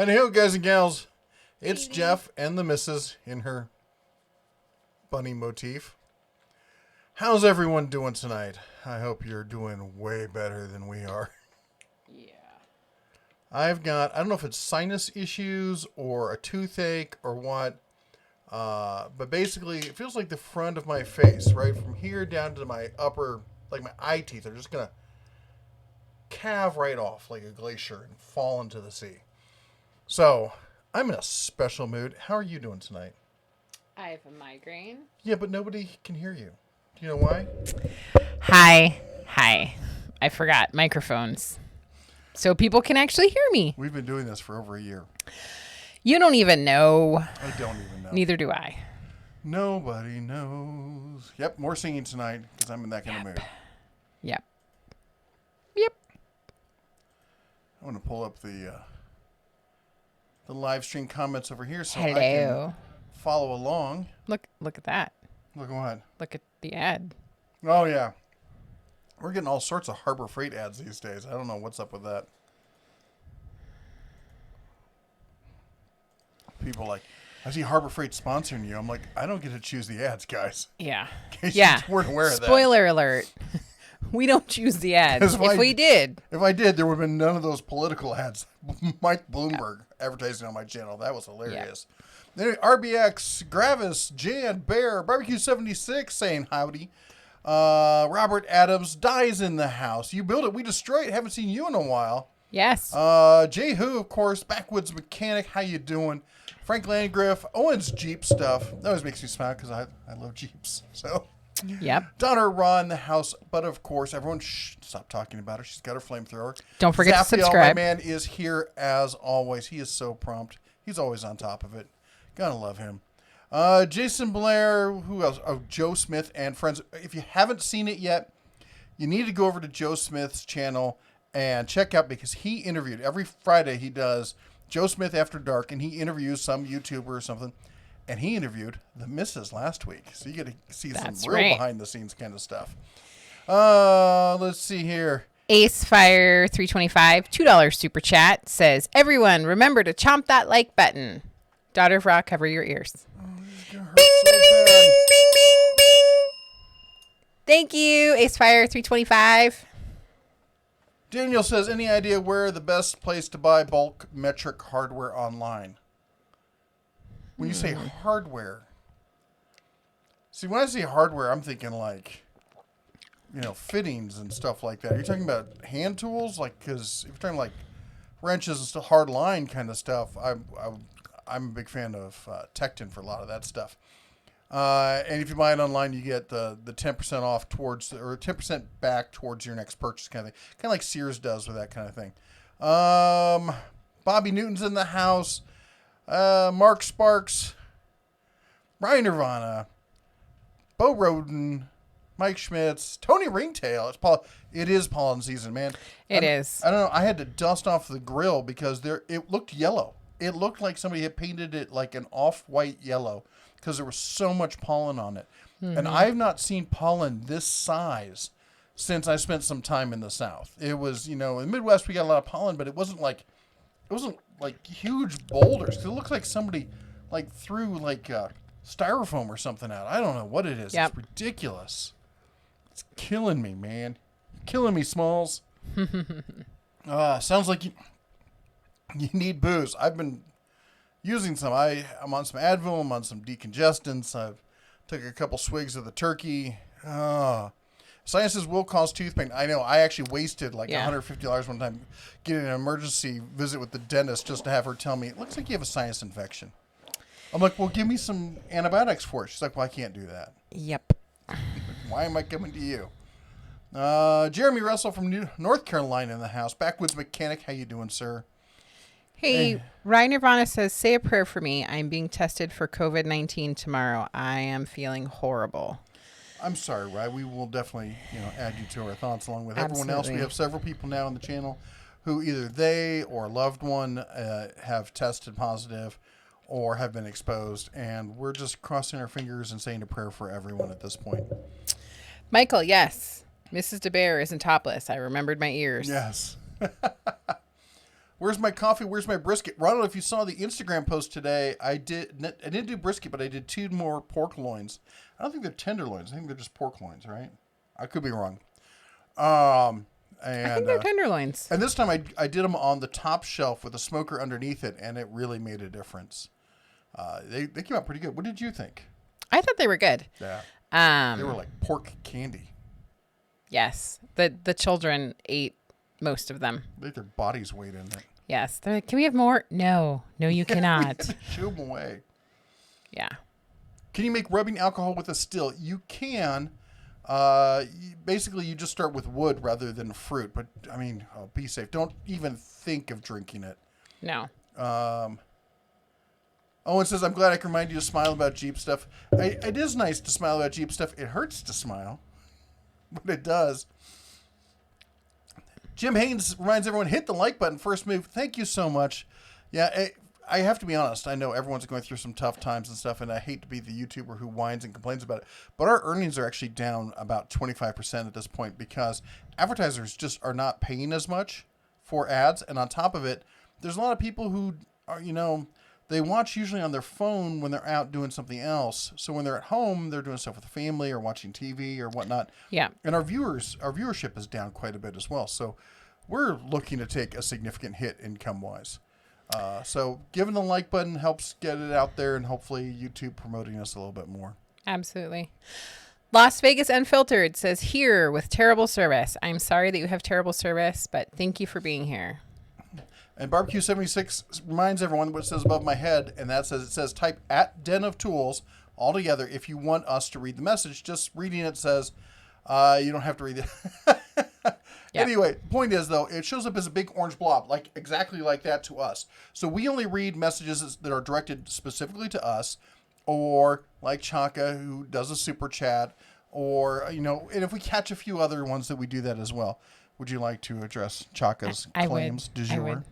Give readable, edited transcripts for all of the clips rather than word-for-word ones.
Hey, guys and gals. It's Jeff and the missus in her bunny motif. How's everyone doing tonight? I hope you're doing way better than we are. Yeah. I don't know if it's sinus issues or a toothache or what, but basically it feels like the front of my face, right from here down to my upper, like my eye teeth are just going to calve right off like a glacier and fall into the sea. So, I'm in a special mood. How are you doing tonight? I have a migraine. Yeah, but nobody can hear you. Do you know why? Hi. I forgot microphones. So people can actually hear me. We've been doing this for over a year. You don't even know. I don't even know. Neither do I. Nobody knows. Yep, more singing tonight because I'm in that kind of mood. Yep. I want to pull up the live stream comments over here so Hello. I can follow along. Look at that. Look what? Look at the ad. Oh, yeah. We're getting all sorts of Harbor Freight ads these days. I don't know what's up with that. People like, I see Harbor Freight sponsoring you. I'm like, I don't get to choose the ads, guys. Yeah. In case you weren't aware of that. Spoiler alert. We don't choose the ads. If we did. If I did, there would have been none of those political ads. Mike Bloomberg advertising on my channel. That was hilarious. Yeah. Then RBX, Gravis, Jan, Bear, Barbecue 76 saying howdy. Robert Adams dies in the house. You build it, we destroy it. Haven't seen you in a while. Yes. Jehu, of course, Backwoods Mechanic. How you doing? Frank Landgriff, Owen's Jeep stuff. That always makes me smile because I love Jeeps. So. Yep. Donner Raw in the house, but of course, everyone stop talking about her. She's got her flamethrower. Don't forget to subscribe. My man is here as always. He is so prompt. He's always on top of it. Gotta love him. Jason Blair, who else? Oh, Joe Smith and friends. If you haven't seen it yet, you need to go over to Joe Smith's channel and check out because he interviewed every Friday. He does Joe Smith After Dark, and he interviews some YouTuber or something. And he interviewed the missus last week. So you get to see some real behind-the-scenes kind of stuff. Let's see here. Acefire 325, $2 super chat says, everyone, remember to chomp that like button. Daughter of Rock, cover your ears. Oh, this is gonna hurt so bad. Bing. Thank you, Acefire 325. Daniel says, any idea where the best place to buy bulk metric hardware online? When you say hardware, see, when I say hardware, I'm thinking like, fittings and stuff like that. Are you talking about hand tools? Like, because if you're talking like wrenches and stuff, hard line kind of stuff, I'm a big fan of Tecton for a lot of that stuff. And if you buy it online, you get the 10% off or 10% back towards your next purchase kind of thing. Kind of like Sears does with that kind of thing. Bobby Newton's in the house. Mark Sparks, Ryan Nirvana, Bo Roden, Mike Schmitz, Tony Ringtail. It is pollen season, man. It is. I don't know. I had to dust off the grill because it looked yellow. It looked like somebody had painted it like an off-white yellow because there was so much pollen on it. Mm-hmm. And I've not seen pollen this size since I spent some time in the South. It was, in the Midwest we got a lot of pollen, but it wasn't like huge boulders. It looked like somebody threw styrofoam or something out. I don't know what it is. Yep. It's ridiculous. It's killing me, man. Killing me, Smalls. Sounds like you need booze. I've been using some. I'm on some Advil. I'm on some decongestants. I've took a couple swigs of the turkey. Sinuses will cause tooth pain. I know. I actually wasted $150 one time getting an emergency visit with the dentist just to have her tell me, it looks like you have a sinus infection. I'm like, well, give me some antibiotics for it. She's like, well, I can't do that. Yep. Why am I coming to you? Jeremy Russell from North Carolina in the house. Backwoods Mechanic. How you doing, sir? Hey, Ryan Nirvana says, say a prayer for me. I'm being tested for COVID-19 tomorrow. I am feeling horrible. I'm sorry, Ryan. We will definitely, add you to our thoughts along with Absolutely. Everyone else. We have several people now on the channel who either they or a loved one have tested positive or have been exposed, and we're just crossing our fingers and saying a prayer for everyone at this point. Michael, yes. Mrs. DeBear isn't topless. I remembered my ears. Yes. Where's my coffee? Where's my brisket? Ronald, if you saw the Instagram post today, I didn't do brisket, but I did 2 more pork loins. I don't think they're tenderloins. I think they're just pork loins, right? I could be wrong. And I think they're tenderloins. And this time I did them on the top shelf with a smoker underneath it, and it really made a difference. They came out pretty good. What did you think? I thought they were good. Yeah. They were like pork candy. Yes. The children ate most of them. I think their bodies weight in it. Yes. They're like, can we have more? No, you cannot. Shoo them away. Yeah. Can you make rubbing alcohol with a still? You can. Basically, you just start with wood rather than fruit. But, I mean, be safe. Don't even think of drinking it. No. Owen says, I'm glad I can remind you to smile about Jeep stuff. It is nice to smile about Jeep stuff. It hurts to smile, but it does. Jim Haynes reminds everyone, hit the like button, first move. Thank you so much. Yeah, I have to be honest. I know everyone's going through some tough times and stuff, and I hate to be the YouTuber who whines and complains about it. But our earnings are actually down about 25% at this point because advertisers just are not paying as much for ads. And on top of it, there's a lot of people who are, they watch usually on their phone when they're out doing something else. So when they're at home, they're doing stuff with the family or watching TV or whatnot. Yeah. And our viewership is down quite a bit as well. So we're looking to take a significant hit income-wise. So giving the like button helps get it out there, and hopefully YouTube promoting us a little bit more. Absolutely. Las Vegas Unfiltered says, here with terrible service. I'm sorry that you have terrible service, but thank you for being here. And Barbecue 76 reminds everyone what it says above my head, and it says type @Den of Tools all together if you want us to read the message. Just reading it says you don't have to read it. Yep. Anyway, the point is, though, it shows up as a big orange blob, exactly like that to us. So we only read messages that are directed specifically to us, or like Chaka, who does a super chat, or, and if we catch a few other ones that we do that as well. Would you like to address Chaka's claims du jour?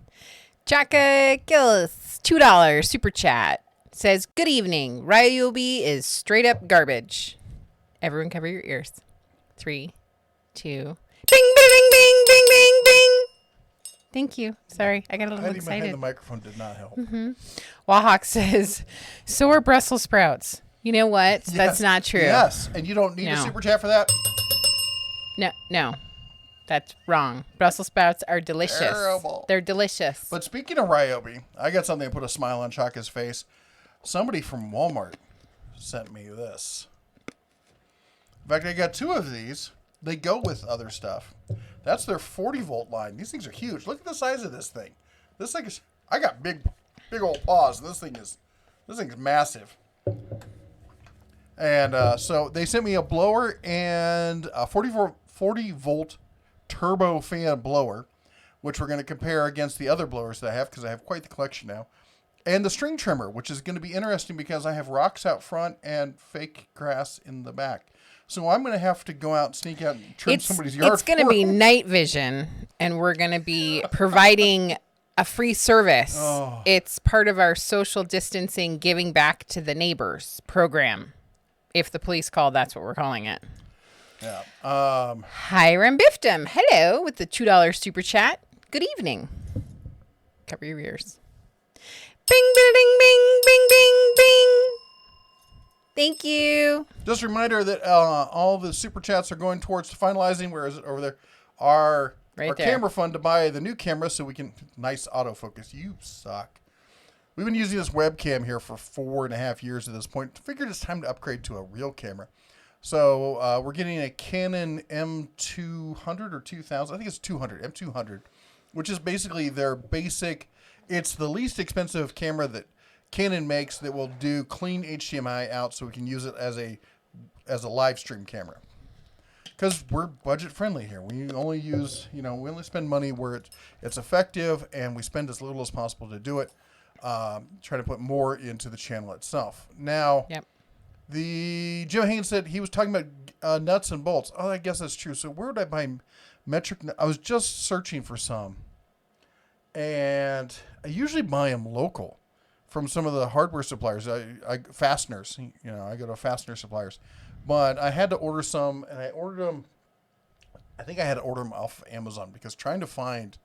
Chaka Gillis, $2 super chat, says, good evening. Ryobi is straight up garbage. Everyone cover your ears. 3, 2, bing, bing, bing, bing, bing, bing, bing. Thank you. Sorry, I got a little excited. The microphone did not help. Mm-hmm. Wahawk says, so are Brussels sprouts. You know what? Yes. That's not true. Yes, and you don't need a super chat for that? No. That's wrong. Brussels sprouts are delicious. Terrible. They're delicious. But speaking of Ryobi, I got something to put a smile on Chaka's face. Somebody from Walmart sent me this. In fact, I got 2 of these. They go with other stuff. That's their 40-volt line. These things are huge. Look at the size of this thing. This thing is... I got big old paws. This thing is massive. And so they sent me a blower and a 40-volt turbo fan blower, which we're going to compare against the other blowers that I have because I have quite the collection now. And the string trimmer, which is going to be interesting because I have rocks out front and fake grass in the back. So I'm going to have to go out and sneak out and trim somebody's yard. It's going to be night vision, and we're going to be providing a free service. Oh. It's part of our social distancing giving back to the neighbors program. If the police call, that's what we're calling it. Yeah. Hiram Biftum, hello, with the $2 super chat. Good evening. Cover your ears. Bing, bing, bing, bing, bing, bing, bing. Thank you. Just a reminder that all the super chats are going towards finalizing. Where is it over there? Our camera fund to buy the new camera so we can nice autofocus. You suck. We've been using this webcam here for 4.5 years at this point. Figured it's time to upgrade to a real camera. So we're getting a Canon M200 or 2000. I think it's 200, M200, which is basically their basic. It's the least expensive camera that Canon makes that will do clean HDMI out, so we can use it as a live stream camera. Because we're budget friendly here. We only use, we only spend money where it's effective, and we spend as little as possible to do it. Try to put more into the channel itself. Now, yep. The Jim Haynes said he was talking about nuts and bolts. Oh, I guess that's true. So where would I buy metric? I was just searching for some, and I usually buy them local from some of the hardware suppliers. I fasteners. I go to fastener suppliers, but I had to order some, and I ordered them. I think I had to order them off Amazon because trying to find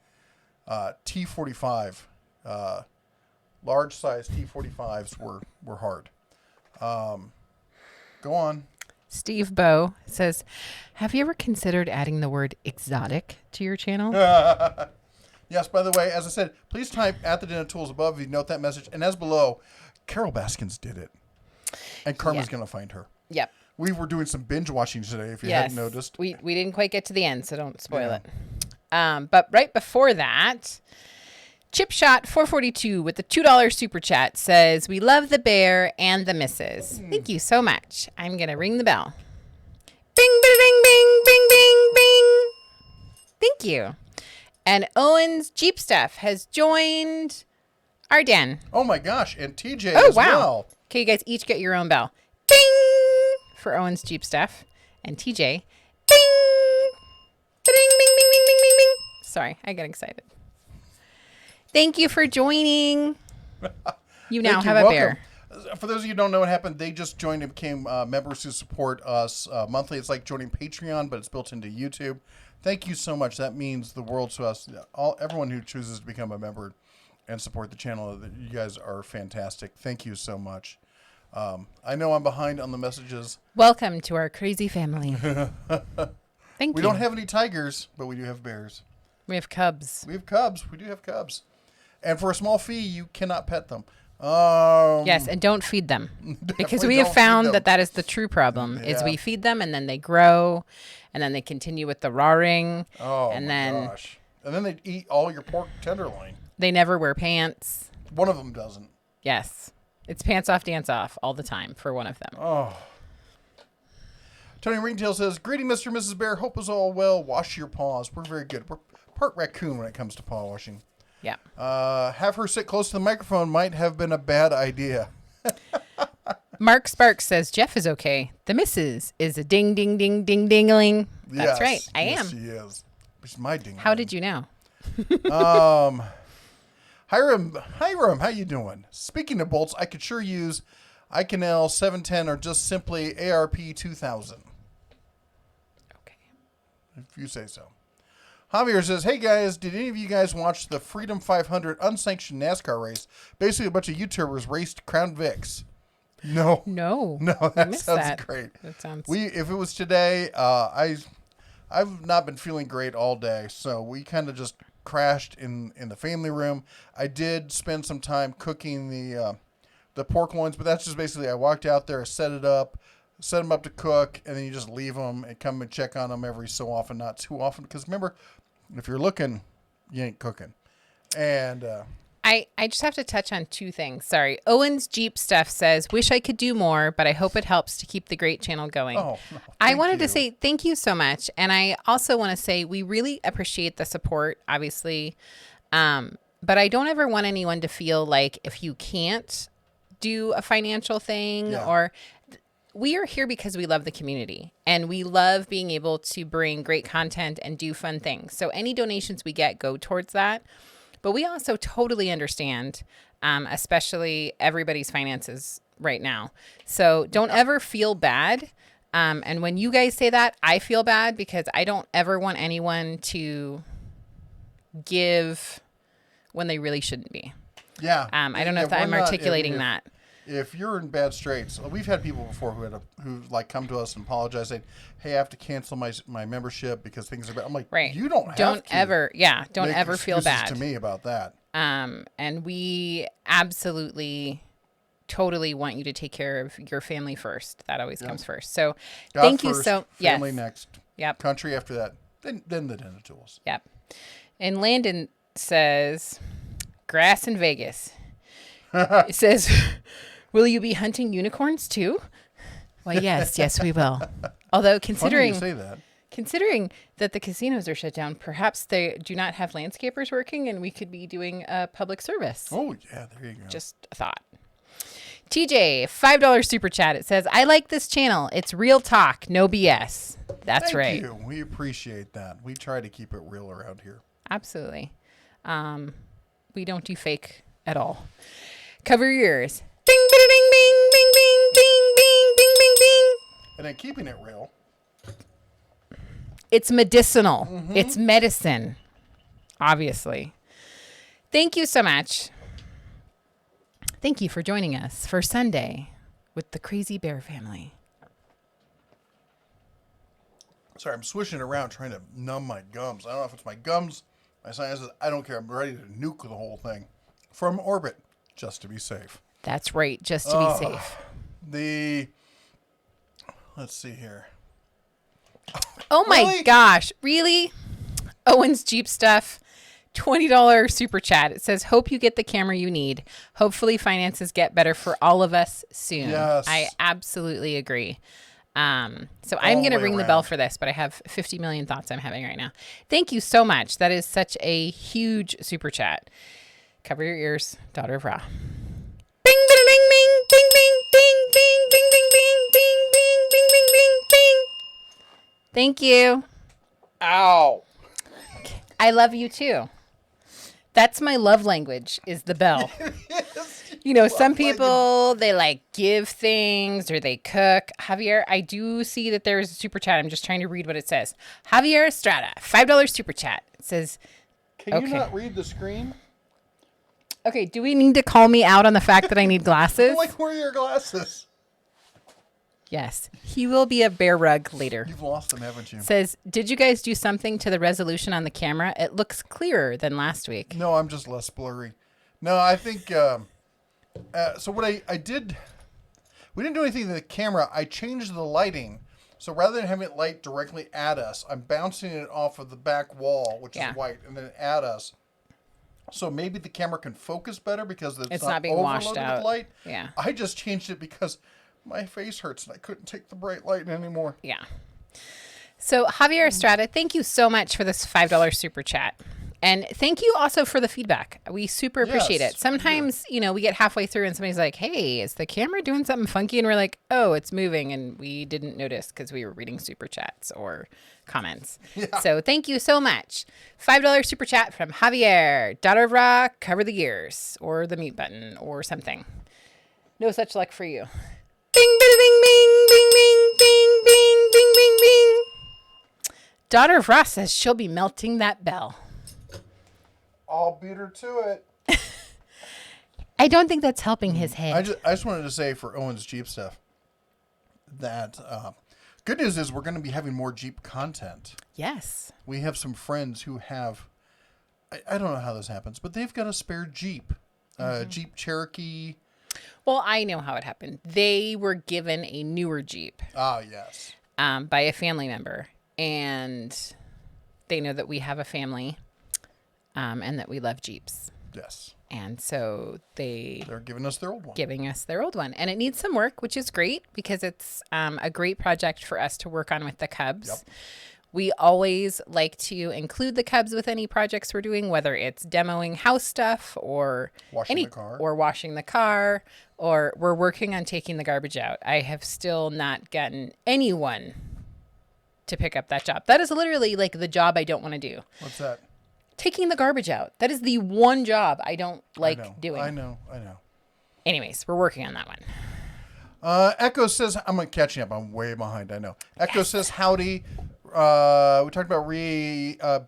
T45, large size T45s were hard. Go on. Steve Bow says, have you ever considered adding the word exotic to your channel? Yes, by the way, as I said, please type at the Den of Tools above if you note that message. And as below, Carol Baskins did it. And Karma's going to find her. Yep. We were doing some binge watching today, if you hadn't noticed. We didn't quite get to the end, so don't spoil it. But right before that, ChipShot442 with the $2 super chat says, we love the bear and the missus. Thank you so much. I'm going to ring the bell. Bing, bing, bing, bing, bing, bing, bing. Thank you. And Owen's Jeep Stuff has joined our den. Oh my gosh, and TJ as well. Okay, you guys each get your own bell. Bing! For Owen's Jeep Stuff. And TJ. Bing! Bing, bing, bing, bing, bing, bing, bing. Sorry, I got excited. Thank you for joining. You now have a bear. For those of you who don't know what happened, they just joined and became members who support us monthly. It's like joining Patreon, but it's built into YouTube. Thank you so much. That means the world to us. Everyone who chooses to become a member and support the channel, you guys are fantastic. Thank you so much. I know I'm behind on the messages. Welcome to our crazy family. Thank you. We don't have any tigers, but we do have bears. We have cubs. We have cubs. We do have cubs. And for a small fee, you cannot pet them. Yes, and don't feed them. Because we have found that is the true problem, is we feed them and then they grow and then they continue with the roaring. Oh, and gosh. And then they eat all your pork tenderloin. They never wear pants. One of them doesn't. Yes. It's pants off, dance off all the time for one of them. Oh. Tony Ringtail says, greeting, Mr. and Mrs. Bear. Hope is all well. Wash your paws. We're very good. We're part raccoon when it comes to paw washing. Yeah. Have her sit close to the microphone might have been a bad idea. Mark Sparks says, Jeff is okay. The missus is a ding, ding, ding, ding, dingling. That's right. I am. She is. She's my ding. How did you know? Hiram, how you doing? Speaking of bolts, I could sure use Iconel 710 or just simply ARP 2000. Okay. If you say so. Javier says, hey guys, did any of you guys watch the Freedom 500 unsanctioned NASCAR race? Basically a bunch of YouTubers raced Crown Vics. No. No. That sounds great. That sounds... If it was today, I've not been feeling great all day, so we kind of just crashed in the family room. I did spend some time cooking the pork loins, but that's just basically I walked out there, set them up to cook, and then you just leave them and come and check on them every so often, not too often, because remember, if you're looking, you ain't cooking. And I just have to touch on two things. Sorry. Owen's Jeep Stuff says, wish I could do more, but I hope it helps to keep the great channel going. Oh, no, I wanted to say thank you so much. And I also want to say we really appreciate the support, obviously. But I don't ever want anyone to feel like if you can't do a financial thing or... We are here because we love the community and we love being able to bring great content and do fun things. So any donations we get go towards that. But we also totally understand, especially everybody's finances right now. So don't ever feel bad. And when you guys say that, I feel bad because I don't ever want anyone to give when they really shouldn't be. Yeah. I don't know if I'm articulating that. If you're in bad straits, we've had people before who come to us and apologize, saying, "Hey, I have to cancel my membership because things are bad." I'm like, right. You don't ever feel bad to me about that. And we absolutely, totally want you to take care of your family first. That always comes first. So God thank first, you so. Family yes. next. Yep. Country after that. Then the Den of Tools. Yep. And Landon says, grass in Vegas. It says, will you be hunting unicorns too? Well, yes, we will. Although considering that the casinos are shut down, perhaps they do not have landscapers working and we could be doing a public service. Oh, yeah, there you go. Just a thought. TJ, $5 super chat. It says, I like this channel. It's real talk, no BS. That's right. Thank you. We appreciate that. We try to keep it real around here. Absolutely. We don't do fake at all. Cover your ears. Ding, bing, bing, bing, bing, bing, bing, bing, bing, bing, bing. And then keeping it real. It's medicinal. Mm-hmm. It's medicine, obviously. Thank you so much. Thank you for joining us for Sunday with the Crazy Bear family. Sorry, I'm swishing around trying to numb my gums. I don't know if it's my gums, my sinuses. I don't care. I'm ready to nuke the whole thing from orbit just to be safe. That's right, just to be safe. Let's see here. Oh my Really? gosh, really? Owen's Jeep stuff. $20 super chat. It says, hope you get the camera you need. Hopefully finances get better for all of us soon. Yes. I absolutely agree. So I'm All going to the way ring the bell around. for this, but I have 50 million thoughts I'm having right now. Thank you so much. That is such a huge super chat. Cover your ears, daughter of Ra. Bing, bing, bing, bing, bing, bing, bing, bing, bing, bing, bing, bing, bing, bing, bing, bing, bing. Thank you. Ow. I love you too. That's my love language, is the bell. You know, some people, they like give things or they cook. Javier, I do see that there's a super chat. I'm just trying to read what it says. Javier Estrada, $5 super chat. It says, Can Okay. you not read the screen? okay, do we need to call me out on the fact that I need glasses? Like, where are your glasses? Yes. He will be a bear rug later. You've lost them, haven't you? Says, did you guys do something to the resolution on the camera? It looks clearer than last week. No, I'm just less blurry. No, I think... so what I did... We didn't do anything to the camera. I changed the lighting. So rather than having it light directly at us, I'm bouncing it off of the back wall, which Yeah. is white, and then at us. So maybe the camera can focus better because It's not being washed overloaded out. with light. Yeah. I just changed it because my face hurts and I couldn't take the bright light anymore. Yeah. So Javier Estrada, thank you so much for this $5 super chat. And thank you also for the feedback. We super appreciate Yes, it. Sometimes, you know, we get halfway through and somebody's like, hey, is the camera doing something funky? And we're like, oh, it's moving. And we didn't notice because we were reading super chats or comments. Yeah. So thank you so much. $5 super chat from Javier. Daughter of Ra, cover the gears or the mute button or something. No such luck for you. Bing, bing, bing, bing, bing, bing, bing, bing, bing, bing, bing. Daughter of Ra says she'll be melting that bell. I'll beat her to it. I don't think that's helping his head. I just wanted to say for Owen's Jeep stuff that good news is we're going to be having more Jeep content. Yes. We have some friends who have, I don't know how this happens, but they've got a spare Jeep, Jeep Cherokee. Well, I know how it happened. They were given a newer Jeep Ah, yes. by a family member, and they know that we have a family and that we love Jeeps. Yes. And so They're giving us their old one. giving us their old one. And it needs some work, which is great because it's a great project for us to work on with the Cubs. Yep. We always like to include the Cubs with any projects we're doing, whether it's demoing house stuff or Washing the car. or washing the car, or we're working on taking the garbage out. I have still not gotten anyone to pick up that job. That is literally like the job I don't want to do. What's that? Taking the garbage out. That is the one job I don't like doing. I know. Anyways, we're working on that one. Echo says, I'm catching up. I'm way behind. I know. Echo says, howdy. We talked about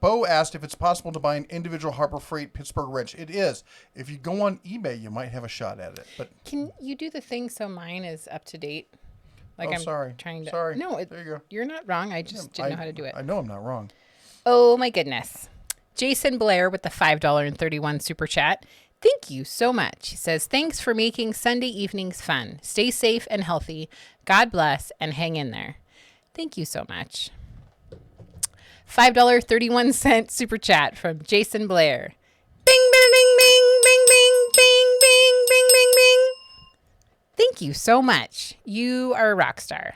Bo asked if it's possible to buy an individual Harbor Freight Pittsburgh wrench. It is. If you go on eBay, you might have a shot at it. But Can you do the thing so mine is up to date? Like I'm sorry. trying to. Sorry. No, There you go. You're not wrong. I just didn't know how to do it. I know I'm not wrong. Oh my goodness. Jason Blair with the $5.31 super chat. Thank you so much. He says, thanks for making Sunday evenings fun. Stay safe and healthy. God bless and hang in there. Thank you so much. $5.31 super chat from Jason Blair. Bing, bing, bing, bing, bing, bing, bing, bing, bing, bing, bing. Thank you so much. You are a rock star.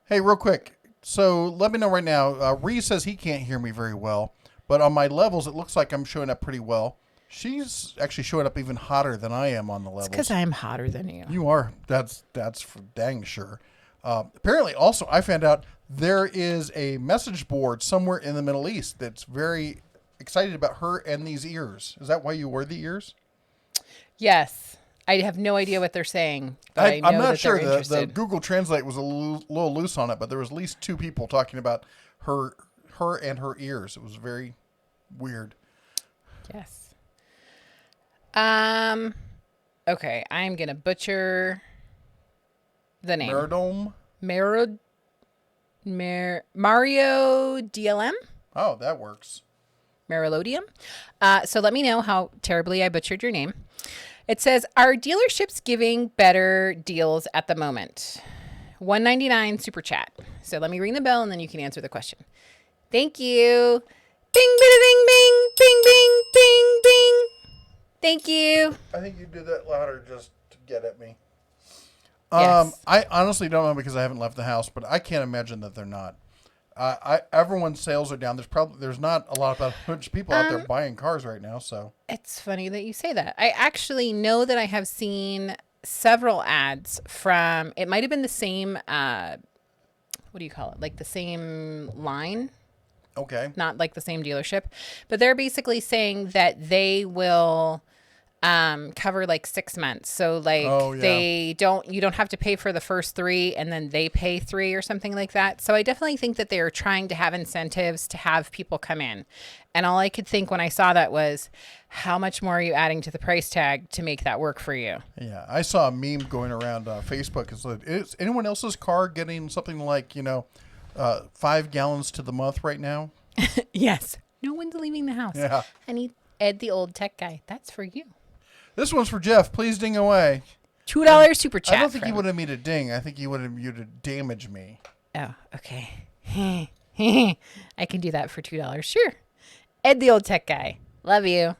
Hey, real quick. So let me know right now. Ree says he can't hear me very well, but on my levels, it looks like I'm showing up pretty well. She's actually showing up even hotter than I am on the levels. Because I'm hotter than you. You are. That's for dang sure. Apparently, also, I found out there is a message board somewhere in the Middle East that's very excited about her and these ears. Is that why you wear the ears? Yes. I have no idea what they're saying, but I know I'm not that sure. they're The interested. Google Translate was a little loose on it, but there was at least two people talking about her and her ears. It was very weird. Yes. Okay, I'm gonna butcher the name. Meridome? Mario DLM? Oh, that works. Merilodium. So let me know how terribly I butchered your name. It says, are dealerships giving better deals at the moment? $1.99 super chat. So let me ring the bell and then you can answer the question. Thank you. Bing, bing, bing, bing, bing, bing, bing, bing. Thank you. I think you did that louder just to get at me. Yes. I honestly don't know because I haven't left the house, but I can't imagine that they're not. Everyone's sales are down. There's not a lot of people out there buying cars right now. So it's funny that you say that. I actually know that I have seen several ads from. It might have been the same. What do you call it? Like the same line. Okay. Not like the same dealership, but they're basically saying that they will cover like 6 months. So like you don't have to pay for the first 3 and then they pay 3 or something like that. So I definitely think that they are trying to have incentives to have people come in. And all I could think when I saw that was, how much more are you adding to the price tag to make that work for you? Yeah. I saw a meme going around Facebook. Is anyone else's car getting something like, 5 gallons to the month right now? Yes. No one's leaving the house. Yeah. I need Ed, the old tech guy. That's for you. This one's for Jeff. Please ding away. $2 super chat. I don't think you wanted me to ding. I think you wanted you to damage me. Oh, okay. I can do that for $2. Sure. Ed, the old tech guy. Love you.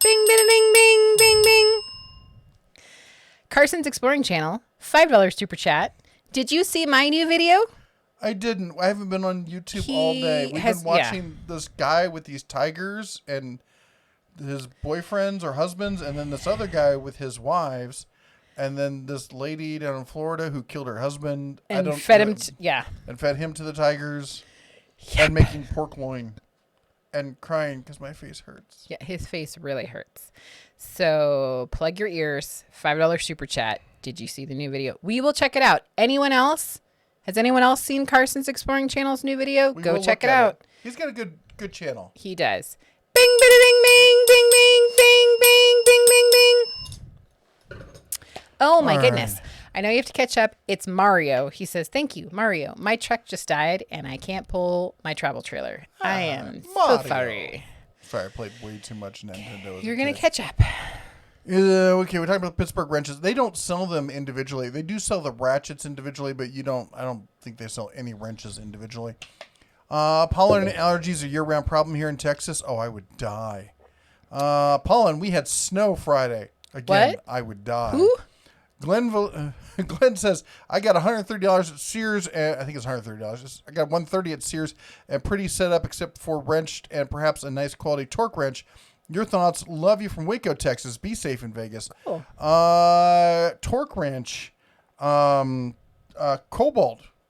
Bing, bing, bing, bing, bing, bing. Carson's Exploring Channel. $5 super chat. Did you see my new video? I didn't. I haven't been on YouTube all day. We've been watching this guy with these tigers and his boyfriends or husbands, and then this other guy with his wives, and then this lady down in Florida who killed her husband and fed him to the tigers, and making pork loin and crying because my face hurts. Yeah, his face really hurts. So plug your ears. $5 super chat. Did you see the new video? We will check it out. Anyone else? Has anyone else seen Carson's Exploring Channel's new video? Go check it out. He's got a good channel. He does. Bing, bing, bing, bing, bing, bing, bing, bing, bing, bing, bing. Oh, my goodness. I know you have to catch up. It's Mario. He says, thank you, Mario. My truck just died, and I can't pull my travel trailer. I am so sorry. Sorry, I played way too much Nintendo. You're going to catch up. Okay, we're talking about the Pittsburgh wrenches. They don't sell them individually. They do sell the ratchets individually, but I don't think they sell any wrenches individually. Pollen and allergies are a year-round problem here in Texas. Oh, I would die. Pollen, we had snow Friday. Again, what? I would die. Who? Glenn says, I got $130 at Sears. I think it's $130. I got $130 at Sears and pretty set up except for wrenched and perhaps a nice quality torque wrench. Your thoughts? Love you from Waco, Texas. Be safe in Vegas. Cool. Torque wrench. Cobalt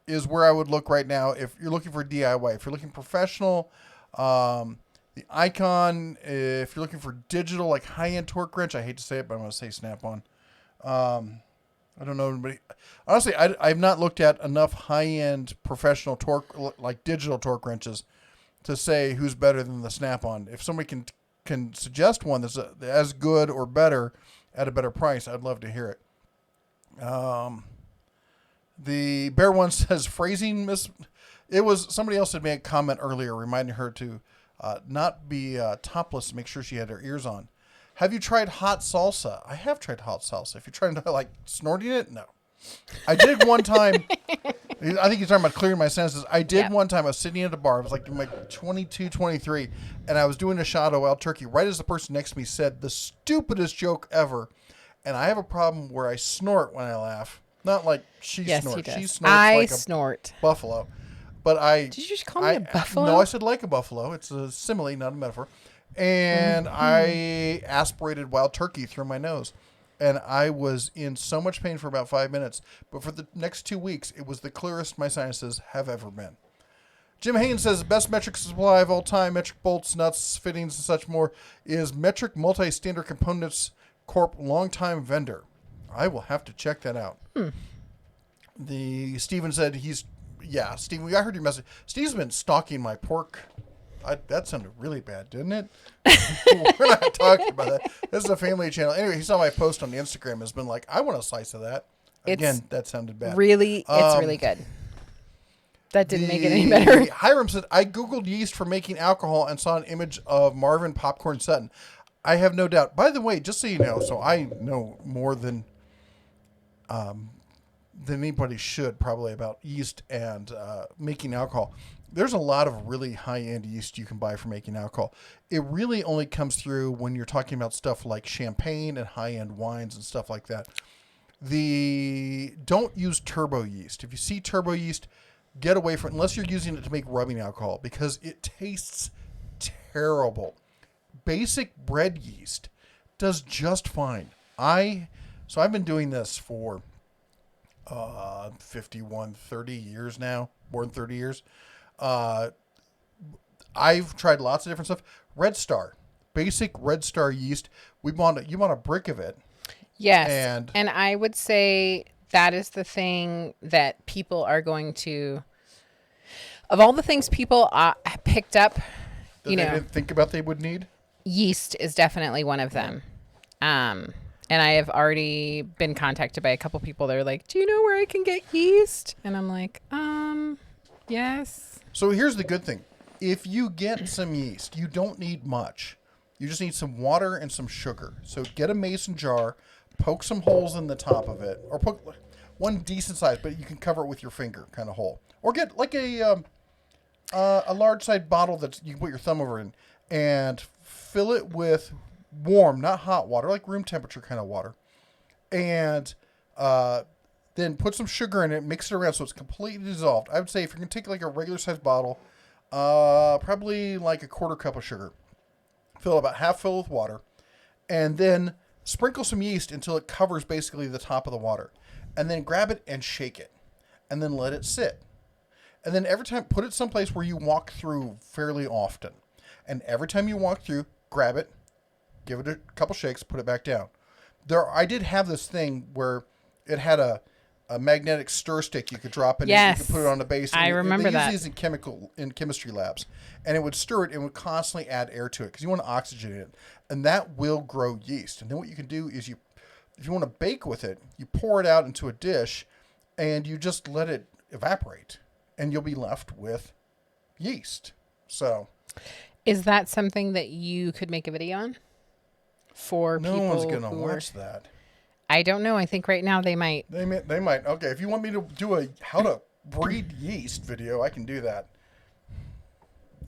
is where I would look right now if you're looking for DIY. If you're looking professional, the Icon. If you're looking for digital, like high-end torque wrench, I hate to say it, but I'm going to say Snap-on. I don't know anybody. Honestly, I've not looked at enough high-end professional torque, like digital torque wrenches, to say who's better than the Snap-on. If somebody can suggest one that's as good or better at a better price, I'd love to hear it. The Bear One says phrasing it was somebody else had made a comment earlier reminding her to not be topless, make sure she had her ears on. Have you tried hot salsa? I have tried hot salsa. If you're trying to like snorting it, no. I did one time. I think you're talking about clearing my senses. I did one time. I was sitting at a bar. I was like in my 22, 23, and I was doing a shot of wild turkey right as the person next to me said the stupidest joke ever. And I have a problem where I snort when I laugh. Not like she snorts. She snorts like a buffalo. But Did you just call me a buffalo? No, I said like a buffalo. It's a simile, not a metaphor. And I aspirated wild turkey through my nose. And I was in so much pain for about 5 minutes. But for the next 2 weeks, it was the clearest my sinuses have ever been. Jim Haynes says, best metric supply of all time, metric bolts, nuts, fittings, and such more, is Metric Multi-Standard Components Corp. Longtime vendor. I will have to check that out. Steven said Steven, I heard your message. Steve's been stalking my pork That sounded really bad, didn't it? We're not talking about that. This is a family channel. Anyway, he saw my post on the Instagram. Has been like, I want a slice of that. Again, that sounded bad. It's really good. That didn't make it any better. Hiram said, I Googled yeast for making alcohol and saw an image of Marvin Popcorn Sutton. I have no doubt. By the way, just so you know, so I know more than anybody should probably about yeast and making alcohol. There's a lot of really high-end yeast you can buy for making alcohol. It really only comes through when you're talking about stuff like champagne and high-end wines and stuff like that. Don't use turbo yeast. If you see turbo yeast, get away from it unless you're using it to make rubbing alcohol because it tastes terrible. Basic bread yeast does just fine. So I've been doing this for 30 years now, more than 30 years. I've tried lots of different stuff. Red Star, basic Red Star yeast. You want a brick of it. Yes. And I would say that is the thing that people are going to, of all the things people picked up, that they didn't think about they would need. Yeast is definitely one of them. And I have already been contacted by a couple people that are like, do you know where I can get yeast? And I'm like, yes. So here's the good thing. If you get some yeast, you don't need much. You just need some water and some sugar. So get a mason jar, poke some holes in the top of it, or poke one decent size, but you can cover it with your finger kind of hole. Or get like a large size bottle that you can put your thumb over in and fill it with warm, not hot water, like room temperature kind of water. And then put some sugar in it, mix it around so it's completely dissolved. I would say if you're going to take like a regular size bottle, probably like a quarter cup of sugar. Fill about half full with water. And then sprinkle some yeast until it covers basically the top of the water. And then grab it and shake it. And then let it sit. And then every time, put it someplace where you walk through fairly often. And every time you walk through, grab it, give it a couple shakes, put it back down. I did have this thing where it had a magnetic stir stick you could drop in and you could put it on the base. I remember that. They use these in chemistry labs. And it would stir it and would constantly add air to it because you want to oxygenate it. And that will grow yeast. And then what you can do is if you want to bake with it, you pour it out into a dish and you just let it evaporate. And you'll be left with yeast. So, is that something that you could make a video on? For people, no one's gonna watch that. I don't know. I think right now they might. They might. Okay, if you want me to do a how to breed yeast video, I can do that.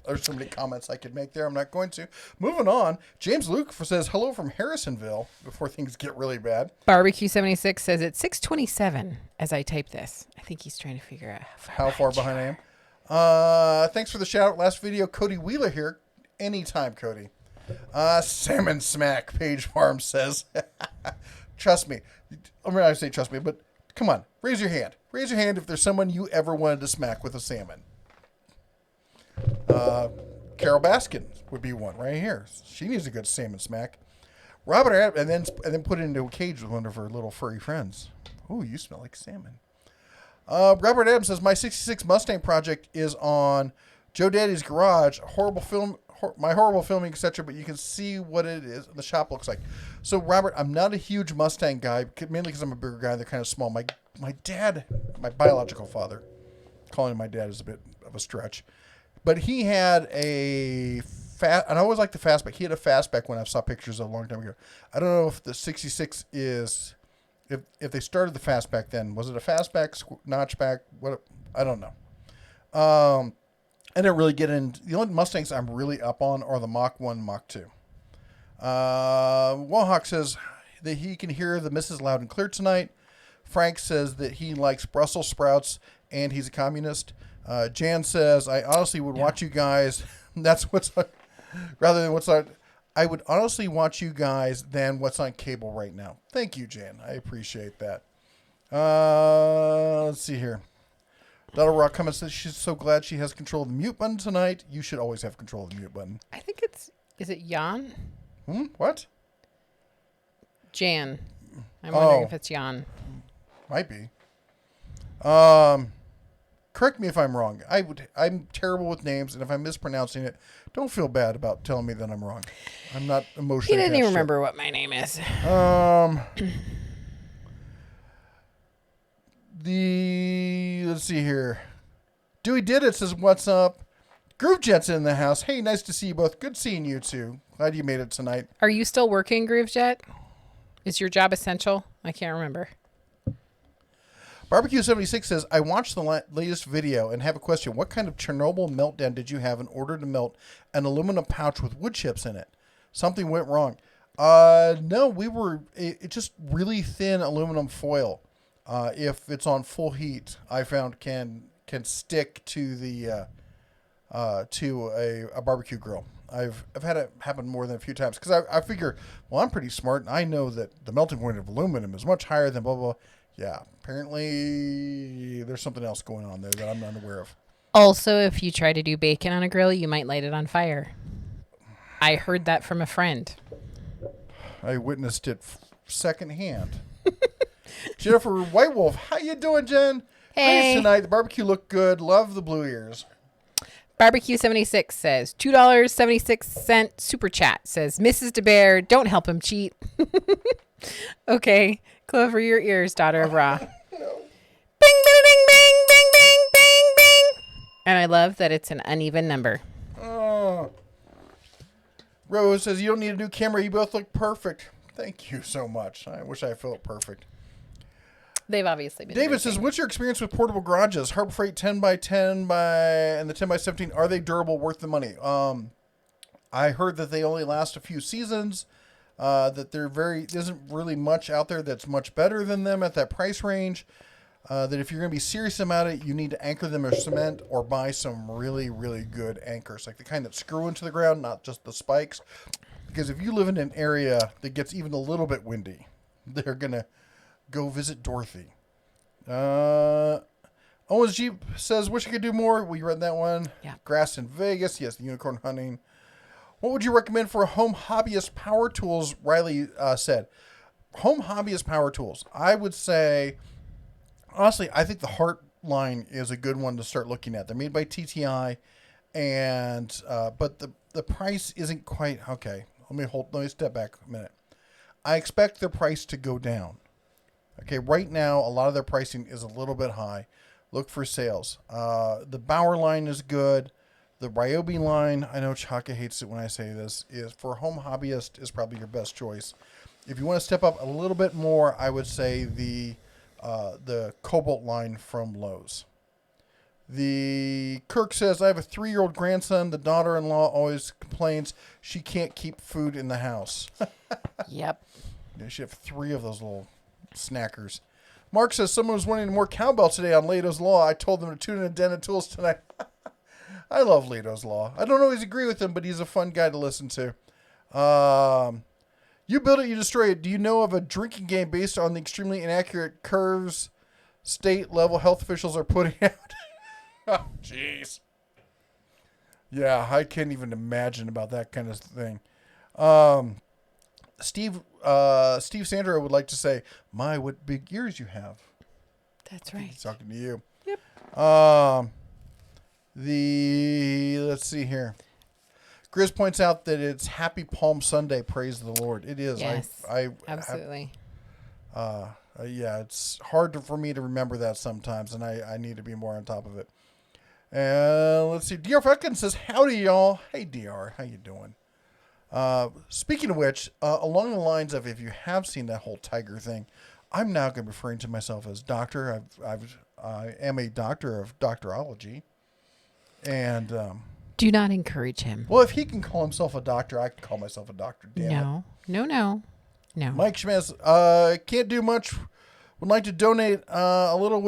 There's so many comments I could make there. I'm not going to. Moving on. James Luke says hello from Harrisonville before things get really bad. Barbecue 76 says it's 6:27 as I type this. I think he's trying to figure out how far behind I am. Thanks for the shout out last video. Cody Wheeler here. Anytime, Cody. Salmon Smack, Page Farm says. Trust me. I'm not going to say trust me, but come on. Raise your hand. Raise your hand if there's someone you ever wanted to smack with a salmon. Carol Baskin would be one right here. She needs a good salmon smack. Robert, and then put it into a cage with one of her little furry friends. Ooh, you smell like salmon. Robert Adams says, my 66 Mustang project is on Joe Daddy's garage. My horrible filming, etc., but you can see what it is. The shop looks like. So, Robert, I'm not a huge Mustang guy, mainly because I'm a bigger guy. They're kind of small. My dad, my biological father, calling him my dad is a bit of a stretch, but he had and I always liked the fastback. He had a fastback when I saw pictures of a long time ago. I don't know if the 66 is, if they started the fastback then. Was it a fastback, notchback? What? I don't know. I didn't really get into the only Mustangs I'm really up on are the Mach 1, Mach 2. Wahawk says that he can hear the misses loud and clear tonight. Frank says that he likes Brussels sprouts and he's a communist. Jan says, I honestly would watch you guys. That's what's on, rather than what's on. I would honestly watch you guys than what's on cable right now. Thank you, Jan. I appreciate that. Let's see here. Donald Rock comments that she's so glad she has control of the mute button tonight. You should always have control of the mute button. I think is it Jan? What? correct me if I'm wrong. I'm terrible with names, and if I'm mispronouncing it, don't feel bad about telling me that I'm wrong. I'm not emotionally. He didn't even remember what my name is. Let's see here. Dewey did it says, "What's up?" Groove Jet's in the house. Hey, nice to see you both. Good seeing you two. Glad you made it tonight. Are you still working, Groove Jet? Is your job essential? I can't remember. Barbecue 76 says, I watched the latest video and have a question. What kind of Chernobyl meltdown did you have in order to melt an aluminum pouch with wood chips in it? Something went wrong. No, it's just really thin aluminum foil. If it's on full heat, I found can stick to the to a barbecue grill. I've had it happen more than a few times because I figure, well, I'm pretty smart and I know that the melting point of aluminum is much higher than blah, blah, blah. Yeah, apparently there's something else going on there that I'm not aware of. Also, if you try to do bacon on a grill, you might light it on fire. I heard that from a friend. I witnessed it secondhand. Jennifer White Wolf, how you doing, Jen? Hey. Great tonight. The barbecue looked good. Love the blue ears. Barbecue 76 says $2.76 super chat says Mrs. DeBear, don't help him cheat. Okay, cover your ears, daughter of Ra. No. Bing, bing, bing, bing, bing, bing, bing, bing. And I love that it's an uneven number. Oh. Rose says, you don't need a new camera. You both look perfect. Thank you so much. I wish I felt perfect. They've obviously been. David says, what's your experience with portable garages? Harbor Freight 10x10 and the 10x17, are they durable, worth the money? I heard that they only last a few seasons, that isn't really much out there that's much better than them at that price range, that if you're going to be serious about it, you need to anchor them in cement or buy some really, really good anchors, like the kind that screw into the ground, not just the spikes. Because if you live in an area that gets even a little bit windy, they're going to go visit Dorothy. Owens Jeep says, wish I could do more. We read that one. Yeah. Grass in Vegas. Yes, the unicorn hunting. What would you recommend for a home hobbyist power tools? Riley said. Home hobbyist power tools. I would say, honestly, I think the Hart line is a good one to start looking at. They're made by TTI, and but the price isn't quite okay. Let me step back a minute. I expect their price to go down. Okay, right now, a lot of their pricing is a little bit high. Look for sales. The Bauer line is good. The Ryobi line, I know Chaka hates it when I say this, is for home hobbyist is probably your best choice. If you want to step up a little bit more, I would say the Cobalt line from Lowe's. The Kirk says, I have a 3-year-old grandson. The daughter-in-law always complains she can't keep food in the house. Yep. Yeah, she have 3 of those little snackers. Mark says, someone was wanting more cowbell today on Leto's Law. I told them to tune in to Den of Tools tonight. I love Leto's Law. I don't always agree with him, but he's a fun guy to listen to. You build it, you destroy it. Do you know of a drinking game based on the extremely inaccurate curves state level health officials are putting out? Oh, jeez. Yeah, I can't even imagine about that kind of thing. Steve Sandro would like to say, my, what big ears you have. That's right. He's talking to you. Yep. Let's see here. Grizz points out that it's Happy Palm Sunday. Praise the Lord. It is. Yes, absolutely. Yeah, it's hard for me to remember that sometimes, and I need to be more on top of it. Let's see. DR Fuckin says, howdy, y'all. Hey, DR. How you doing? Speaking of which, along the lines of if you have seen that whole tiger thing, I'm now going to be referring to myself as doctor. I am a doctor of doctorology. And do not encourage him. Well, if he can call himself a doctor, I can call myself a doctor. Damn it. No. Mike Schmitz, can't do much. Would like to donate. A little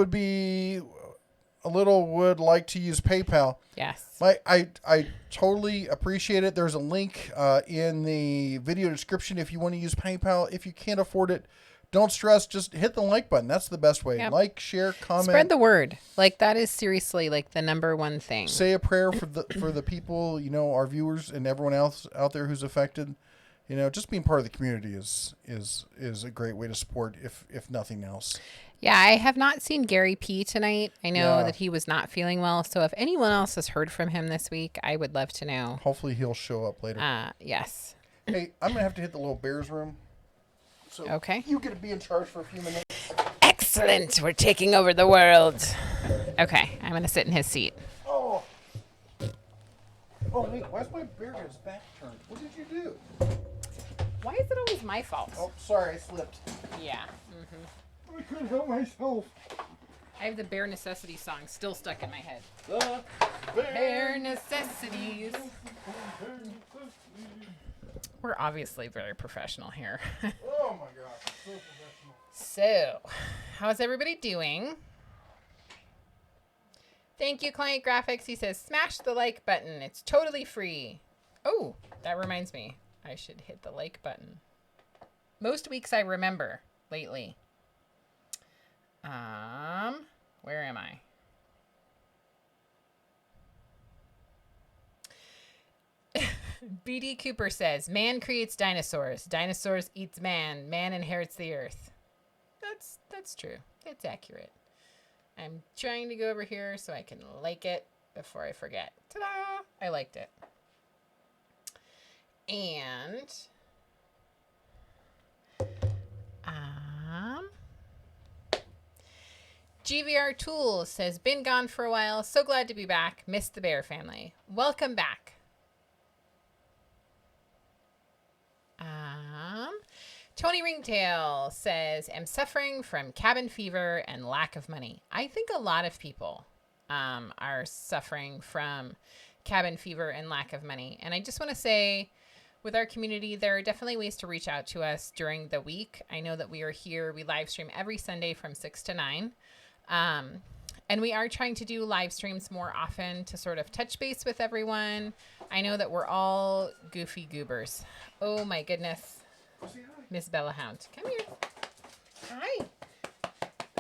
would like to use PayPal. Yes. I totally appreciate it. There's a link in the video description if you want to use PayPal. If you can't afford it, don't stress. Just hit the like button. That's the best way. Yep. Like, share, comment. Spread the word. Like, that is seriously like the number one thing. Say a prayer for the people, our viewers and everyone else out there who's affected. You know, just being part of the community is a great way to support, if nothing else. Yeah, I have not seen Gary P tonight. I know Yeah. that he was not feeling well. So if anyone else has heard from him this week, I would love to know. Hopefully he'll show up later. Yes. Hey, I'm gonna have to hit the little Bears room. So Okay. you get to be in charge for a few minutes. Excellent. We're taking over the world. Okay, I'm going to sit in his seat. Oh. Oh wait, why's my bear his back turned? What did you do? Why is it always my fault? Oh, sorry, I slipped. Yeah. I couldn't help myself. I have the Bare Necessities song still stuck in my head. The Bare necessities. We're obviously very professional here. Oh my gosh, so professional. So, how's everybody doing? Thank you, Client Graphics. He says, smash the like button. It's totally free. Oh, that reminds me. I should hit the like button. Most weeks I remember lately. Where am I? BD Cooper says, man creates dinosaurs. Dinosaurs eats man. Man inherits the earth. That's true. That's accurate. I'm trying to go over here so I can like it before I forget. Ta-da! I liked it. And GVR Tools says, been gone for a while. So glad to be back. Missed the Bear family. Welcome back. Tony Ringtail says, I'm suffering from cabin fever and lack of money. I think a lot of people are suffering from cabin fever and lack of money. And I just want to say, with our community, there are definitely ways to reach out to us during the week. I know that we are here. We live stream every Sunday from 6 to 9. And we are trying to do live streams more often to sort of touch base with everyone. I know that we're all goofy goobers. Oh my goodness. Miss Bella Hound. Come here. Hi.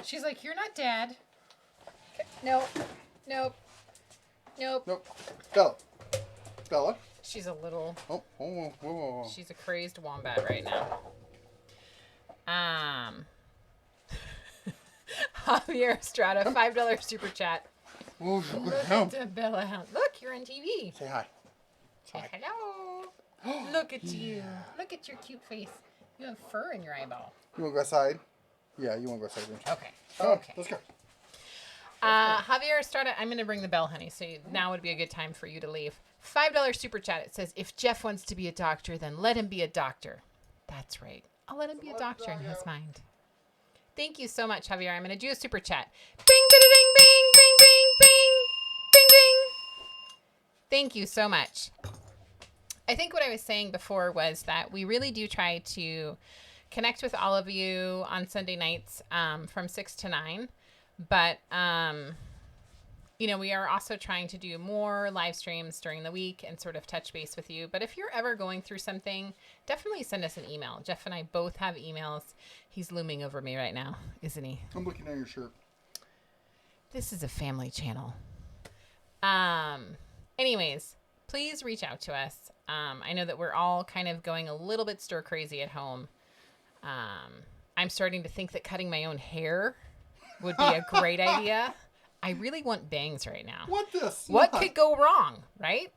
She's like, you're not dad. Nope. Nope. Nope. Nope. Bella. Bella. She's a little... Oh, whoa, whoa, whoa. She's a crazed wombat right now. Javier Estrada, $5 super chat. Oh, Look at the Bella Hound. Look, you're on TV. Say hi. Say hello. Look at you. Look at your cute face. You have fur in your eyeball. You want to go outside? Yeah, you want to go outside. Don't you? Okay. Okay. Let's go. Javier Estrada, I'm going to ring the bell, honey. So now would be a good time for you to leave. $5 super chat. It says, if Jeff wants to be a doctor, then let him be a doctor. That's right. I'll let him be a doctor in his mind. Thank you so much, Javier. I'm going to do a super chat. Bing, ding, bing, bing, bing, bing, bing, bing. Thank you so much. I think what I was saying before was that we really do try to connect with all of you on Sunday nights from 6 to 9. But, you know, we are also trying to do more live streams during the week and sort of touch base with you. But if you're ever going through something, definitely send us an email. Jeff and I both have emails. He's looming over me right now, isn't he? I'm looking at your shirt. This is a family channel. Anyways, please reach out to us. I know that we're all kind of going a little bit stir crazy at home. I'm starting to think that cutting my own hair would be a great idea. I really want bangs right now. What could go wrong, right?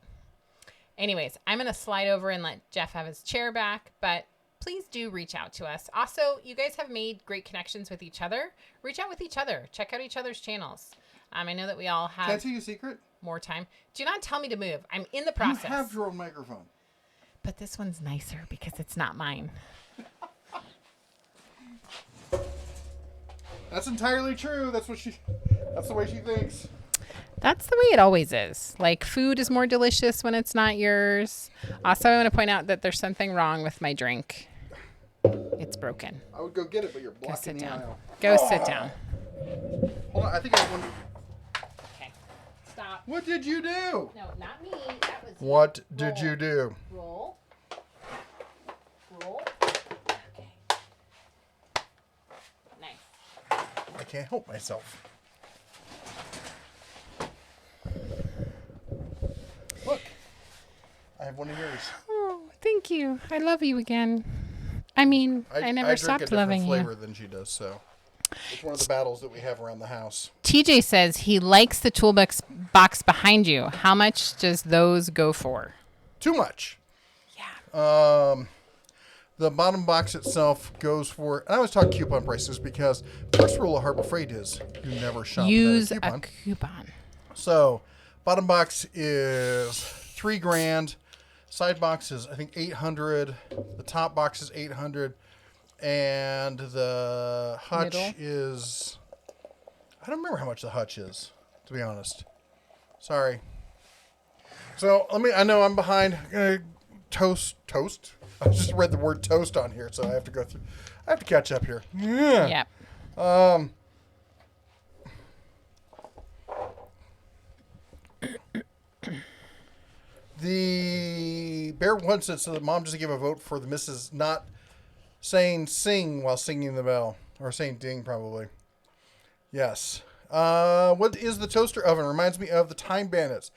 Anyways, I'm going to slide over and let Jeff have his chair back, but please do reach out to us. Also, you guys have made great connections with each other. Reach out with each other. Check out each other's channels. I know that we all have... Can I tell you a secret? More time. Do not tell me to move. I'm in the process. You have your own microphone. But this one's nicer because it's not mine. That's entirely true. That's the way she thinks. That's the way it always is. Like, food is more delicious when it's not yours. Also, I want to point out that there's something wrong with my drink. It's broken. I would go get it, but you're blocking Go sit the down. aisle. Go sit down. Hold on. I think I have one. Okay. Stop. What did you do? No, not me. That was you. What did you do? Roll. Roll. Okay. Nice. I can't help myself. Look. I have one of yours. Oh, thank thank you. I love you again. I mean, I never stopped loving you. I drink a different flavor than she does, so it's one of the battles that we have around the house. TJ says he likes the toolbox box behind you. How much does those go for? Too much. Yeah. The bottom box itself goes for, and I always talk coupon prices because first rule of Harbor Freight is you never shop Use without a coupon. So, bottom box is $3,000. Side box is I think $800. The top box is $800, and the hutch is I don't remember how much the hutch is, to be honest. Sorry. So I know I'm behind. I'm gonna toast. I just read the word toast on here, so I have to go through. I have to catch up here. Yeah. The Bear wants it so that Mom doesn't give a vote for the missus not saying sing while singing the bell. Or saying ding, probably. Yes. What is the toaster oven? Reminds me of the Time Bandits.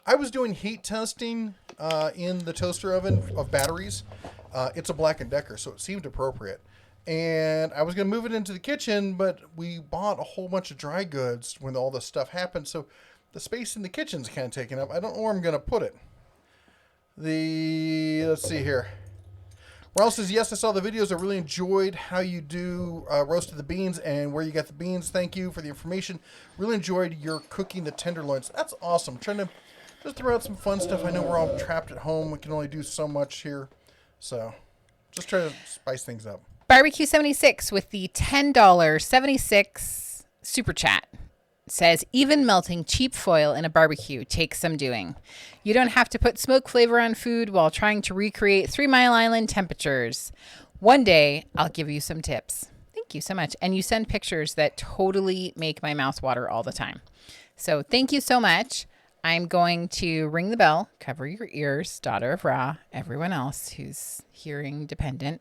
I was doing heat testing in the toaster oven of batteries. It's a Black & Decker, so it seemed appropriate. And I was going to move it into the kitchen, but we bought a whole bunch of dry goods when all this stuff happened, so the space in the kitchen's kind of taken up. I don't know where I'm going to put it. Let's see here. Ronald says, yes, I saw the videos. I really enjoyed how you do roasted the beans and where you got the beans. Thank you for the information. Really enjoyed your cooking the tenderloins. That's awesome. Trying to just throw out some fun stuff. I know we're all trapped at home. We can only do so much here. So just try to spice things up. Barbecue 76 with the $10.76 super chat says, even melting cheap foil in a barbecue takes some doing. You don't have to put smoke flavor on food while trying to recreate 3 Mile Island temperatures. One day, I'll give you some tips. Thank you so much. And you send pictures that totally make my mouth water all the time. So thank you so much. I'm going to ring the bell, cover your ears, daughter of Ra, everyone else who's hearing dependent.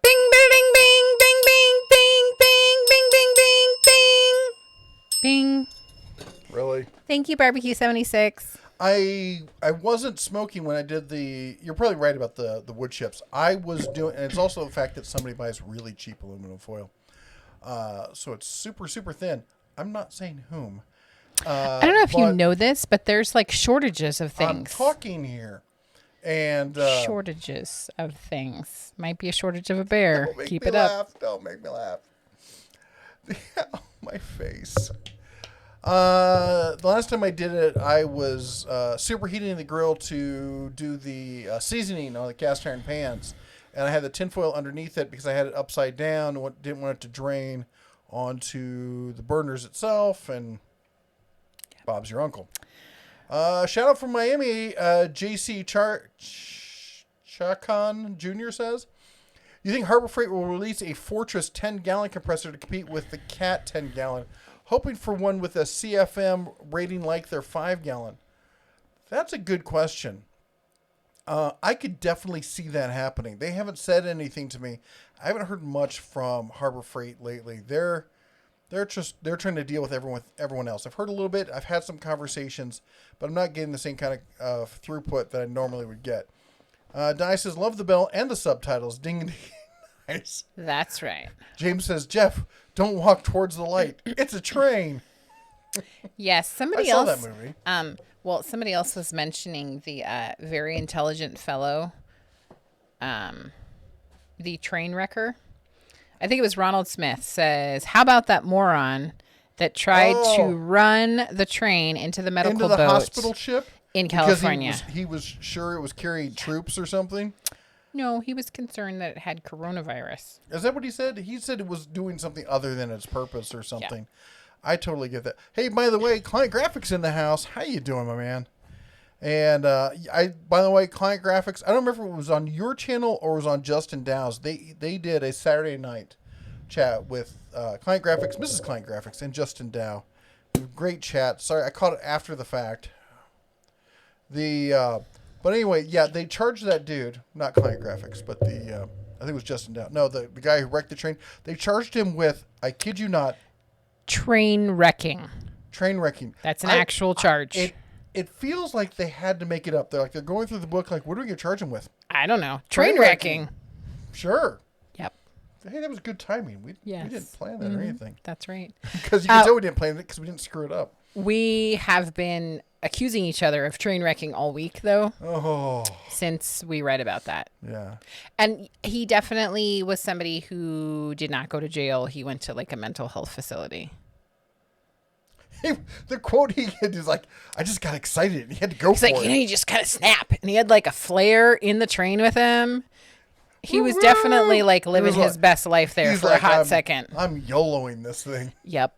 Bing, bing, bing, bing, bing, bing, bing, bing, bing, bing, bing, bing. Bing. Really? Thank you, Barbecue 76. I wasn't smoking when I did you're probably right about the wood chips. I was doing, and it's also the fact that somebody buys really cheap aluminum foil. So it's super, super thin. I'm not saying whom. I don't know if you know this, but there's like shortages of things. I'm talking here. And shortages of things. Might be a shortage of a bear. Keep it laugh. up. Don't make me laugh. My face. The last time I did it, I was superheating the grill to do the seasoning on the cast iron pans. And I had the tinfoil underneath it because I had it upside down. Didn't want it to drain onto the burners itself. And Bob's your uncle. Shout out from Miami, JC Chacon Jr. says, you think Harbor Freight will release a Fortress 10-gallon compressor to compete with the Cat 10-gallon? Hoping for one with a CFM rating like their 5-gallon. That's a good question. I could definitely see that happening. They haven't said anything to me. I haven't heard much from Harbor Freight lately. They're trying to deal with everyone else. I've heard a little bit. I've had some conversations, but I'm not getting the same kind of throughput that I normally would get. Di says, love the bell and the subtitles. Ding ding. Nice. That's right. James says, Jeff, don't walk towards the light. It's a train. Yes, somebody else. I saw that movie. Somebody else was mentioning the very intelligent fellow, the train wrecker. I think it was Ronald Smith says, how about that moron that tried to run the train into the medical boat hospital ship in California? Because he was sure it was carrying troops or something? No, he was concerned that it had coronavirus. Is that what he said? He said it was doing something other than its purpose or something. Yeah. I totally get that. Hey, by the way, Client Graphics in the house. How you doing, my man? And by the way, Client Graphics, I don't remember if it was on your channel or it was on Justin Dow's. They did a Saturday night chat with Client Graphics, Mrs. Client Graphics, and Justin Dow. Great chat. Sorry, I caught it after the fact. But anyway, yeah, they charged that dude, not Client Graphics, but I think it was Justin Dow. No, the guy who wrecked the train. They charged him with, I kid you not, train wrecking. Train wrecking. That's an actual charge. it feels like they had to make it up. They're going through the book like, what are we going to charge them with? I don't know. Train wrecking. Sure. Yep. Hey, that was good timing. We didn't plan that or anything. That's right. Because you can tell we didn't plan it because we didn't screw it up. We have been accusing each other of train wrecking all week, though. Oh. Since we read about that. Yeah. And he definitely was somebody who did not go to jail. He went to like a mental health facility. The quote he had is like, I just got excited and he had to go for it. He's like, you just kind of snap. And he had like a flare in the train with him. He was definitely like living his best life there for a hot second. I'm YOLOing this thing. Yep.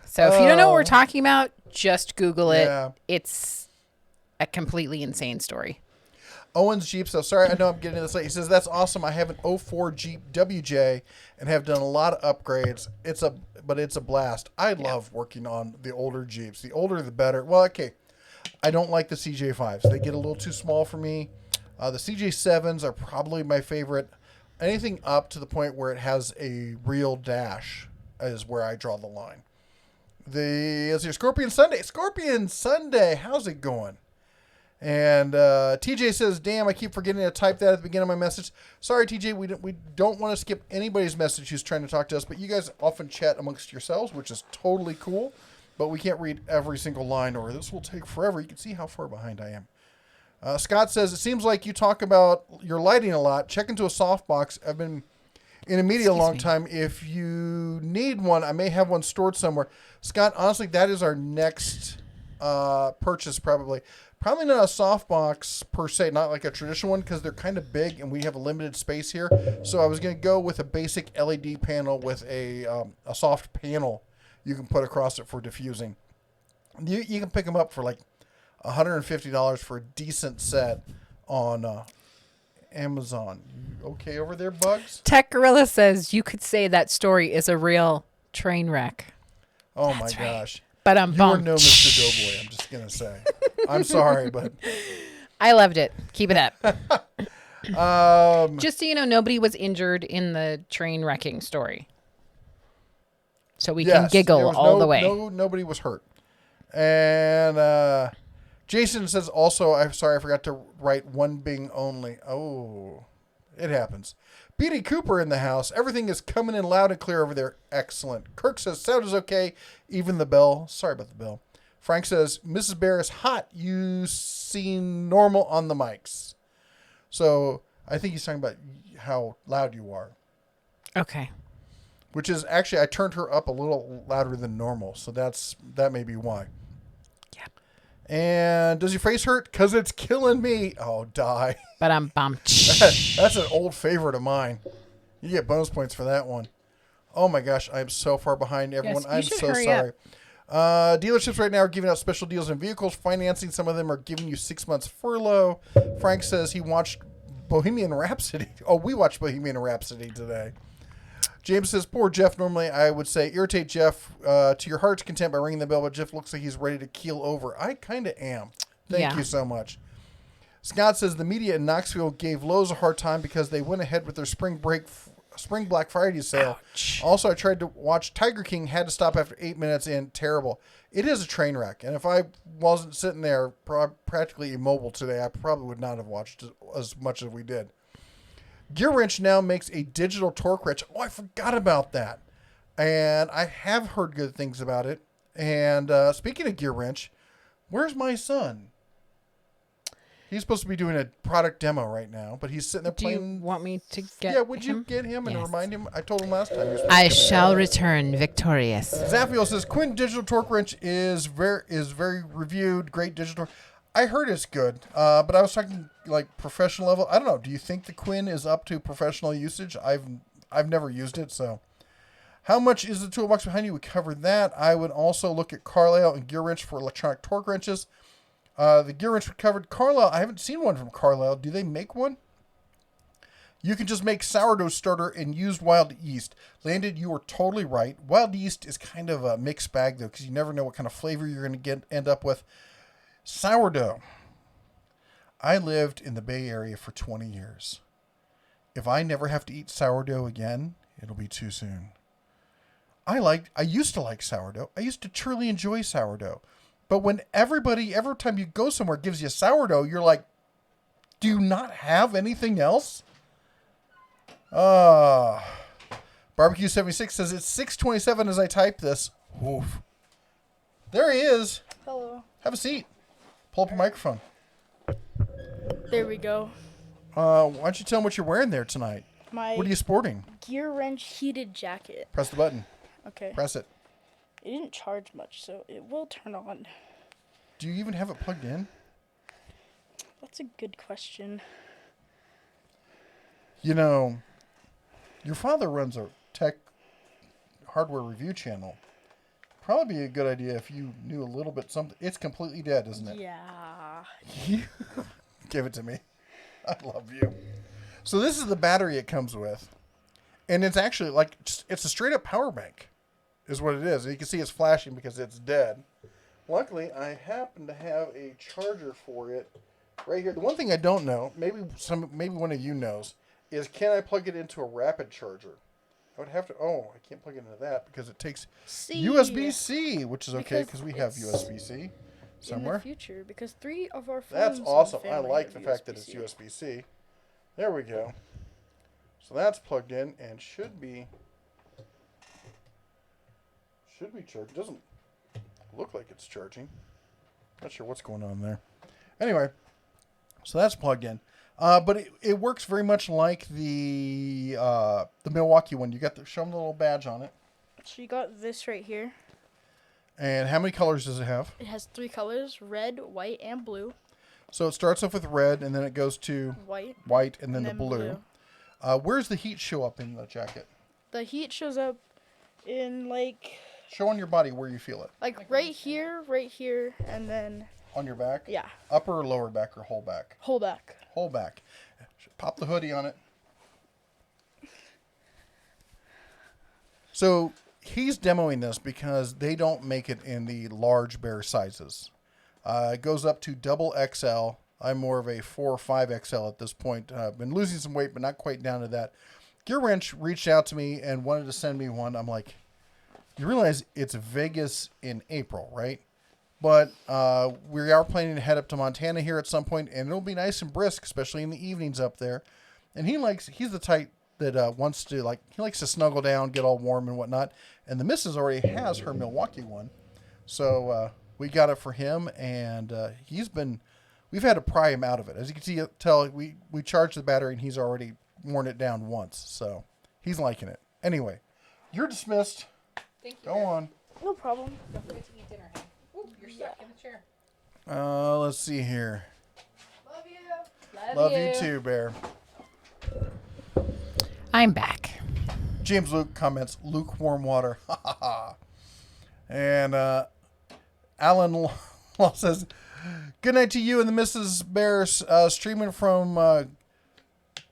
So if you don't know what we're talking about, just Google it. Yeah. It's a completely insane story. Owen's Jeep, so sorry, I know I'm getting this late. He says, that's awesome. I have an 04 Jeep WJ and have done a lot of upgrades. But it's a blast. I love working on the older Jeeps. The older, the better. Well, okay. I don't like the CJ5s. They get a little too small for me. The CJ7s are probably my favorite. Anything up to the point where it has a real dash is where I draw the line. Is your Scorpion Sunday? Scorpion Sunday. How's it going? And TJ says, damn, I keep forgetting to type that at the beginning of my message. Sorry, TJ, we don't want to skip anybody's message who's trying to talk to us, but you guys often chat amongst yourselves, which is totally cool, but we can't read every single line, or this will take forever. You can see how far behind I am. Scott says, it seems like you talk about your lighting a lot. Check into a softbox. I've been in a media a long time. If you need one, I may have one stored somewhere. Scott, honestly, that is our next purchase probably. Probably not a softbox per se, not like a traditional one, because they're kind of big and we have a limited space here. So I was going to go with a basic LED panel with a soft panel you can put across it for diffusing. You can pick them up for like $150 for a decent set on Amazon. You okay over there, Bugs? Tech Gorilla says you could say that story is a real train wreck. Oh my gosh. But I'm bummed. You are no Mr. Doughboy, I'm just going to say. I'm sorry, but I loved it. Keep it up. Just so you know, nobody was injured in the train wrecking story. So we can giggle all the way. Nobody was hurt. And Jason says also, I'm sorry, I forgot to write one Bing only. Oh, it happens. B.D. Cooper in the house. Everything is coming in loud and clear over there. Excellent. Kirk says, sound is okay. Even the bell. Sorry about the bell. Frank says, Mrs. Bear is hot. You seem normal on the mics. So I think he's talking about how loud you are. Okay. Which is actually, I turned her up a little louder than normal. So that may be why. Yep. And does your face hurt? Because it's killing me. Oh, die. But I'm bummed. That's an old favorite of mine. You get bonus points for that one. Oh my gosh, I'm so far behind everyone. Yes, I'm so sorry. Dealerships right now are giving out special deals on vehicles. Financing, some of them are giving you 6 months furlough. Frank says he watched Bohemian Rhapsody. Oh, we watched Bohemian Rhapsody today. James says, poor Jeff. Normally, I would say irritate Jeff to your heart's content by ringing the bell, but Jeff looks like he's ready to keel over. I kind of am. Thank you so much. Scott says the media in Knoxville gave Lowe's a hard time because they went ahead with their spring Black Friday sale. Ouch. Also, I tried to watch Tiger King, had to stop after 8 minutes in. Terrible. It is a train wreck. And if I wasn't sitting there practically immobile today, I probably would not have watched as much as we did. Gear Wrench now makes a digital torque wrench. Oh, I forgot about that. And I have heard good things about it. And speaking of Gear Wrench, where's my son? He's supposed to be doing a product demo right now, but he's sitting there playing. Do you want me to get Yeah, would you get him and remind him? I told him last time. I shall return victorious. Zaphiel says, Quinn Digital Torque Wrench is very reviewed. Great digital. I heard it's good, but I was talking like professional level. I don't know. Do you think the Quinn is up to professional usage? I've never used it, so. How much is the toolbox behind you? We covered that. I would also look at Carlisle and Gear Wrench for electronic torque wrenches. The Gear Wrench we covered. Carlisle, I haven't seen one from Carlisle. Do they make one? You can just make sourdough starter and use wild yeast. Landed, you were totally right. Wild yeast is kind of a mixed bag, though, because you never know what kind of flavor you're going to end up with. Sourdough. I lived in the Bay Area for 20 years. If I never have to eat sourdough again, it'll be too soon. I used to like sourdough. I used to truly enjoy sourdough. But when every time you go somewhere gives you sourdough, you're like, do you not have anything else? Barbecue 76 says it's 6:27 as I type this. Oof. There he is. Hello. Have a seat. Pull up your microphone. There we go. Why don't you tell them what you're wearing there tonight? My What are you sporting? gear wrench heated jacket. Press the button. Okay. Press it. It didn't charge much, so it will turn on. Do you even have it plugged in? That's a good question. You know, your father runs a tech hardware review channel. Probably be a good idea if you knew a little bit something. It's completely dead, isn't it? Yeah. Give it to me. I love you. So this is the battery it comes with. And it's actually like, it's a straight up power bank is what it is. And you can see it's flashing because it's dead. Luckily, I happen to have a charger for it right here. The one thing I don't know, maybe one of you knows, is can I plug it into a rapid charger? I would have to, I can't plug it into that because it takes USB-C, which is okay because we have USB-C somewhere. In the future, because 3 of our phones That's in the awesome. I family like have the fact that it's USB-C. USB-C. There we go. So that's plugged in and should be charged. It doesn't look like it's charging. Not sure what's going on there. Anyway, so that's plugged in. But it works very much like the Milwaukee one. You got show them the little badge on it. So you got this right here. And how many colors does it have? It has 3 colors: red, white, and blue. So it starts off with red, and then it goes to White, and then the blue. Where's the heat show up in the jacket? The heat shows up in Show on your body where you feel it. right here, and then On your back? yeah, Upper or lower back or whole back? whole back. Whole back. Pop the hoodie on it. So he's demoing this because they don't make it in the large bear sizes. It goes up to double XL. I'm more of a 4 or 5 XL at this point. I've been losing some weight, but not quite down to that. Gear Wrench reached out to me and wanted to send me one. I'm like, you realize it's Vegas in April, right? But we are planning to head up to Montana here at some point, and it'll be nice and brisk, especially in the evenings up there. And he's the type that wants to, he likes to snuggle down, get all warm and whatnot. And the missus already has her Milwaukee one. So we got it for him, and we've had to pry him out of it. As you can tell, we charged the battery, and he's already worn it down once. So he's liking it. Anyway, you're dismissed. Thank you. Go on. No problem. Don't forget to eat dinner, honey. Ooh, you're stuck in the chair. Let's see here. Love you. Love you too, Bear. I'm back. James Luke comments, lukewarm water. Ha ha ha. And Alan Law says, good night to you and the Mrs. Bears streaming from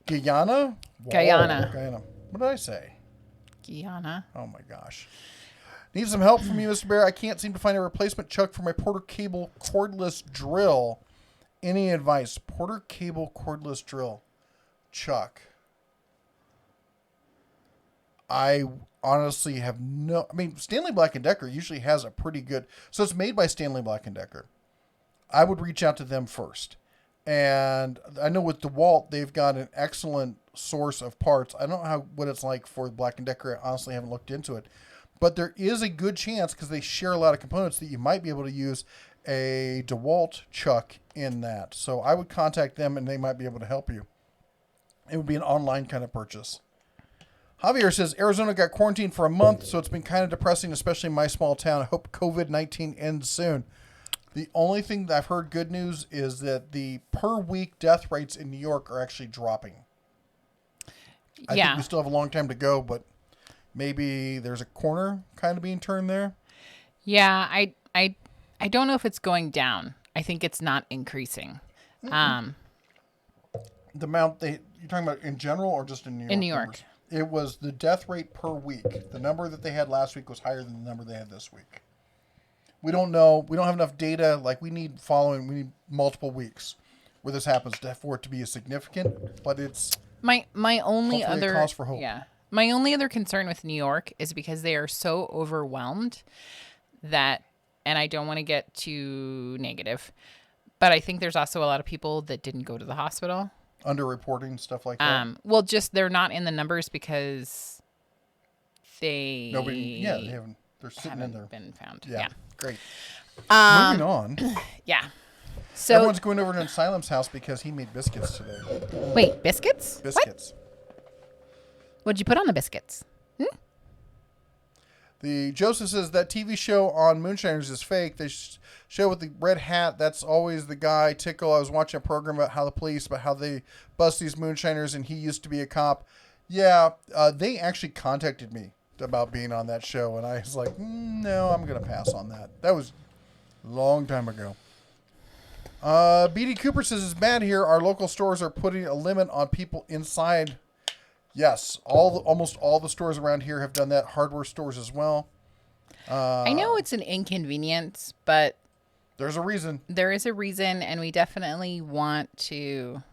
Guyana? Guyana. Guyana. What did I say? Guyana. Oh my gosh. Need some help from you, Mr. Bear. I can't seem to find a replacement chuck for my Porter Cable cordless drill. Any advice? Porter Cable cordless drill. Chuck. I honestly have no... I mean, Stanley Black & Decker usually has a pretty good... So it's made by Stanley Black & Decker. I would reach out to them first. And I know with DeWalt, they've got an excellent source of parts. I don't know what it's like for Black & Decker. I honestly haven't looked into it. But there is a good chance, because they share a lot of components, that you might be able to use a DeWalt chuck in that. So I would contact them, and they might be able to help you. It would be an online kind of purchase. Javier says, Arizona got quarantined for a month, so it's been kind of depressing, especially in my small town. I hope COVID-19 ends soon. The only thing that I've heard good news is that the per-week death rates in New York are actually dropping. I think we still have a long time to go, but maybe there's a corner kind of being turned there. Yeah, I don't know if it's going down. I think it's not increasing. The amount you're talking about in general or just in New York? In New York. Numbers? It was the death rate per week. The number that they had last week was higher than the number they had this week. We don't know. We don't have enough data. We need multiple weeks where this happens for it to be as significant. But it's my only other cause for hope. Yeah. My only other concern with New York is because they are so overwhelmed that and I don't want to get too negative, but I think there's also a lot of people that didn't go to the hospital. Underreporting, stuff like that. Well, just they're not in the numbers because they they're sitting in there. Been found. Yeah. Great. Um, Moving on. Yeah. So Everyone's going over to Asylum's house because he made biscuits today. wait, biscuits? Biscuits. What'd you put on the biscuits? The Joseph says that TV show on Moonshiners is fake. They show with the red hat. That's always the guy. Tickle. I was watching a program about how they bust these moonshiners, and he used to be a cop. Yeah, they actually contacted me about being on that show, and I was like, no, I'm gonna pass on that. That was a long time ago. BD Cooper says it's bad here. Our local stores are putting a limit on people inside. Yes, almost all the stores around here have done that. Hardware stores as well. I know it's an inconvenience, but there's a reason. There is a reason, and we definitely want to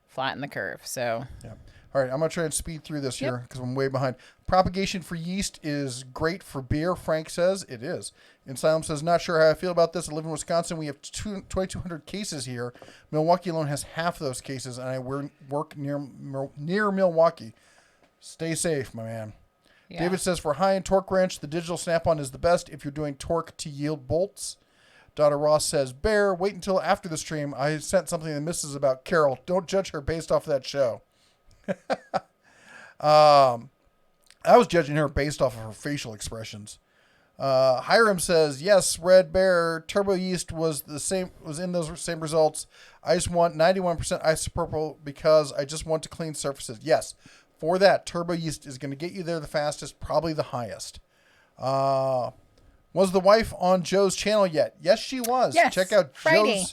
flatten the curve. So, yeah. All right, I'm going to try and speed through this here because I'm way behind. Propagation for yeast is great for beer, Frank says. It is. Asylum says, not sure how I feel about this. I live in Wisconsin. We have 2,200 cases here. Milwaukee alone has half of those cases, and I work near Milwaukee. Stay safe, my man. Yeah. David says, for high-end torque wrench, the digital snap-on is the best if you're doing torque to yield bolts. Donna Ross says, Bear, wait until after the stream. I sent something to the missus about Carol. Don't judge her based off of that show. I was judging her based off of her facial expressions. Hiram says, yes, Red Bear turbo yeast was in those same results. I just want 91% isopropyl because I just want to clean surfaces. Yes, for that, turbo yeast is going to get you there the fastest, probably the highest. Was the wife on Joe's channel yet? Yes, she was. Yes, check out Friday.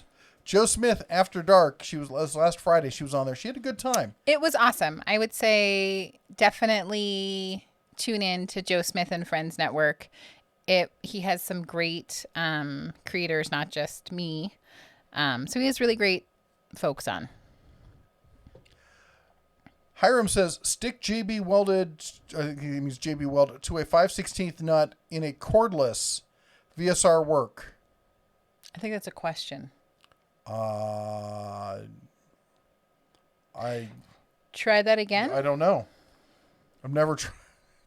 Joe Smith After Dark. She was last Friday. She was on there. She had a good time. It was awesome. I would say definitely tune in to Joe Smith and Friends Network. He has some great creators, not just me. So he has really great folks on. Hiram says, stick JB welded, I think he means JB welded, to a 5/16 nut in a cordless VSR work. I think that's a question. I Try that again? I don't know. I've never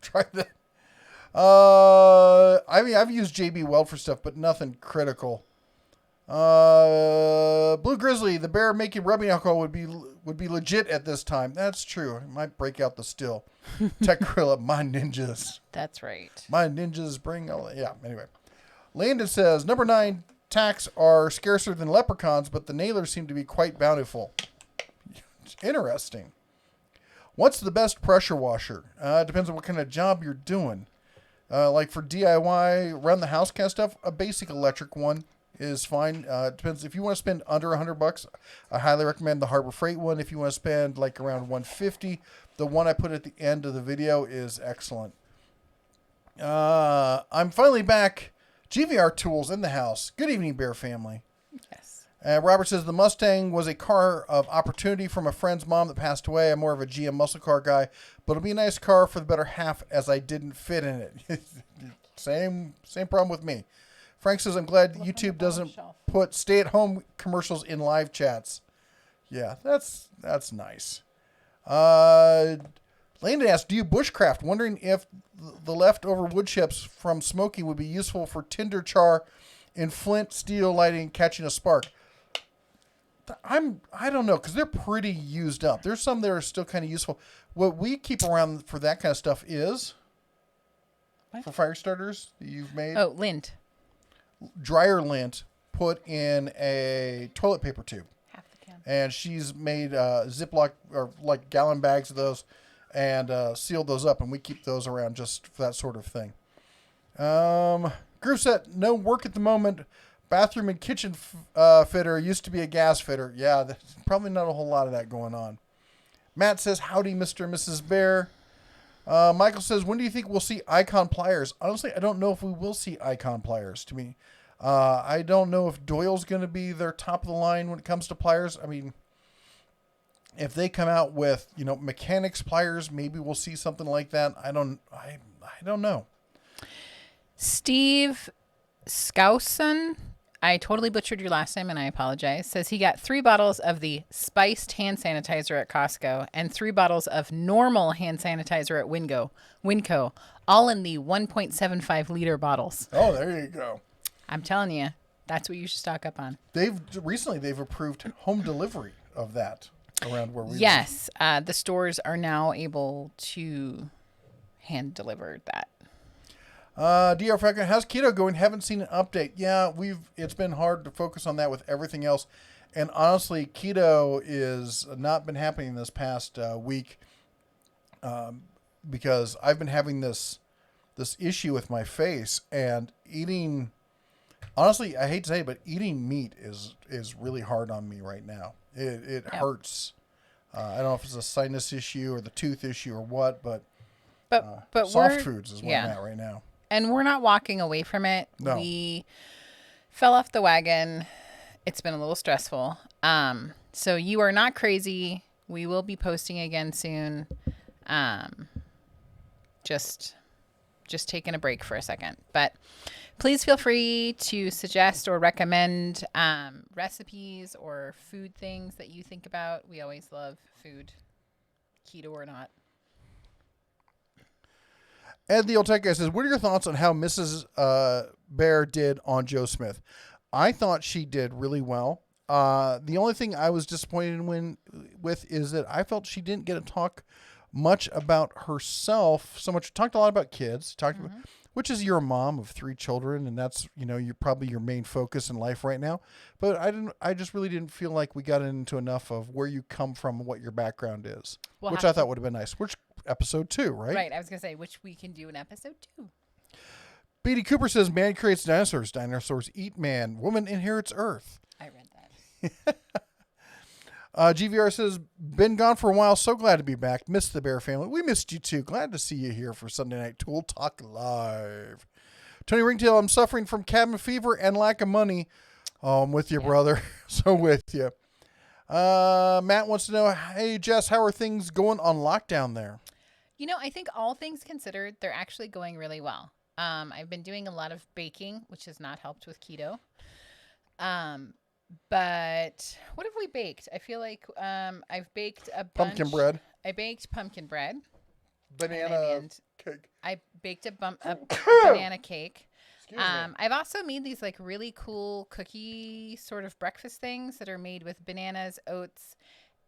tried that. I mean, I've used JB Weld for stuff, but nothing critical. Blue Grizzly, the bear making rubbing alcohol would be legit at this time. That's true. I might break out the still. Tech Gorilla, my ninjas. That's right. My ninjas bring anyway. Landon says, number 9 tacks are scarcer than leprechauns, but the nailers seem to be quite bountiful. Interesting. What's the best pressure washer? Depends on what kind of job you're doing. Like for DIY, around the house kind of stuff, a basic electric one is fine. Depends if you want to spend under $100. I highly recommend the Harbor Freight one. If you want to spend like around $150, the one I put at the end of the video is excellent. I'm finally back. GVR tools in the house. Good evening, Bear family. Yes. Robert says the Mustang was a car of opportunity from a friend's mom that passed away. I'm more of a GM muscle car guy, but it'll be a nice car for the better half as I didn't fit in it. Same problem with me. Frank says, I'm glad YouTube doesn't put stay-at-home commercials in live chats. Yeah, that's nice. Landon asked, do you bushcraft? Wondering if the leftover wood chips from smoking would be useful for tinder char in flint, steel lighting, catching a spark. I don't know, because they're pretty used up. There's some that are still kind of useful. What we keep around for that kind of stuff is, for fire starters that you've made. Oh, lint. Dryer lint put in a toilet paper tube. Half the can. And she's made Ziploc or like gallon bags of those and sealed those up, and we keep those around just for that sort of thing. Groove set, no work at the moment. Bathroom and kitchen fitter used to be a gas fitter. Yeah, there's probably not a whole lot of that going on. Matt says, howdy, Mr. and Mrs. Bear. Michael says, when do you think we'll see Icon pliers? Honestly, I don't know if we will see Icon pliers. To me, I don't know if Doyle's going to be their top of the line when it comes to pliers. I mean, if they come out with, mechanics pliers, maybe we'll see something like that. I don't know. Steve Skousen, I totally butchered your last name and I apologize, says he got 3 bottles of the spiced hand sanitizer at Costco and 3 bottles of normal hand sanitizer at Winco, all in the 1.75 liter bottles. Oh, there you go. I'm telling you, that's what you should stock up on. They've approved home delivery of that around where we live. Yes, the stores are now able to hand deliver that. DR Franklin, how's keto going? Haven't seen an update. Yeah, it's been hard to focus on that with everything else. And honestly, keto is not been happening this past week because I've been having this issue with my face and eating. Honestly, I hate to say it, but eating meat is really hard on me right now. It hurts. I don't know if it's a sinus issue or the tooth issue or what, but soft foods is where I'm at right now. And we're not walking away from it. No. We fell off the wagon. It's been a little stressful. So you are not crazy. We will be posting again soon. Just taking a break for a second. But please feel free to suggest or recommend recipes or food things that you think about. We always love food, keto or not. Ed the Old Tech Guy says, what are your thoughts on how Mrs. Bear did on Joe Smith? I thought she did really well. The only thing I was disappointed with is that I felt she didn't get to talk much about herself so much. Talked a lot about kids, about, which is you're a mom of 3 children, and that's, you're probably your main focus in life right now. But I just really didn't feel like we got into enough of where you come from and what your background is, which I thought would have been nice. Which episode 2, right? Right. I was going to say, which we can do in episode 2. B.D. Cooper says, man creates dinosaurs. Dinosaurs eat man. Woman inherits Earth. I read that. GVR says, been gone for a while. So glad to be back. Missed the Bear family. We missed you too. Glad to see you here for Sunday Night Tool Talk Live. Tony Ringtail, I'm suffering from cabin fever and lack of money. Oh, I'm with you, brother. So with you. Matt wants to know, hey, Jess, how are things going on lockdown there? I think all things considered, they're actually going really well. I've been doing a lot of baking, which has not helped with keto. But what have we baked? I feel like I've baked a bunch. Pumpkin bread. I baked pumpkin bread. Banana cake. I baked a banana cake. Excuse me. I've also made these like really cool cookie sort of breakfast things that are made with bananas, oats,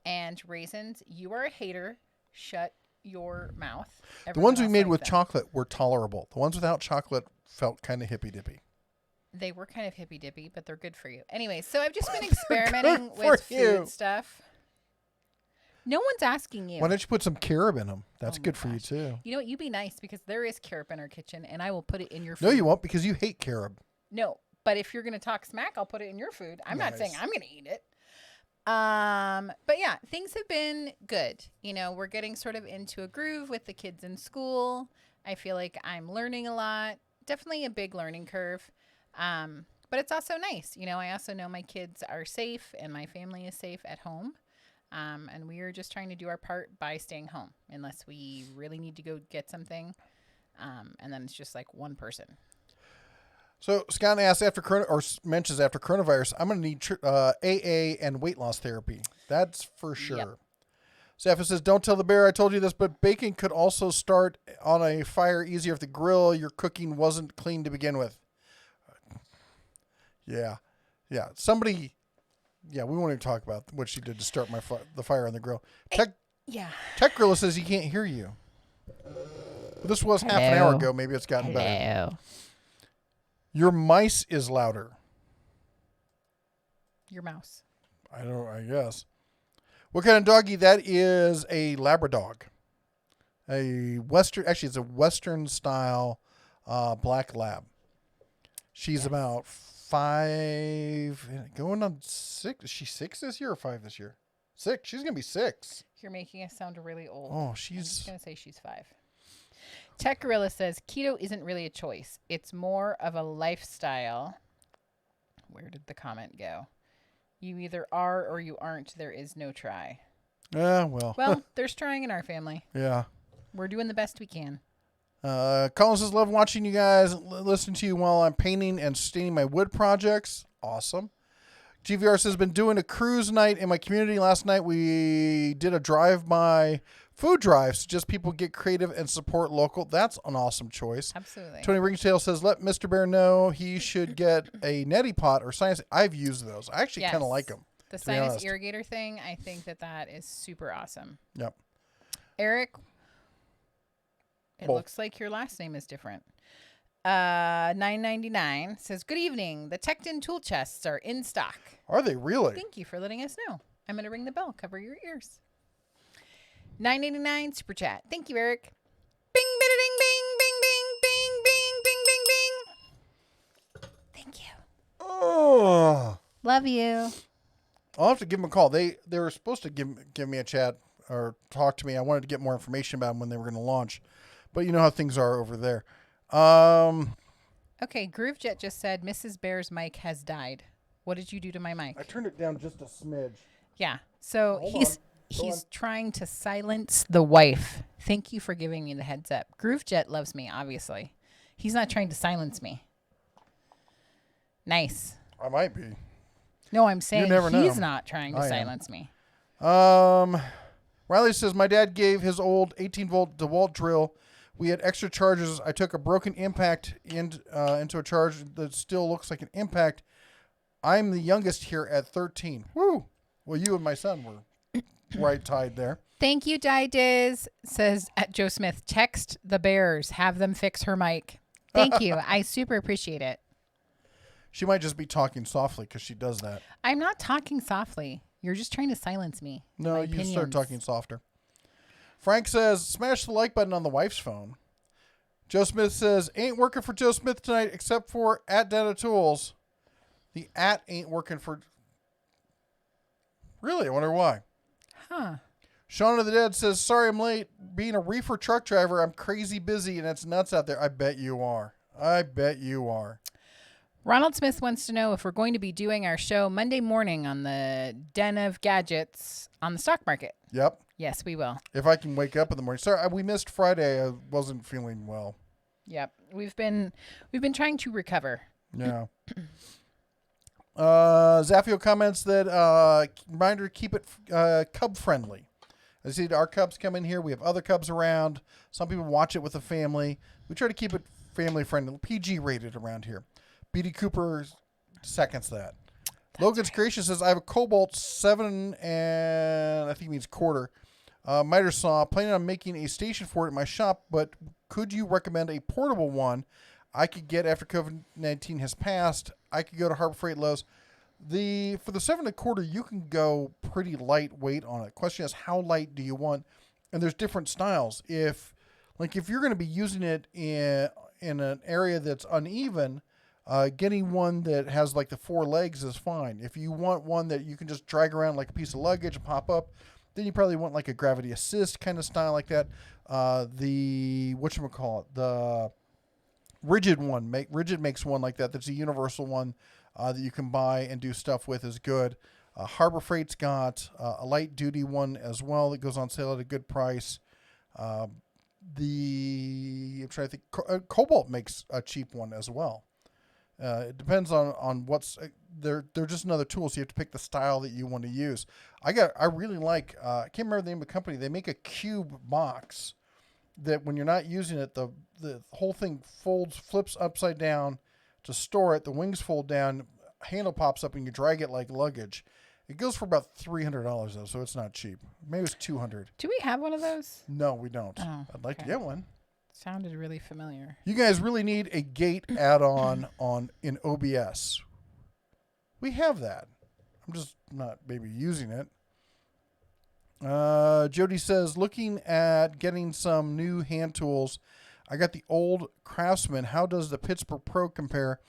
and raisins. You are a hater. Shut your mouth. The ones we made with chocolate were tolerable. The ones without chocolate felt kind of hippy-dippy. They were kind of hippy-dippy, but they're good for you. Anyway, so I've just been experimenting with food stuff. No one's asking you. Why don't you put some carob in them? That's good for you, too. You know what? You be nice, because there is carob in our kitchen, and I will put it in your food. No, you won't, because you hate carob. No, but if you're going to talk smack, I'll put it in your food. I'm not saying I'm going to eat it. But yeah, things have been good. We're getting sort of into a groove with the kids in school. I feel like I'm learning a lot. Definitely a big learning curve. But it's also nice. I also know my kids are safe and my family is safe at home. And we are just trying to do our part by staying home unless we really need to go get something. And then it's just like one person. So Scott asks mentions after coronavirus, I'm going to need AA and weight loss therapy. That's for sure. Yep. Zephyr says, don't tell the bear I told you this, but baking could also start on a fire easier if the grill you're cooking wasn't clean to begin with. Yeah. Somebody. Yeah, we won't even talk about what she did to start the fire on the grill. Tech Gorilla says he can't hear you. But this was half an hour ago. Maybe it's gotten better. Your mice is louder. Your mouse. I guess. What kind of doggy? That is a Labradog. It's a Western style black lab. She's about 5, going on 6. Is she 6 this year or 5 this year? 6. She's going to be 6. You're making us sound really old. Oh, I'm just going to say she's 5. Tech Gorilla says, keto isn't really a choice. It's more of a lifestyle. Where did the comment go? You either are or you aren't. There is no try. Well. Well, there's trying in our family. Yeah. We're doing the best we can. Colin says, love watching you guys, listening to you while I'm painting and staining my wood projects. Awesome. GVR says, been doing a cruise night in my community. Last night we did a drive-by food drive, so just people get creative and support local. That's an awesome choice. Absolutely. Tony Ringtail says, let Mr. Bear know he should get a neti pot or science. I've used those. I actually kind of like them. The sinus irrigator thing, I think that is super awesome. Yep. Eric, it looks like your last name is different. 999 says, good evening. The Tecton tool chests are in stock. Are they really? Thank you for letting us know. I'm going to ring the bell. Cover your ears. 989 super chat. Thank you, Eric. Bing, bing, bing, bing, bing, bing, bing, bing, bing, bing. Thank you. Oh. Love you. I'll have to give them a call. They were supposed to give me a chat or talk to me. I wanted to get more information about them when they were going to launch. But you know how things are over there. Okay, Groovejet just said Mrs. Bear's mic has died. What did you do to my mic? I turned it down just a smidge. Yeah. So Hold he's trying to silence the wife. Thank you for giving me the heads up. Groovejet loves me, obviously. He's not trying to silence me. Nice. I might be. No, I'm saying never know. he's not trying to silence me. Riley says, my dad gave his old 18-volt DeWalt drill. We had extra charges. I took a broken impact into a charge that still looks like an impact. I'm the youngest here at 13. Woo! Well, you and my son were right tied there. Thank you, Di Diz. Says at Joe Smith, text the Bears. Have them fix her mic. Thank you. I super appreciate it. She might just be talking softly because she does that. I'm not talking softly. You're just trying to silence me. No, you start talking softer. Frank says, smash the like button on the wife's phone. Joe Smith says, ain't working for Joe Smith tonight except for @DataTools. The @ ain't working for... Really? I wonder why. Huh. Shaun of the Dead says, sorry I'm late. Being a reefer truck driver, I'm crazy busy and it's nuts out there. I bet you are. I bet you are. Ronald Smith wants to know if we're going to be doing our show Monday morning on the Den of Gadgets on the stock market. Yep. Yes, we will. If I can wake up in the morning. Sorry, we missed Friday. I wasn't feeling well. Yep. We've been trying to recover. Yeah. Zafio comments that reminder, keep it cub friendly. I see our cubs come in here. We have other cubs around. Some people watch it with a family. We try to keep it family friendly, PG rated around here. BD Cooper seconds that. Logan's Creation says, I have a Cobalt 7 and I think it means quarter miter saw. Planning on making a station for it in my shop, but could you recommend a portable one I could get after COVID-19 has passed? I could go to Harbor Freight Lowe's. For the 7 1/4, you can go pretty lightweight on it. Question is, how light do you want? And there's different styles. If you're going to be using it in an area that's uneven, getting one that has like the 4 legs is fine. If you want one that you can just drag around like a piece of luggage and pop up, then you probably want like a gravity assist kind of style like that. The Rigid one, Rigid makes one like that. That's a universal one that you can buy and do stuff with is good. Harbor Freight's got a light duty one as well that goes on sale at a good price. I'm trying to think. Cobalt makes a cheap one as well. It depends on what's they're just another tool, so you have to pick the style that you want to use. I really like I can't remember the name of the company. They make a cube box that when you're not using it, the whole thing flips upside down to store it. The wings fold down, handle pops up, and you drag it like luggage. It goes for about $300 though, so it's not cheap. Maybe it's $200. Do we have one of those? No, we don't. Oh, I'd like to get one. Sounded really familiar. You guys really need a gate add-on in OBS. We have that. I'm just not maybe using it. Jody says, looking at getting some new hand tools. I got the old Craftsman. How does the Pittsburgh Pro compare?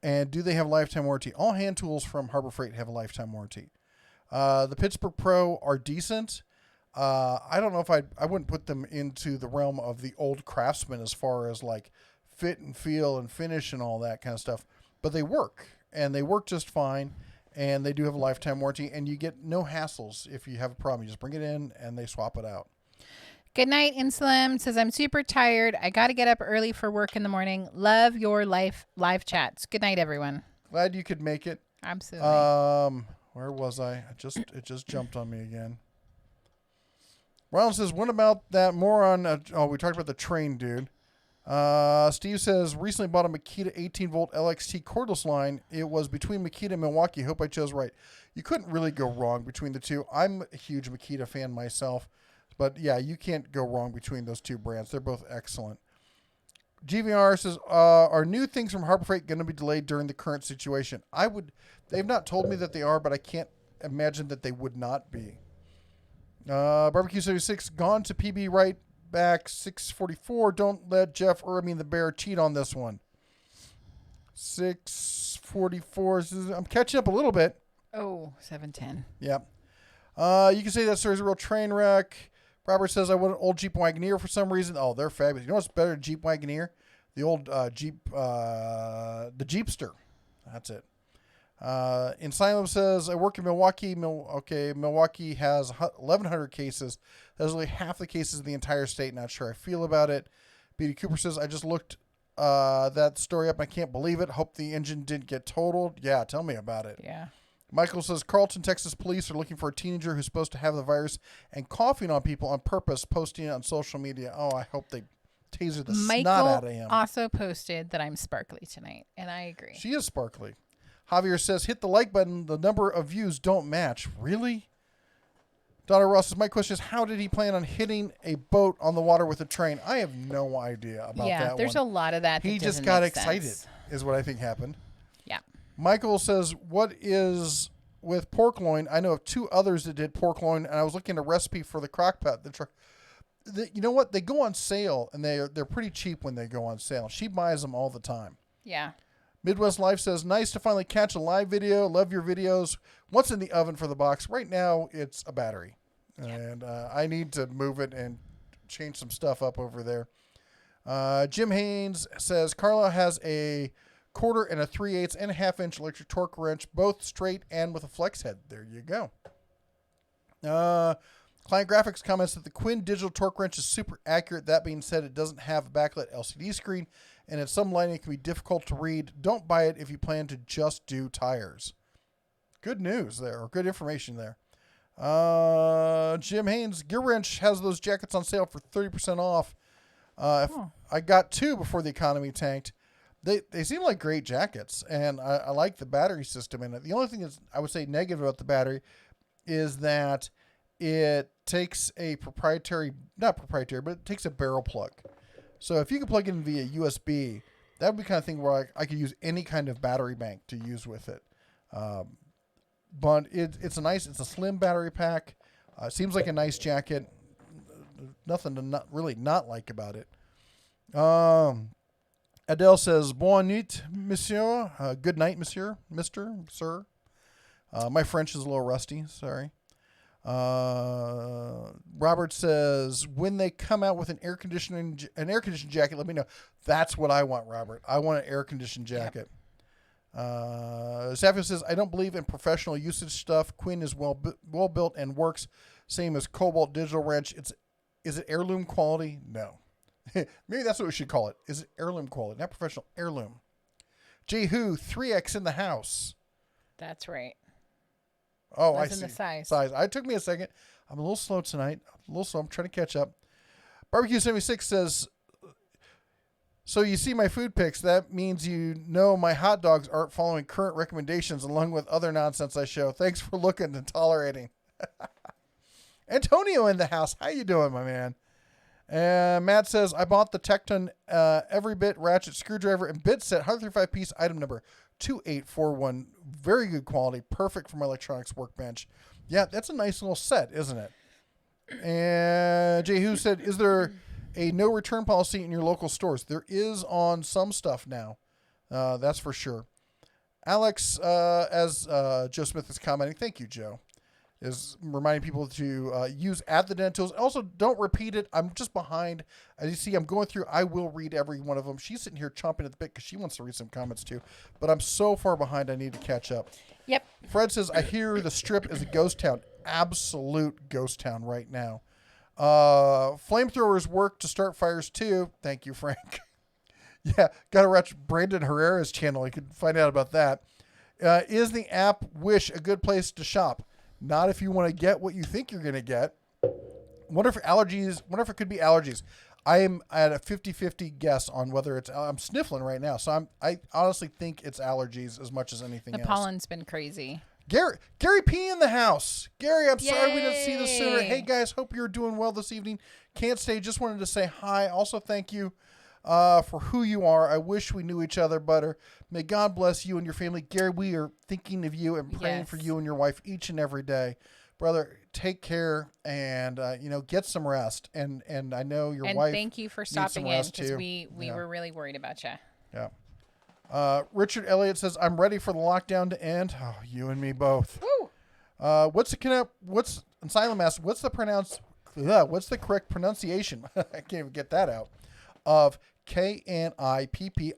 And do they have lifetime warranty? All hand tools from Harbor Freight have a lifetime warranty. The Pittsburgh Pro are decent. I don't know if I wouldn't put them into the realm of the old Craftsman as far as like fit and feel and finish and all that kind of stuff. But they work, and they work just fine, and they do have a lifetime warranty, and you get no hassles if you have a problem. You just bring it in, and they swap it out. Good night, Inslim says, I'm super tired. I got to get up early for work in the morning. Love your live chats. Good night, everyone. Glad you could make it. Absolutely. Where was I? It just jumped on me again. Ronald says, what about that moron? We talked about the train dude. Steve says, recently bought a Makita 18-volt LXT cordless line. It was between Makita and Milwaukee. Hope I chose right. You couldn't really go wrong between the two. I'm a huge Makita fan myself. But, yeah, you can't go wrong between those two brands. They're both excellent. GVR says, are new things from Harbor Freight going to be delayed during the current situation? They've not told me that they are, but I can't imagine that they would not be. Barbecue 76, gone to PB right back 644. Don't let the bear cheat on this one. 644. I'm catching up a little bit. Oh, 710. Yeah. You can say that story's a real train wreck. Robert says, I want an old Jeep Wagoneer for some reason. Oh, they're fabulous. You know what's better than Jeep Wagoneer? The old Jeep, the Jeepster. That's it. Asylum says, I work in Milwaukee. Milwaukee has 1,100 cases. That's only half the cases in the entire state. Not sure I feel about it. B.D. Cooper says, I just looked that story up. I can't believe it. Hope the engine didn't get totaled. Yeah, tell me about it. Yeah. Michael says, Carlton, Texas police are looking for a teenager who's supposed to have the virus and coughing on people on purpose, posting it on social media. Oh, I hope they taser the snot out of him. Michael also posted that I'm sparkly tonight, and I agree. She is sparkly. Javier says, hit the like button. The number of views don't match. Really? Donna Ross says, my question is, how did he plan on hitting a boat on the water with a train? I have no idea about that. Yeah, there's a lot of that. He just got excited, is what I think happened. Yeah. Michael says, what is with pork loin? I know of two others that did pork loin, and I was looking at a recipe for the crock pot. You know what? They go on sale, and they're pretty cheap when they go on sale. She buys them all the time. Yeah. Midwest Life says, nice to finally catch a live video. Love your videos. What's in the oven for the box? Right now, it's a battery. Yeah. And I need to move it and change some stuff up over there. Jim Haynes says, Carla has a 1/4 and a 3/8 and a 1/2 inch electric torque wrench, both straight and with a flex head. There you go. Client Graphics comments that the Quinn digital torque wrench is super accurate. That being said, it doesn't have a backlit LCD screen, and in some lighting it can be difficult to read. Don't buy it if you plan to just do tires. Good news there, or good information there. Jim Haynes, Gear Wrench has those jackets on sale for 30% off. I got two before the economy tanked. They seem like great jackets, and I like the battery system in it. The only thing is, I would say negative about the battery is that it takes a not proprietary, but it takes a barrel plug. So if you could plug it in via USB, that would be the kind of thing where I could use any kind of battery bank to use with it. But it's a slim battery pack. Seems like a nice jacket. Nothing to not like about it. Adele says, Bonne nuit, monsieur. Good night, monsieur, sir. My French is a little rusty. Sorry. Robert says, when they come out with an air conditioning jacket, let me know. That's what I want, Robert. I want an air conditioned jacket. Safio says, I don't believe in professional usage stuff. Quinn is well built and works. Same as Cobalt digital wrench. Is it heirloom quality? No. Maybe that's what we should call it. Is it heirloom quality? Not professional. Heirloom. Jehu, 3X in the house. That's right. Oh, I see. The size. It took me a second. I'm a little slow tonight. I'm trying to catch up. Barbecue 76 says, so you see my food pics. That means you know my hot dogs aren't following current recommendations along with other nonsense I show. Thanks for looking and tolerating. Antonio in the house. How you doing, my man? And Matt says, I bought the Tecton every bit ratchet screwdriver and bit set, 135 piece, item number 2841. Very good quality. Perfect for my electronics workbench. Yeah, that's a nice little set, isn't it? And Jehu said, is there a no return policy in your local stores? There is on some stuff now. That's for sure. Alex, as Joe Smith is commenting, thank you, Joe, is reminding people to use at the dentals. Also, don't repeat it. I'm just behind. As you see, I'm going through. I will read every one of them. She's sitting here chomping at the bit because she wants to read some comments too. But I'm so far behind, I need to catch up. Yep. Fred says, I hear the Strip is a ghost town. Absolute ghost town right now. Flamethrowers work to start fires too. Thank you, Frank. Yeah, got to watch Brandon Herrera's channel. You can find out about that. Is the app Wish a good place to shop? Not if you want to get what you think you're going to get. Wonder if it could be allergies. I am at a 50-50 guess on whether it's. I'm sniffling right now, so I honestly think it's allergies as much as anything else. The pollen's been crazy. Gary P in the house. Gary, I'm sorry we didn't see this sooner. Yay. Hey guys, hope you're doing well this evening. Can't stay. Just wanted to say hi. Also, thank you for who you are. I wish we knew each other better. May God bless you and your family. Gary, we are thinking of you and praying for you and your wife each and every day. Brother, take care and get some rest. And I know your wife. And thank you for stopping in because we were really worried about you. Yeah. Richard Elliott says, I'm ready for the lockdown to end. Oh, you and me both. Woo! What's the correct pronunciation? I can't even get that out. Of KNIPPIX.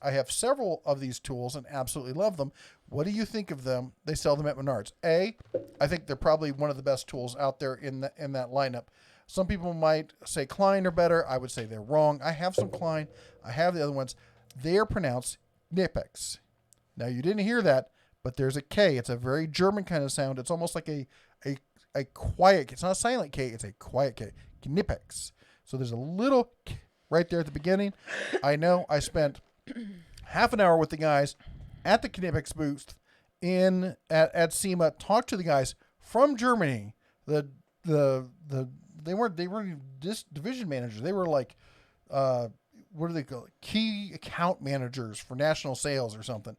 I have several of these tools and absolutely love them. What do you think of them? They sell them at Menards. I think they're probably one of the best tools out there in that lineup. Some people might say Klein are better. I would say they're wrong. I have some Klein. I have the other ones. They're pronounced Knipex. Now, you didn't hear that, but there's a K. It's a very German kind of sound. It's almost like a quiet K. It's not a silent K. It's a quiet K. Knipex. So there's a little K right there at the beginning. I know I spent half an hour with the guys at the Knipex booth at SEMA. Talked to the guys from Germany. They weren't just division managers. They were like what do they call it? Key account managers for national sales or something.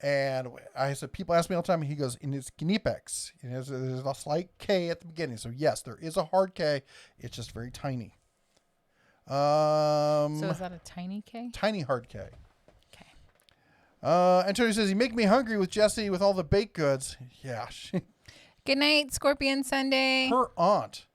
And I said, people ask me all the time, and he goes, and it's Knipex. There's a slight K at the beginning. So yes, there is a hard K. It's just very tiny. So is that a tiny K? Tiny hard K. Okay. Antonio says, you make me hungry with Jesse with all the baked goods. Yeah. Good night, Scorpion Sunday. Her aunt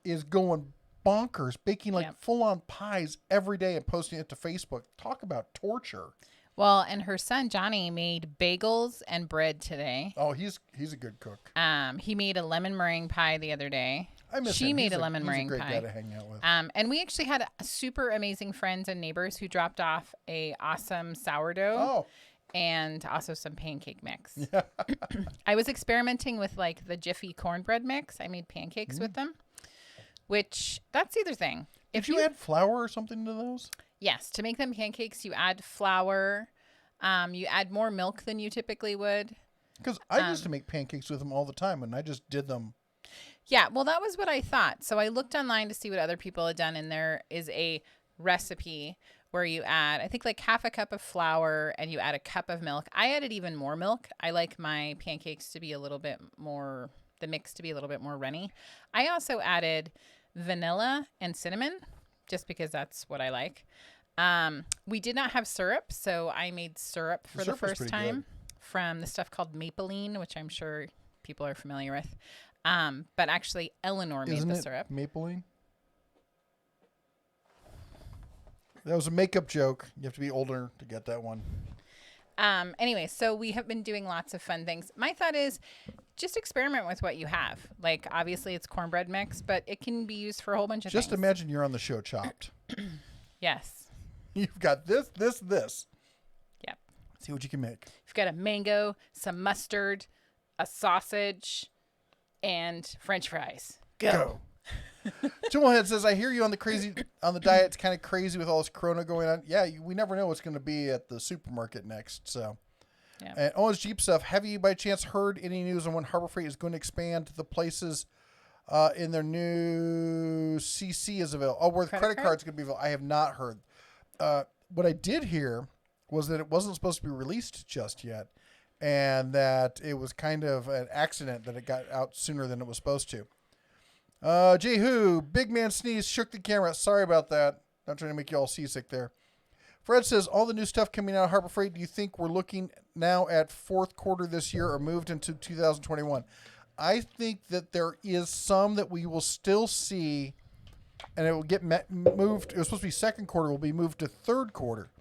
is going bonkers, baking like full-on pies every day and posting it to Facebook. Talk about torture. Well, and her son Johnny made bagels and bread today. Oh, he's a good cook. He made a lemon meringue pie the other day. I miss him. She made a lemon meringue pie. He's a great pie. guy to hang out with. And we actually had super amazing friends and neighbors who dropped off a awesome sourdough. Oh. And also some pancake mix. Yeah. I was experimenting with like the Jiffy cornbread mix. I made pancakes with them, which that's the other thing. Did you add flour or something to those? Yes. To make them pancakes, you add flour. You add more milk than you typically would. Because I used to make pancakes with them all the time, and I just did them. Yeah, well, that was what I thought. So I looked online to see what other people had done, and there is a recipe where you add, I think, like half a cup of flour, and you add a cup of milk. I added even more milk. I like my pancakes to be a little bit more, the mix to be a little bit more runny. I also added vanilla and cinnamon, just because that's what I like. We did not have syrup, so I made syrup for the first time from the stuff called Mapeline, which I'm sure people are familiar with. But actually, Eleanor made the syrup. Mapeline? That was a makeup joke. You have to be older to get that one. Anyway, so we have been doing lots of fun things. My thought is just experiment with what you have. Like, obviously, it's cornbread mix, but it can be used for a whole bunch of things. Just imagine you're on the show Chopped. Yes. You've got this. Yep. See what you can make. You've got a mango, some mustard, a sausage, and French fries. Go. Jimmelhead says, I hear you on the diet. It's kind of crazy with all this Corona going on. Yeah, we never know what's going to be at the supermarket next. So, yeah. And Owens Jeep stuff. Have you by chance heard any news on when Harbor Freight is going to expand to the places in their new CC is available? Oh, where the credit card's going to be available. I have not heard. What I did hear was that it wasn't supposed to be released just yet, and that it was kind of an accident that it got out sooner than it was supposed to. Jehu, big man sneeze, shook the camera. Sorry about that. Not trying to make you all seasick there. Fred says, all the new stuff coming out of Harbor Freight, do you think we're looking now at fourth quarter this year or moved into 2021? I think that there is some that we will still see, and it will get moved. It was supposed to be second quarter, will be moved to third quarter.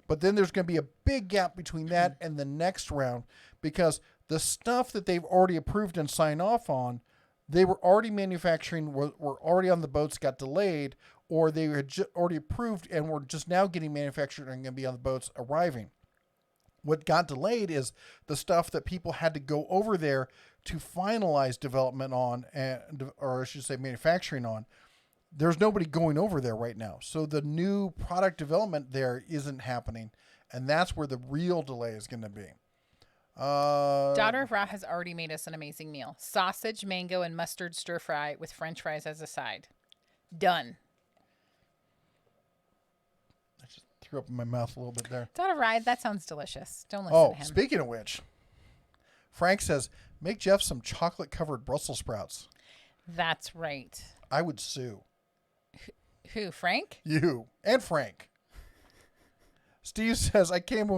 But then there's going to be a big gap between that and the next round, because the stuff that they've already approved and signed off on, they were already manufacturing, were already on the boats, got delayed, or they had already approved and were just now getting manufactured and going to be on the boats arriving. What got delayed is the stuff that people had to go over there to finalize development on, or I should say manufacturing on. There's nobody going over there right now. So the new product development there isn't happening. And that's where the real delay is going to be. Daughter of Ra has already made us an amazing meal. Sausage, mango, and mustard stir fry with French fries as a side. Done. I just threw up in my mouth a little bit there. Daughter of Ra, that sounds delicious. Don't listen to him. Speaking of which, Frank says, make Jeff some chocolate-covered Brussels sprouts. That's right. I would sue. Who, Frank? You and Frank. Steve says, I came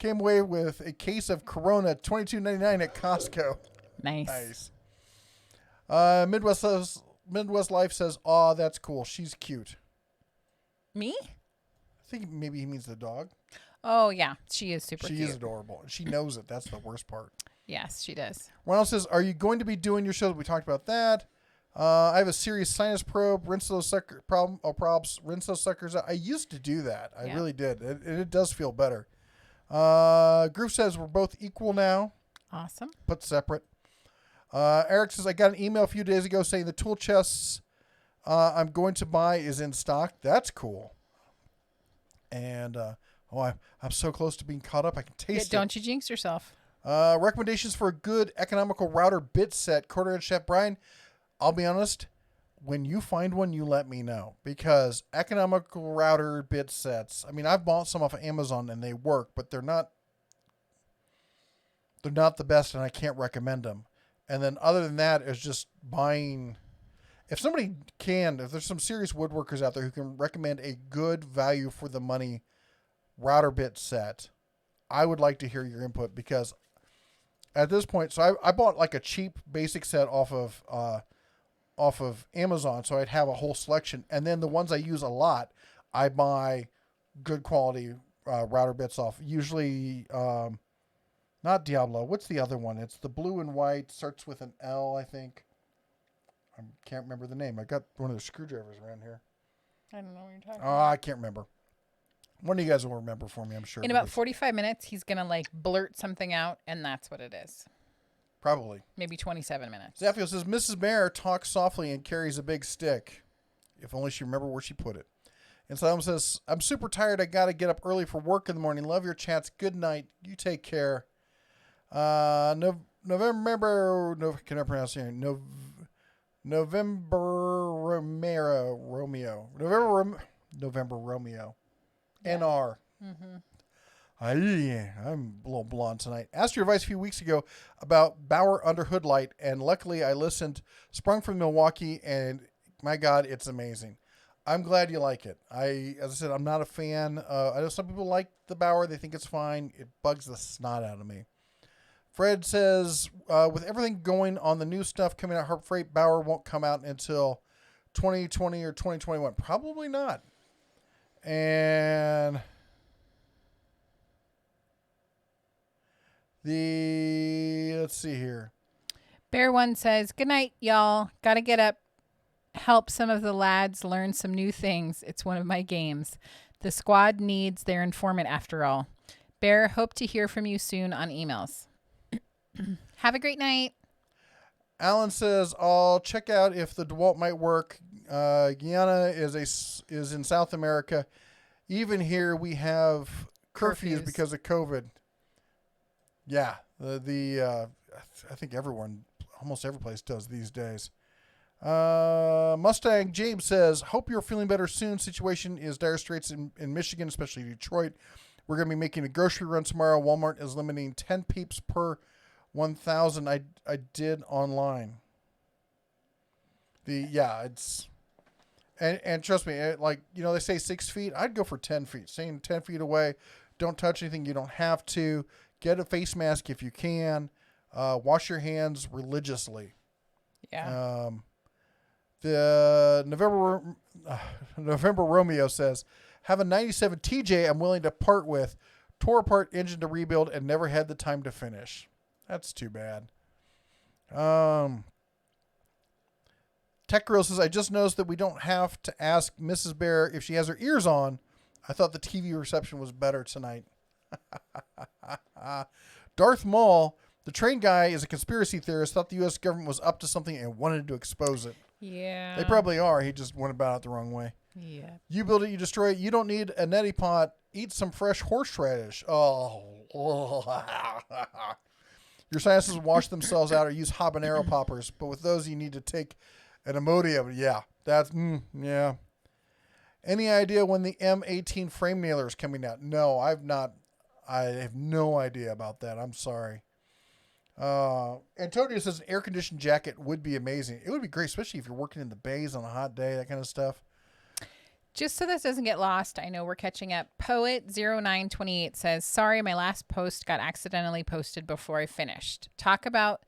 away with a case of Corona, $22.99 at Costco. Nice. Midwest Life says, "Aw, that's cool. She's cute." Me? I think maybe he means the dog. Oh, yeah. She is super cute. She is adorable. She knows it. That's the worst part. Yes, she does. Ronald says, are you going to be doing your shows? We talked about that. I have a serious sinus probe. Rinse those probes. Rinse those suckers out. I used to do that. I really did. It does feel better. Groove says we're both equal now. Awesome. But separate. Eric says, I got an email a few days ago saying the tool chests I'm going to buy is in stock. That's cool. And I'm so close to being caught up. I can taste it. Don't you jinx yourself. Recommendations for a good economical router bit set. Quarter-inch Chef Brian, I'll be honest, when you find one, you let me know. Because economical router bit sets, I mean, I've bought some off of Amazon and they work, but they're not the best and I can't recommend them. And then other than that, it's just buying. If there's some serious woodworkers out there who can recommend a good value for the money router bit set, I would like to hear your input because at this point, so I bought like a cheap basic set off of Amazon, so I'd have a whole selection. And then the ones I use a lot, I buy good quality router bits off. Usually, not Diablo. What's the other one? It's the blue and white, starts with an L, I think. I can't remember the name. I got one of the screwdrivers around here. I don't know what you're talking Oh, about. I can't remember. One of you guys will remember for me, I'm sure. In about 45 minutes, he's going to blurt something out, and that's what it is. Probably. Maybe 27 minutes. Zaffio says, Mrs. Mayor talks softly and carries a big stick. If only she remembered where she put it. And Salem says, I'm super tired. I got to get up early for work in the morning. Love your chats. Good night. You take care. November, can I pronounce it? November Romeo. November Romeo. Yeah. NR. Mm-hmm. I'm a little blonde tonight. Asked your advice a few weeks ago about Bauer under hood light, and luckily I listened. Sprung from Milwaukee, and my God, it's amazing. I'm glad you like it. As I said, I'm not a fan. I know some people like the Bauer. They think it's fine. It bugs the snot out of me. Fred says, with everything going on, the new stuff coming out, Harp Freight, Bauer won't come out until 2020 or 2021. Probably not. And let's see here. Bear One says, good night, y'all. Gotta get up, help some of the lads learn some new things. It's one of my games. The squad needs their informant after all. Bear, hope to hear from you soon on emails. Have a great night. Alan says, I'll check out if the DeWalt might work. Guyana is in South America. Even here we have curfews because of COVID. Yeah, I think almost every place does these days. Mustang James says, hope you're feeling better soon. Situation is dire straits in Michigan, especially Detroit. We're going to be making a grocery run tomorrow. Walmart is limiting 10 peeps per 1,000. I did online. It's and trust me, they say 6 feet. I'd go for 10 feet. Staying 10 feet away. Don't touch anything you don't have to. Get a face mask if you can. Wash your hands religiously. Yeah. The November Romeo says, have a 97 TJ I'm willing to part with. Tore apart engine to rebuild and never had the time to finish. That's too bad. Tech Girl says, I just noticed that we don't have to ask Mrs. Bear if she has her ears on. I thought the TV reception was better tonight. Darth Maul, the train guy, is a conspiracy theorist, thought the U.S. government was up to something and wanted to expose it. Yeah. They probably are. He just went about it the wrong way. Yeah. You build it, you destroy it. You don't need a neti pot. Eat some fresh horseradish. Oh. Your sinuses wash themselves out or use habanero poppers. But with those, you need to take an Imodium. Yeah. That's, yeah. Any idea when the M18 frame nailer is coming out? No, I've not. I have no idea about that. I'm sorry. Antonio says an air-conditioned jacket would be amazing. It would be great, especially if you're working in the bays on a hot day, that kind of stuff. Just so this doesn't get lost, I know we're catching up. Poet0928 says, sorry, my last post got accidentally posted before I finished. Talk about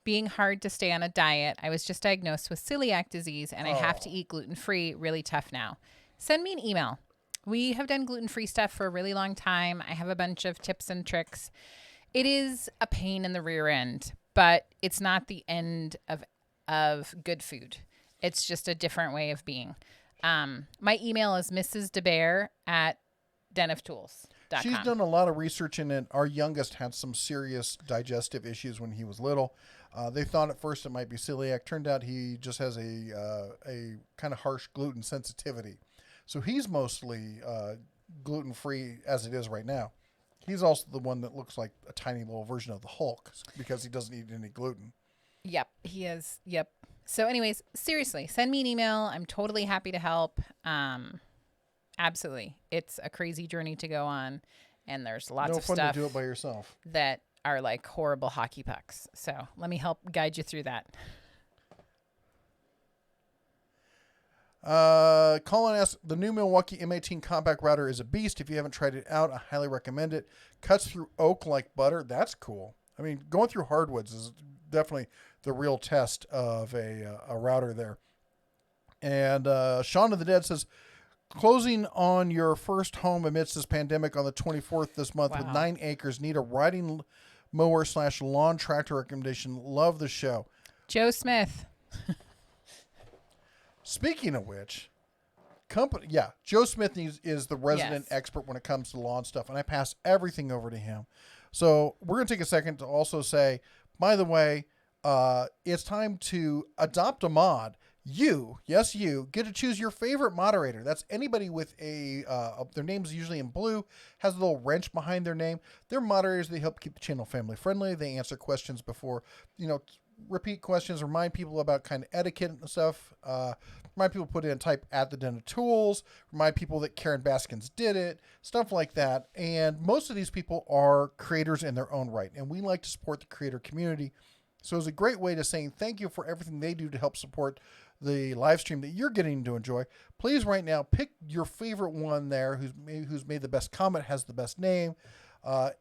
being hard to stay on a diet. I was just diagnosed with celiac disease and I have to eat gluten-free. Really tough now. Send me an email. We have done gluten-free stuff for a really long time. I have a bunch of tips and tricks. It is a pain in the rear end, but it's not the end of good food. It's just a different way of being. My email is mrsdebear@denoftools.com. She's done a lot of research in it. Our youngest had some serious digestive issues when he was little. They thought at first it might be celiac. Turned out he just has a kind of harsh gluten sensitivity. So he's mostly gluten-free as it is right now. He's also the one that looks like a tiny little version of the Hulk because he doesn't eat any gluten. Yep, he is. Yep. So anyways, seriously, send me an email. I'm totally happy to help. Absolutely. It's a crazy journey to go on. And there's lots of stuff. No fun to do it by yourself. That are like horrible hockey pucks. So let me help guide you through that. Colin asks, the new Milwaukee M18 compact router is a beast. If you haven't tried it out, I highly recommend it. Cuts through oak like butter. That's cool. I mean, going through hardwoods is definitely the real test of a router there. And Shaun of the Dead says, closing on your first home amidst this pandemic on the 24th this month with 9 acres. Need a riding mower / lawn tractor recommendation. Love the show. Joe Smith. Speaking of which, Joe Smith is the resident expert when it comes to lawn stuff, and I pass everything over to him. So we're going to take a second to also say, by the way, it's time to adopt a mod. You get to choose your favorite moderator. That's anybody with their name's usually in blue, has a little wrench behind their name. They're moderators. They help keep the channel family friendly. They answer questions before, repeat questions, remind people about kind of etiquette and stuff. Remind people to put in type at the Den of Tools. Remind people that Karen Baskins did it. Stuff like that. And most of these people are creators in their own right. And we like to support the creator community. So it's a great way to saying thank you for everything they do to help support the live stream that you're getting to enjoy. Please right now pick your favorite one there who's made the best comment, has the best name,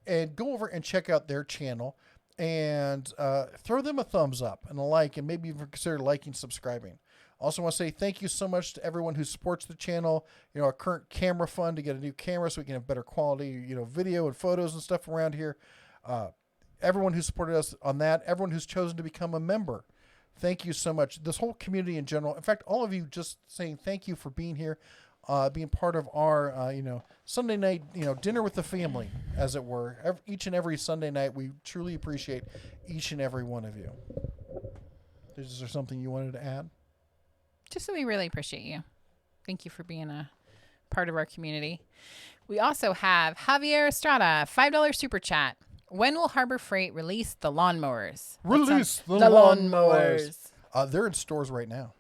and go over and check out their channel and throw them a thumbs up and a like, and maybe even consider liking, subscribing. Also want to say thank you so much to everyone who supports the channel. Our current camera fund to get a new camera so we can have better quality, video and photos and stuff around here. Everyone who supported us on that, everyone who's chosen to become a member. Thank you so much. This whole community in general. In fact, all of you just saying thank you for being here, being part of our, Sunday night, dinner with the family, as it were. Each and every Sunday night, we truly appreciate each and every one of you. Is there something you wanted to add? Just that we really appreciate you. Thank you for being a part of our community. We also have Javier Estrada, $5 super chat. When will Harbor Freight release the lawnmowers? Release the lawnmowers. They're in stores right now.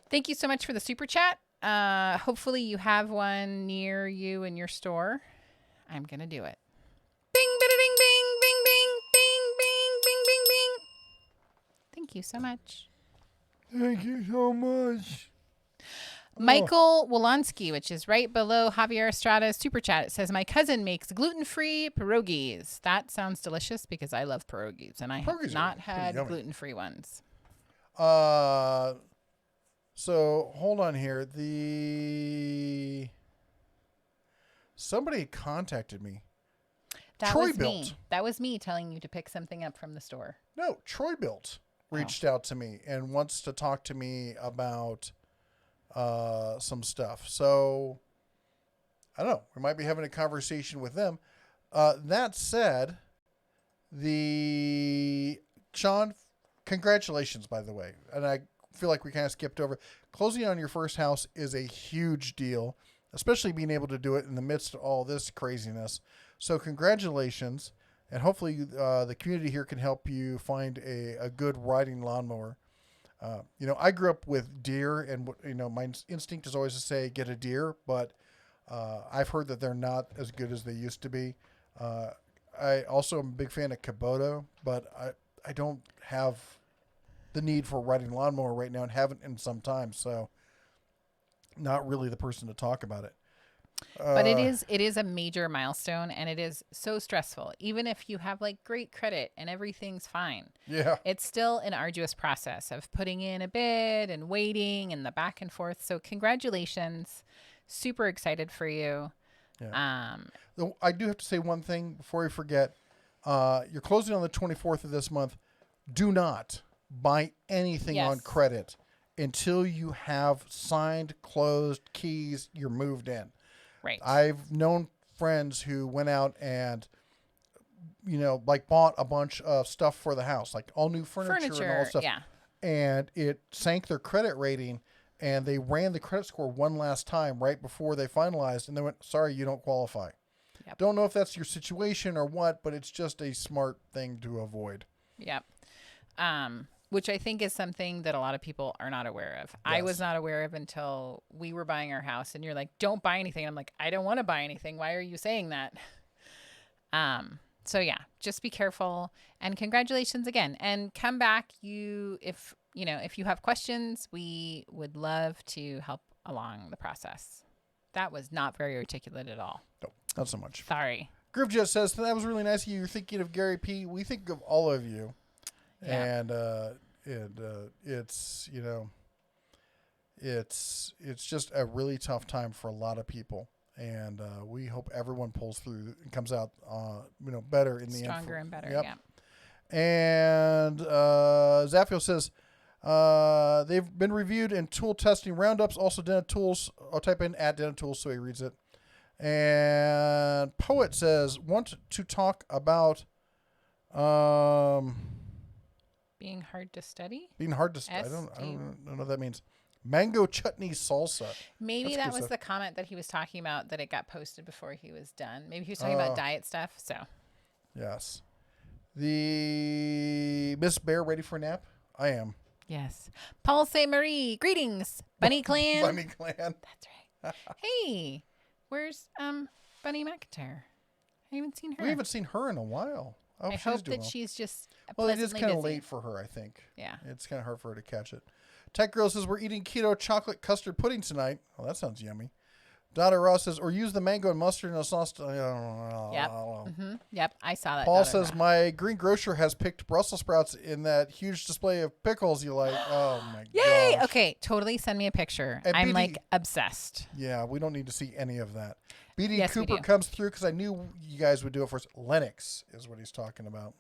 Thank you so much for the super chat. Hopefully you have one near you in your store. I'm going to do it. Bing, bing, bing, bing, bing, bing, bing, bing, bing, bing, bing. Thank you so much. Thank you so much. Michael Wolonsky, which is right below Javier Estrada's super chat, it says, my cousin makes gluten-free pierogies. That sounds delicious because I love pierogies, and I have not had gluten-free ones. So hold on here. Somebody contacted me. That was me telling you to pick something up from the store. No, Troy built. reached out to me and wants to talk to me about some stuff. So I don't know. We might be having a conversation with them. That said, Sean, congratulations, by the way. And I feel like we kind of skipped over. Closing on your first house is a huge deal, especially being able to do it in the midst of all this craziness. So congratulations. And hopefully the community here can help you find a good riding lawnmower. I grew up with deer, and my instinct is always to say get a deer, but I've heard that they're not as good as they used to be. I also am a big fan of Kubota, but I don't have the need for a riding lawnmower right now and haven't in some time, so not really the person to talk about it. But it is a major milestone, and it is so stressful. Even if you have like great credit and everything's fine, it's still an arduous process of putting in a bid and waiting and the back and forth. So congratulations. Super excited for you. Yeah. I do have to say one thing before we forget. You're closing on the 24th of this month. Do not buy anything on credit until you have signed, closed keys, you're moved in. Right. I've known friends who went out and, bought a bunch of stuff for the house, like all new furniture and all stuff. Yeah. And it sank their credit rating, and they ran the credit score one last time right before they finalized, and they went, sorry, you don't qualify. Yep. Don't know if that's your situation or what, but it's just a smart thing to avoid. Yep. Which I think is something that a lot of people are not aware of. Yes. I was not aware of until we were buying our house, and you're like, don't buy anything. I'm like, I don't want to buy anything. Why are you saying that? So yeah, just be careful, and congratulations again, and come back. If you have questions, we would love to help along the process. That was not very articulate at all. No, not so much. Sorry. Groovejet says, that was really nice of you. You're thinking of Gary P. We think of all of you. Yeah. And it's it's just a really tough time for a lot of people, and we hope everyone pulls through and comes out better in the end. Stronger and better. Yep. Yeah. And Zafio says they've been reviewed in tool testing roundups. Also, Dental Tools. I'll type in @Dental Tools so he reads it. And Poet says want to talk about being hard to study. Being hard to study. I don't know what that means. Mango chutney salsa. Maybe that was the comment that he was talking about, that it got posted before he was done. Maybe he was talking about diet stuff. So. Yes. The Miss Bear ready for a nap? I am. Yes. Paul Saint Marie, greetings, Bunny Clan. Bunny Clan. That's right. Hey, where's Bunny McIntyre? I haven't seen her. We haven't seen her in a while. I hope that she's just it is kind of late for her, I think. Yeah. It's kind of hard for her to catch it. Tech Girl says, we're eating keto chocolate custard pudding tonight. Oh, that sounds yummy. Donna Ross says, or use the mango and mustard in a sauce. Yep. Yep, I saw that. Paul says, my green grocer has picked Brussels sprouts in that huge display of pickles you like. Oh, my God. Yay! Gosh. Okay, totally send me a picture. And I'm like obsessed. Yeah, we don't need to see any of that. BD Cooper comes through because I knew you guys would do it for us. Lennox is what he's talking about.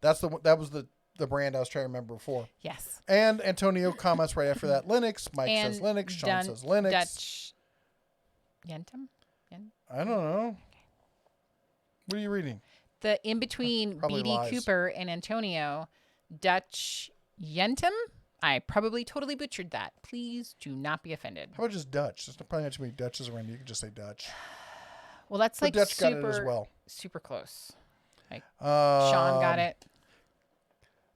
That was the brand I was trying to remember before. Yes. And Antonio comments right after that. Linux. Mike says Linux. Sean says Linux. Dutch. Yentum? I don't know. Okay. What are you reading? The in between BD Cooper and Antonio, Dutch Yentum. I probably totally butchered that. Please do not be offended. How about just Dutch? There's probably not too many Dutches around. You can just say Dutch. Well, that's like Dutch super, got it as well. Super close. Like Sean got it.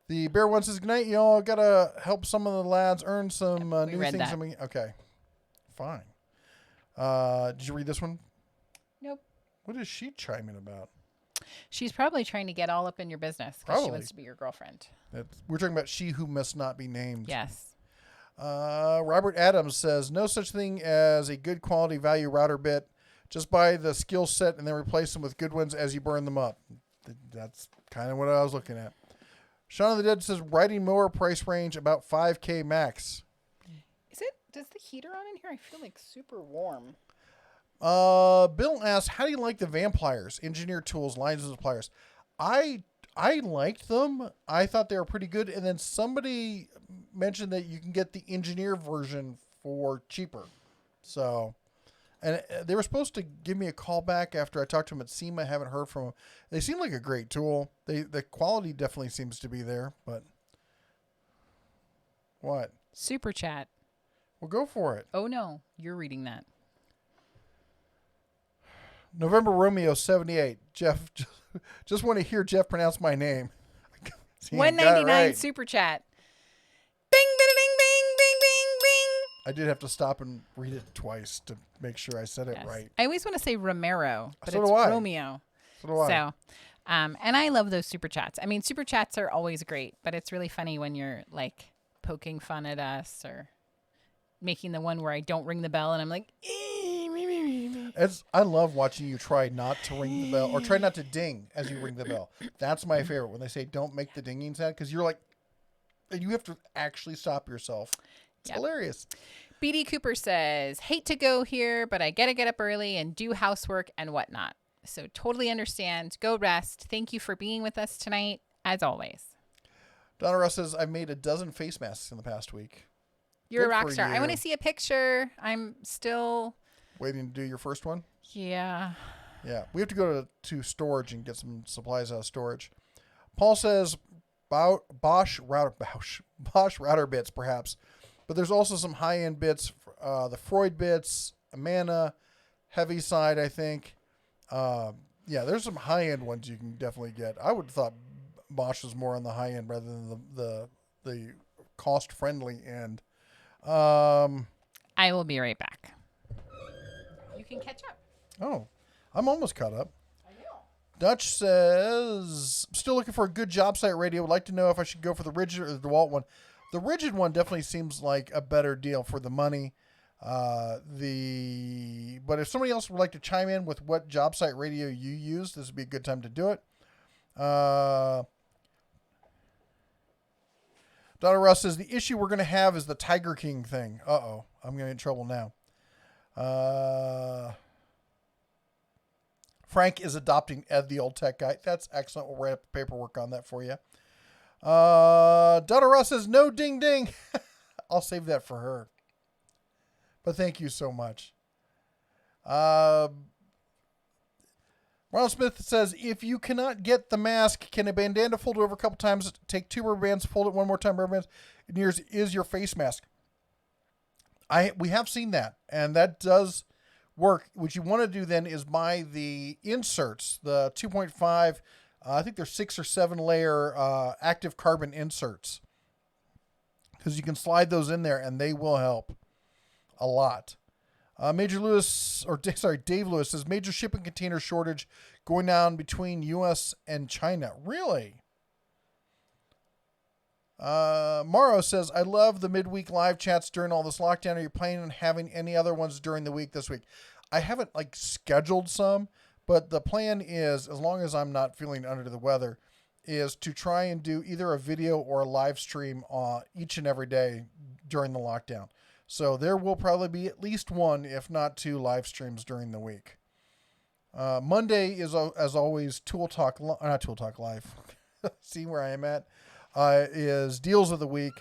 The Bear One says, good night, y'all. Got to help some of the lads earn some new things. Okay. Fine. Did you read this one? Nope. What is she chiming about? She's probably trying to get all up in your business because she wants to be your girlfriend. We're talking about she who must not be named. Yes. Robert Adams says, no such thing as a good quality value router bit. Just buy the skill set and then replace them with good ones as you burn them up. That's kind of what I was looking at. Shaun of the Dead says, riding mower price range about $5,000 max. Is it? Does the heater on in here? I feel like super warm. Bill asks, how do you like the Vampliers, engineer tools, lines and pliers? I I liked them. I thought they were pretty good. And then somebody mentioned that you can get the engineer version for cheaper. So, and they were supposed to give me a call back after I talked to them at SEMA. I haven't heard from them. They seem like a great tool. The quality definitely seems to be there, but what? Super chat. Well, go for it. Oh no, you're reading that. November Romeo 78. Jeff, just want to hear Jeff pronounce my name. See, you got it $1.99 right. super chat. Bing, bing, bing, bing, bing, bing, bing. I did have to stop and read it twice to make sure I said it Yes. right. I always want to say Romero, but So it's do I. Romeo. So do I. So, and I love those super chats. I mean, super chats are always great, but it's really funny when you're like poking fun at us or making the one where I don't ring the bell and I'm like, I love watching you try not to ring the bell or try not to ding as you ring the bell. That's my favorite when they say don't make the dinging sound because you're like, and you have to actually stop yourself. It's hilarious. BD Cooper says, hate to go here, but I gotta get up early and do housework and whatnot. So totally understand. Go rest. Thank you for being with us tonight, as always. Donna Russ says, I've made a dozen face masks in the past week. You're Good a rock for star. I you. want to see a picture. I'm still, Waiting to do your first one? yeah. Yeah. We have to go to storage and get some supplies out of storage. Paul says, Bosch router bits, perhaps. But there's also some high-end bits, the Freud bits, Amana, heavy side, I think. Yeah, there's some high-end ones you can definitely get. I would have thought Bosch was more on the high-end rather than the cost-friendly end. I will be right back. You can catch up. Oh, I'm almost caught up. Dutch says, still looking for a good job site radio. Would like to know if I should go for the rigid or the DeWalt one. The rigid one definitely seems like a better deal for the money. But if somebody else would like to chime in with what job site radio you use, this would be a good time to do it. Donna Russ says the issue we're going to have is the Tiger King thing. Uh-oh, I'm going to get in trouble now. Frank is adopting Ed, the old tech guy. That's excellent. We'll write up the paperwork on that for you. Donna Russ says, no ding ding. I'll save that for her. But thank you so much. Ronald Smith says, if you cannot get the mask, can a bandana fold over a couple times, take two rubber bands, fold it one more time, rubber bands, and yours is your face mask. We have seen that, and that does work. What you want to do then is buy the inserts, the 2.5, I think they're 6 or 7 layer active carbon inserts, because you can slide those in there and they will help a lot. Dave Lewis says major shipping container shortage going down between U.S. and China. Really? Morrow says, I love the midweek live chats during all this lockdown. Are you planning on having any other ones during the week this week? I haven't scheduled some, but the plan is, as long as I'm not feeling under the weather, is to try and do either a video or a live stream each and every day during the lockdown. So there will probably be at least one, if not 2 live streams during the week. Monday is, as always, not Tool Talk Live. See where I am at? Is Deals of the Week.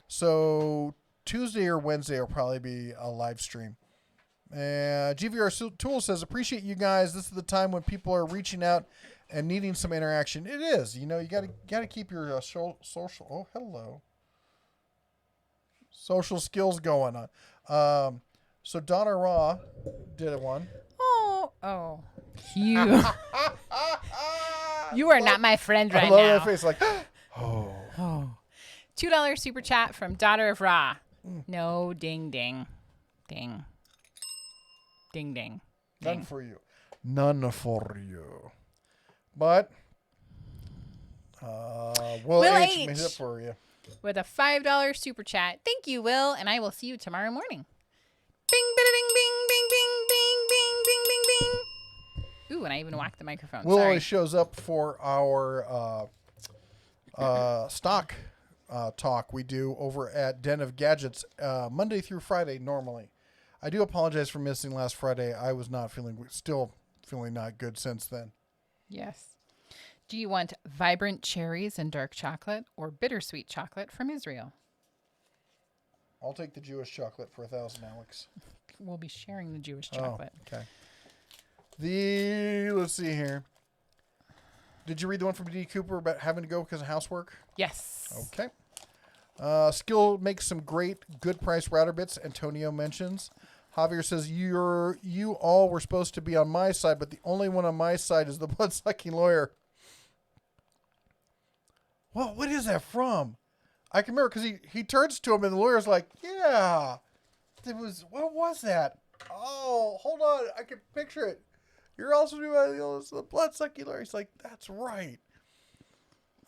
So Tuesday or Wednesday will probably be a live stream. GVR Tool says, appreciate you guys. This is the time when people are reaching out and needing some interaction. It is. You gotta keep your social. Oh, hello. Social skills going on. So Donna Raw did a one. Oh, you. You are not my friend right I love now. that face. Oh. $2 super chat from Daughter of Ra. No ding ding. Ding. Ding ding. None for you. None for you. But Will H made it for you. With a $5 super chat. Thank you, Will, and I will see you tomorrow morning. Bing, bing, bing, bing, bing, bing, bing, bing, bing, bing. Ooh, and I even whacked the microphone. Will Sorry. always shows up for our stock talk we do over at Den of Gadgets Monday through Friday normally. I do apologize for missing last Friday. I was still feeling not good since then. Yes. Do you want vibrant cherries and dark chocolate or bittersweet chocolate from Israel? I'll take the Jewish chocolate for 1,000, Alex. We'll be sharing the Jewish chocolate. Oh, okay. Let's see here. Did you read the one from D. Cooper about having to go because of housework? Yes. Okay. Skill makes some great, good price router bits, Antonio mentions. Javier says, you all were supposed to be on my side, but the only one on my side is the blood-sucking lawyer. Well, what is that from? I can remember because he turns to him and the lawyer's like, yeah. What was that? Oh, hold on. I can picture it. You're also doing the blood-sucking lawyer. He's like, that's right.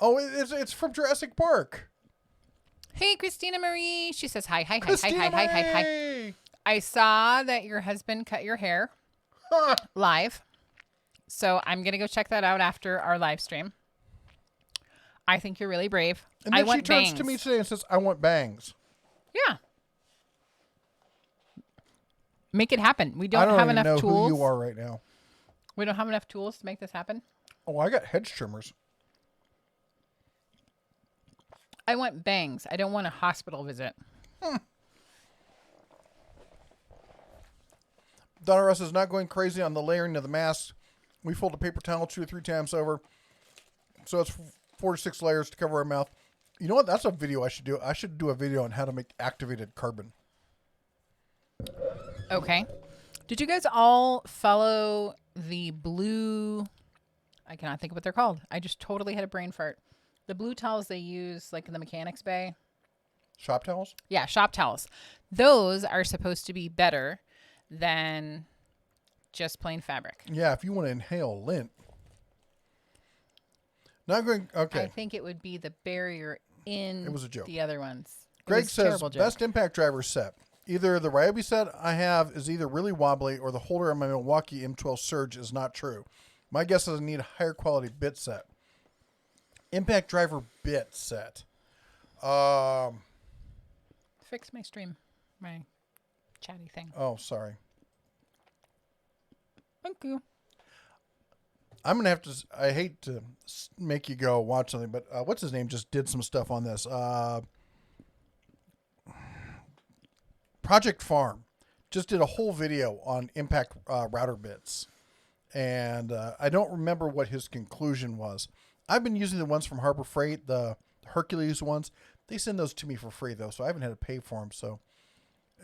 Oh, it's from Jurassic Park. Hey, Christina Marie. She says, hi. Christina Marie! I saw that your husband cut your hair live. So I'm going to go check that out after our live stream. I think you're really brave. And then I want she turns bangs. to me today and says, I want bangs. Yeah. Make it happen. We I don't don't have even enough know tools. who you are right now. We don't have enough tools to make this happen. Oh, I got hedge trimmers. I want bangs. I don't want a hospital visit. Donna Russ is not going crazy on the layering of the mask. We fold a paper towel 2 or 3 times over. So it's 4 to 6 layers to cover our mouth. You know what? That's a video I should do. I should do a video on how to make activated carbon. Okay. Did you guys all follow the blue... I cannot think of what they're called. I just totally had a brain fart. The blue towels they use like in the mechanics bay. Shop towels? Yeah, shop towels. Those are supposed to be better than just plain fabric. Yeah, if you want to inhale lint. Not going... Okay. I think it would be the barrier in It was a joke. the other ones. Greg a says, terrible joke. best impact driver set. Either the Ryobi set I have is either really wobbly or the holder on my Milwaukee M12 Surge is not true. My guess is I need a higher quality bit set. Impact driver bit set. Fix my stream. My chatty thing. Oh, sorry. Thank you. I'm going to have to... I hate to make you go watch something, but what's his name just did some stuff on this. Project Farm just did a whole video on impact router bits. And I don't remember what his conclusion was. I've been using the ones from Harbor Freight, the Hercules ones. They send those to me for free, though, so I haven't had to pay for them. So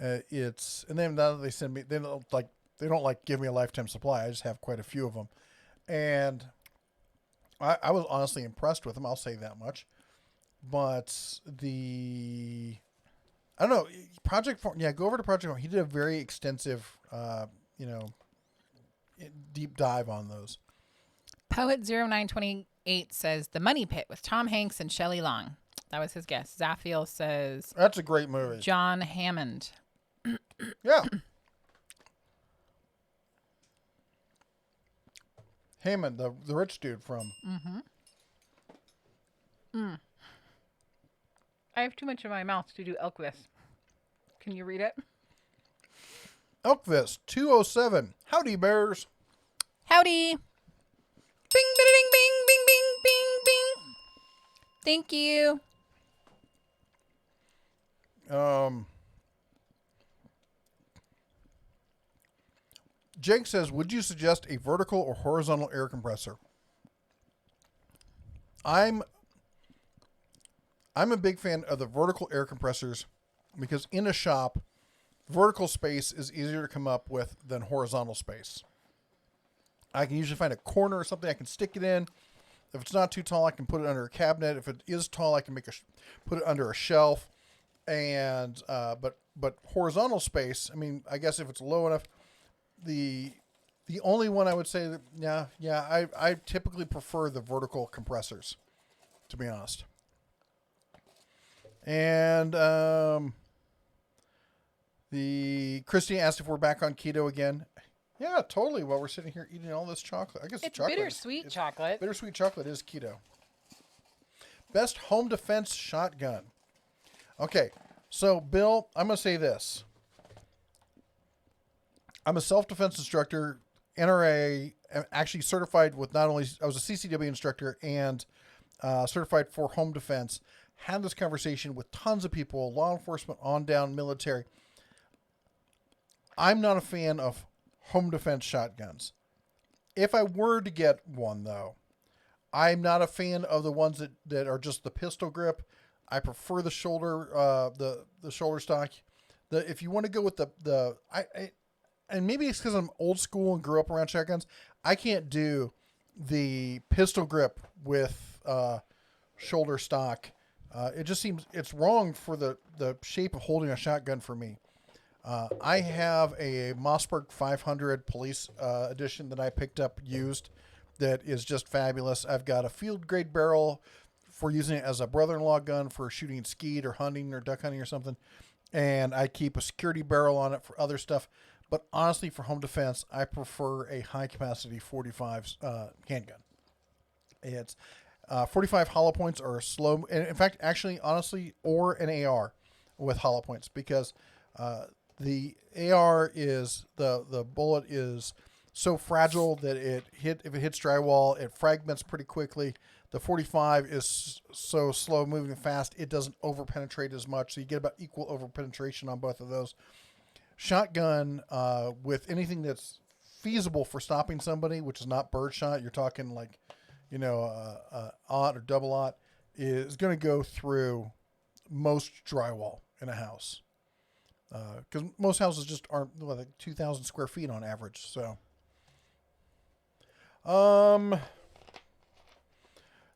it's... And then now they send me... They don't give me a lifetime supply. I just have quite a few of them. And I was honestly impressed with them. I'll say that much. But I don't know. Project Farm. Yeah, go over to Project Farm. He did a very extensive, deep dive on those. Poet0928 says The Money Pit with Tom Hanks and Shelley Long. That was his guess. Zaffiel says That's a great movie. John Hammond. Yeah. Hammond, the rich dude from. I have too much in my mouth to do Elkvis. Can you read it? Elkvis 207. Howdy, bears. Howdy. Bing, bing, bing, bing, bing, bing, bing. Thank you. Jake says, would you suggest a vertical or horizontal air compressor? I'm a big fan of the vertical air compressors because in a shop, vertical space is easier to come up with than horizontal space. I can usually find a corner or something I can stick it in. If it's not too tall, I can put it under a cabinet. If it is tall, I can put it under a shelf. And but horizontal space, I mean, I guess if it's low enough, the only one I would say that I typically prefer the vertical compressors, to be honest. And the Christy asked if we're back on keto again. Yeah, totally. While we're sitting here eating all this chocolate, I guess It's chocolate bittersweet chocolate. Bittersweet chocolate is keto. Best home defense shotgun. Okay, so Bill, I'm gonna say this. I'm a self-defense instructor NRA, actually certified with not only, I was a CCW instructor and certified for home defense, had this conversation with tons of people, law enforcement on down, military. I'm not a fan of home defense shotguns. If I were to get one, though, I'm not a fan of the ones that are just the pistol grip. I prefer the shoulder, the shoulder stock. If you want to go with and maybe it's because I'm old school and grew up around shotguns, I can't do the pistol grip with shoulder stock. It just seems it's wrong for the shape of holding a shotgun for me. I have a Mossberg 500 police edition that I picked up used that is just fabulous. I've got a field grade barrel for using it as a brother-in-law gun for shooting skeet or hunting or duck hunting or something. And I keep a security barrel on it for other stuff. But honestly, for home defense, I prefer a high-capacity 45 handgun. It's 45 hollow points are slow. And in fact, actually, honestly, or an AR with hollow points because the AR is the bullet is so fragile that if it hits drywall, it fragments pretty quickly. The 45 is so slow moving fast, it doesn't over penetrate as much. So you get about equal over penetration on both of those. Shotgun with anything that's feasible for stopping somebody, which is not birdshot, you're talking like, aught or double aught, is going to go through most drywall in a house. Because most houses just aren't like 2,000 square feet on average. So,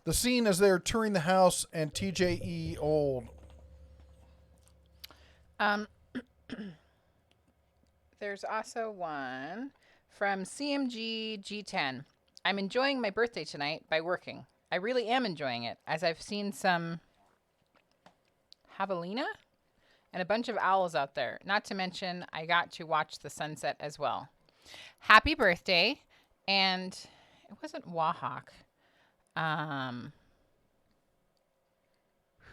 the scene as they're touring the house and TJE old. There's also one from CMG G10. I'm enjoying my birthday tonight by working. I really am enjoying it, as I've seen some javelina and a bunch of owls out there. Not to mention, I got to watch the sunset as well. Happy birthday. And it wasn't Wahawk.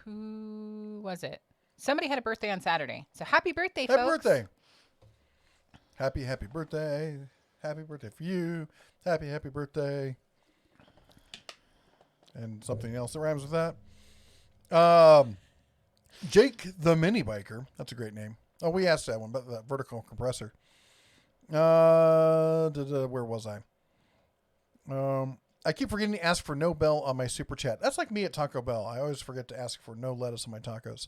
Who was it? Somebody had a birthday on Saturday. So happy birthday, folks. Happy birthday. Happy birthday. Happy birthday for you. Happy birthday. And something else that rhymes with that. Jake the Mini Biker. That's a great name. Oh, we asked that one, but the vertical compressor. Where was I? I keep forgetting to ask for no bell on my super chat. That's like me at Taco Bell. I always forget to ask for no lettuce on my tacos.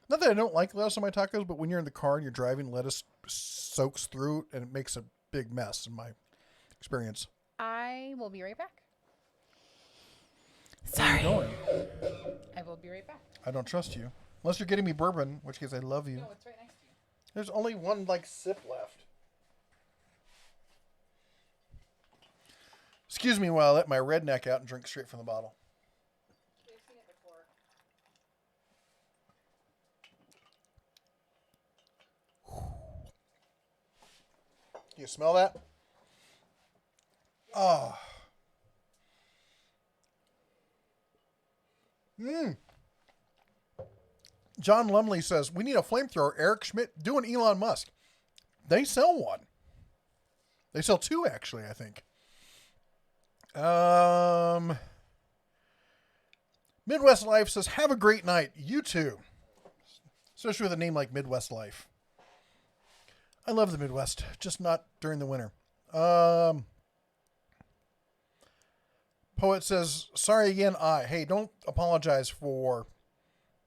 Not that I don't like lettuce on my tacos, but when you're in the car and you're driving, lettuce soaks through and it makes a big mess in my experience. I will be right back. Where are you going? I will be right back. I don't trust you. Unless you're getting me bourbon, in which case I love you. No, it's right next to you. There's only one, sip left. Excuse me while I let my redneck out and drink straight from the bottle. They've seen it before. You smell that? Oh. John Lumley says, we need a flamethrower. Eric Schmidt, do an Elon Musk. They sell one. They sell two, actually, I think. Midwest Life says, have a great night. You too. Especially with a name like Midwest Life. I love the Midwest, just not during the winter. Poet says, sorry again, hey, don't apologize for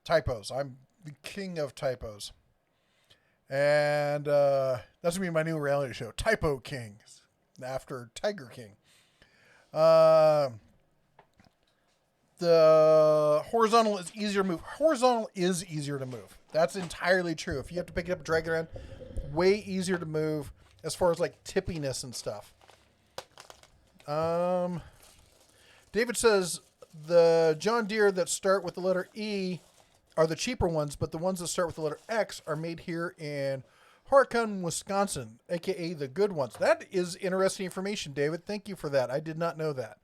typos. I'm the king of typos. And that's going to be my new reality show, Typo King, after Tiger King. The horizontal is easier to move. Horizontal is easier to move. That's entirely true. If you have to pick it up and drag it around, way easier to move as far as tippiness and stuff. David says the John Deere that start with the letter E are the cheaper ones, but the ones that start with the letter X are made here in Horicon, Wisconsin, aka the good ones. That is interesting information, David. Thank you for that. I did not know that.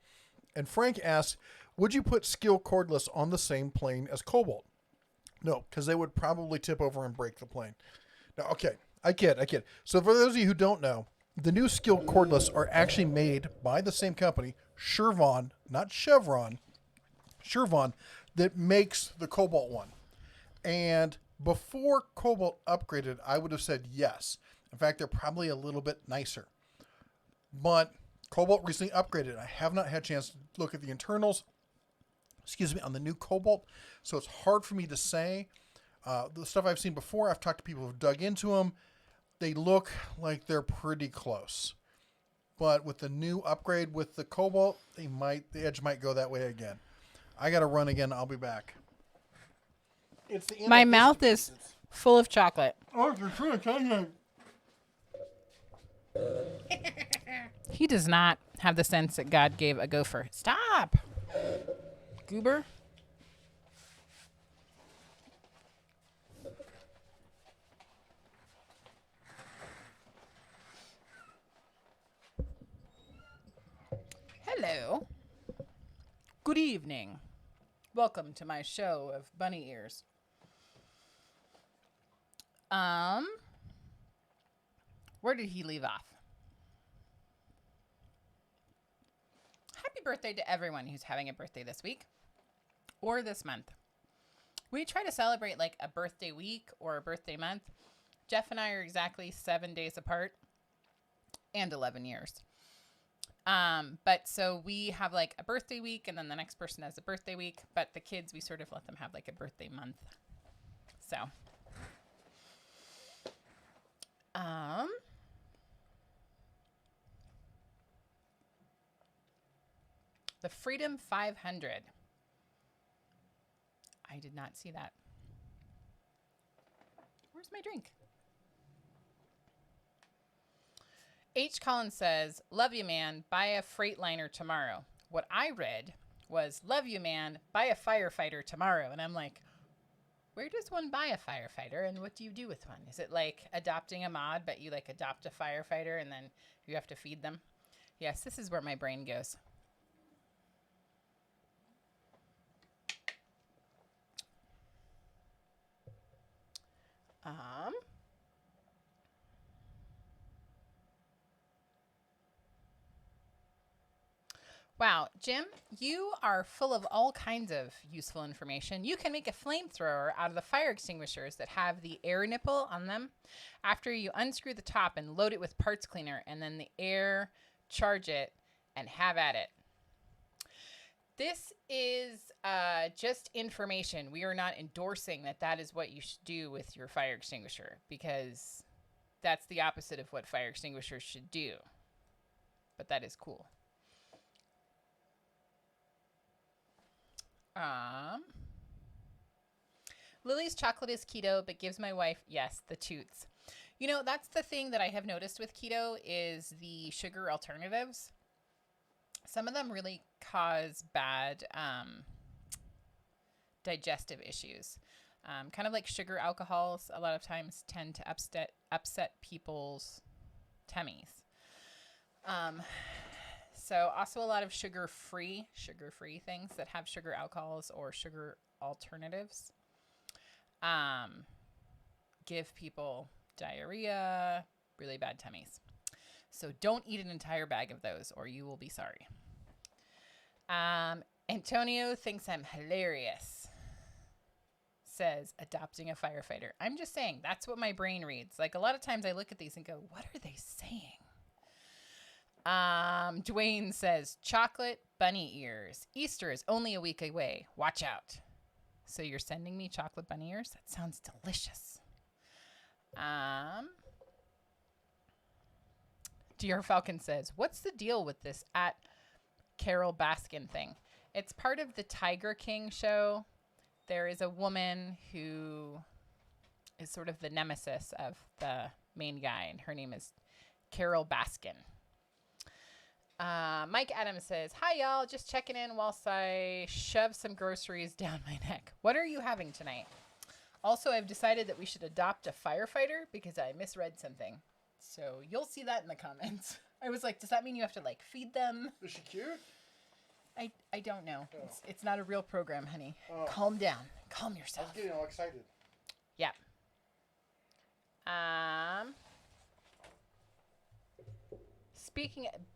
And Frank asks, would you put skill cordless on the same plane as Cobalt? No, because they would probably tip over and break the plane. No, okay. I kid. So for those of you who don't know, The new skill cordless are actually made by the same company, Chevron, not Chevron, Chevron, that makes the Cobalt one. And before Cobalt upgraded, I would have said yes. In fact, they're probably a little bit nicer. But Cobalt recently upgraded. I have not had a chance to look at the internals, on the new Cobalt. So it's hard for me to say. The stuff I've seen before, I've talked to people who've dug into them. They look like they're pretty close. But with the new upgrade with the Cobalt, the edge might go that way again. I got to run again. I'll be back. It's the end My of this mouth device. is full of chocolate. Oh, you're true. He does not have the sense that God gave a gopher. Stop, goober. Hello. Good evening. Welcome to my show of bunny ears. Where did he leave off? Happy birthday to everyone who's having a birthday this week or this month. We try to celebrate like a birthday week or a birthday month. Jeff and I are exactly 7 days apart and 11 years. But so we have like a birthday week and then the next person has a birthday week, but the kids, we sort of let them have like a birthday month. So, the Freedom 500. I did not see that. Where's my drink? H. Collins says, love you, man. Buy a Freightliner tomorrow. What I read was, love you, man. Buy a firefighter tomorrow. And I'm like, where does one buy a firefighter and what do you do with one? Is it like adopting a mod, but you like adopt a firefighter and then you have to feed them? Yes, this is where my brain goes. Wow, Jim, you are full of all kinds of useful information. You can make a flamethrower out of the fire extinguishers that have the air nipple on them. After you unscrew the top and load it with parts cleaner, and then the air, charge it, and have at it. This is just information. We are not endorsing that that is what you should do with your fire extinguisher, because that's the opposite of what fire extinguishers should do. But that is cool. Lily's chocolate is keto, but gives my wife, yes, the toots. You know, that's the thing that I have noticed with keto is the sugar alternatives. Some of them really cause bad digestive issues. Kind of like sugar alcohols a lot of times tend to upset people's tummies. So also a lot of sugar-free things that have sugar alcohols or sugar alternatives give people diarrhea, really bad tummies. So don't eat an entire bag of those or you will be sorry. Antonio thinks I'm hilarious. Says adopting a firefighter. I'm just saying that's what my brain reads. Like a lot of times I look at these and go, what are they saying? Dwayne says chocolate bunny ears. Easter is only a week away. Watch out. So you're sending me chocolate bunny ears? That sounds delicious. DR Falcon says, what's the deal with this at Carol Baskin thing? It's part of the Tiger King show. There is a woman who is sort of the nemesis of the main guy, and her name is Carol Baskin. Mike Adams says, hi, y'all. Just checking in whilst I shove some groceries down my neck. What are you having tonight? Also, I've decided that we should adopt a firefighter because I misread something. So you'll see that in the comments. I was like, does that mean you have to, like, feed them? Is she cute? I don't know. Oh. It's not a real program, honey. Oh. Calm down. Calm I yourself. was getting all excited. Yeah.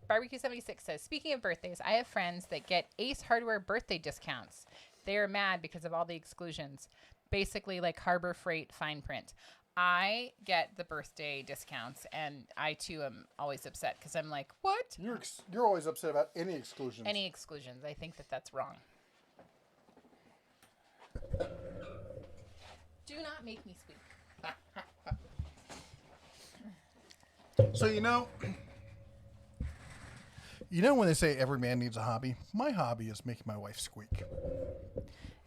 Barbecue 76 says, speaking of birthdays, I have friends that get Ace Hardware birthday discounts. They are mad because of all the exclusions. Basically like Harbor Freight fine print. I get the birthday discounts, and I too am always upset because I'm like, what? You're always upset about any exclusions. Any exclusions. I think that that's wrong. Do not make me squeak. So when they say every man needs a hobby, my hobby is making my wife squeak.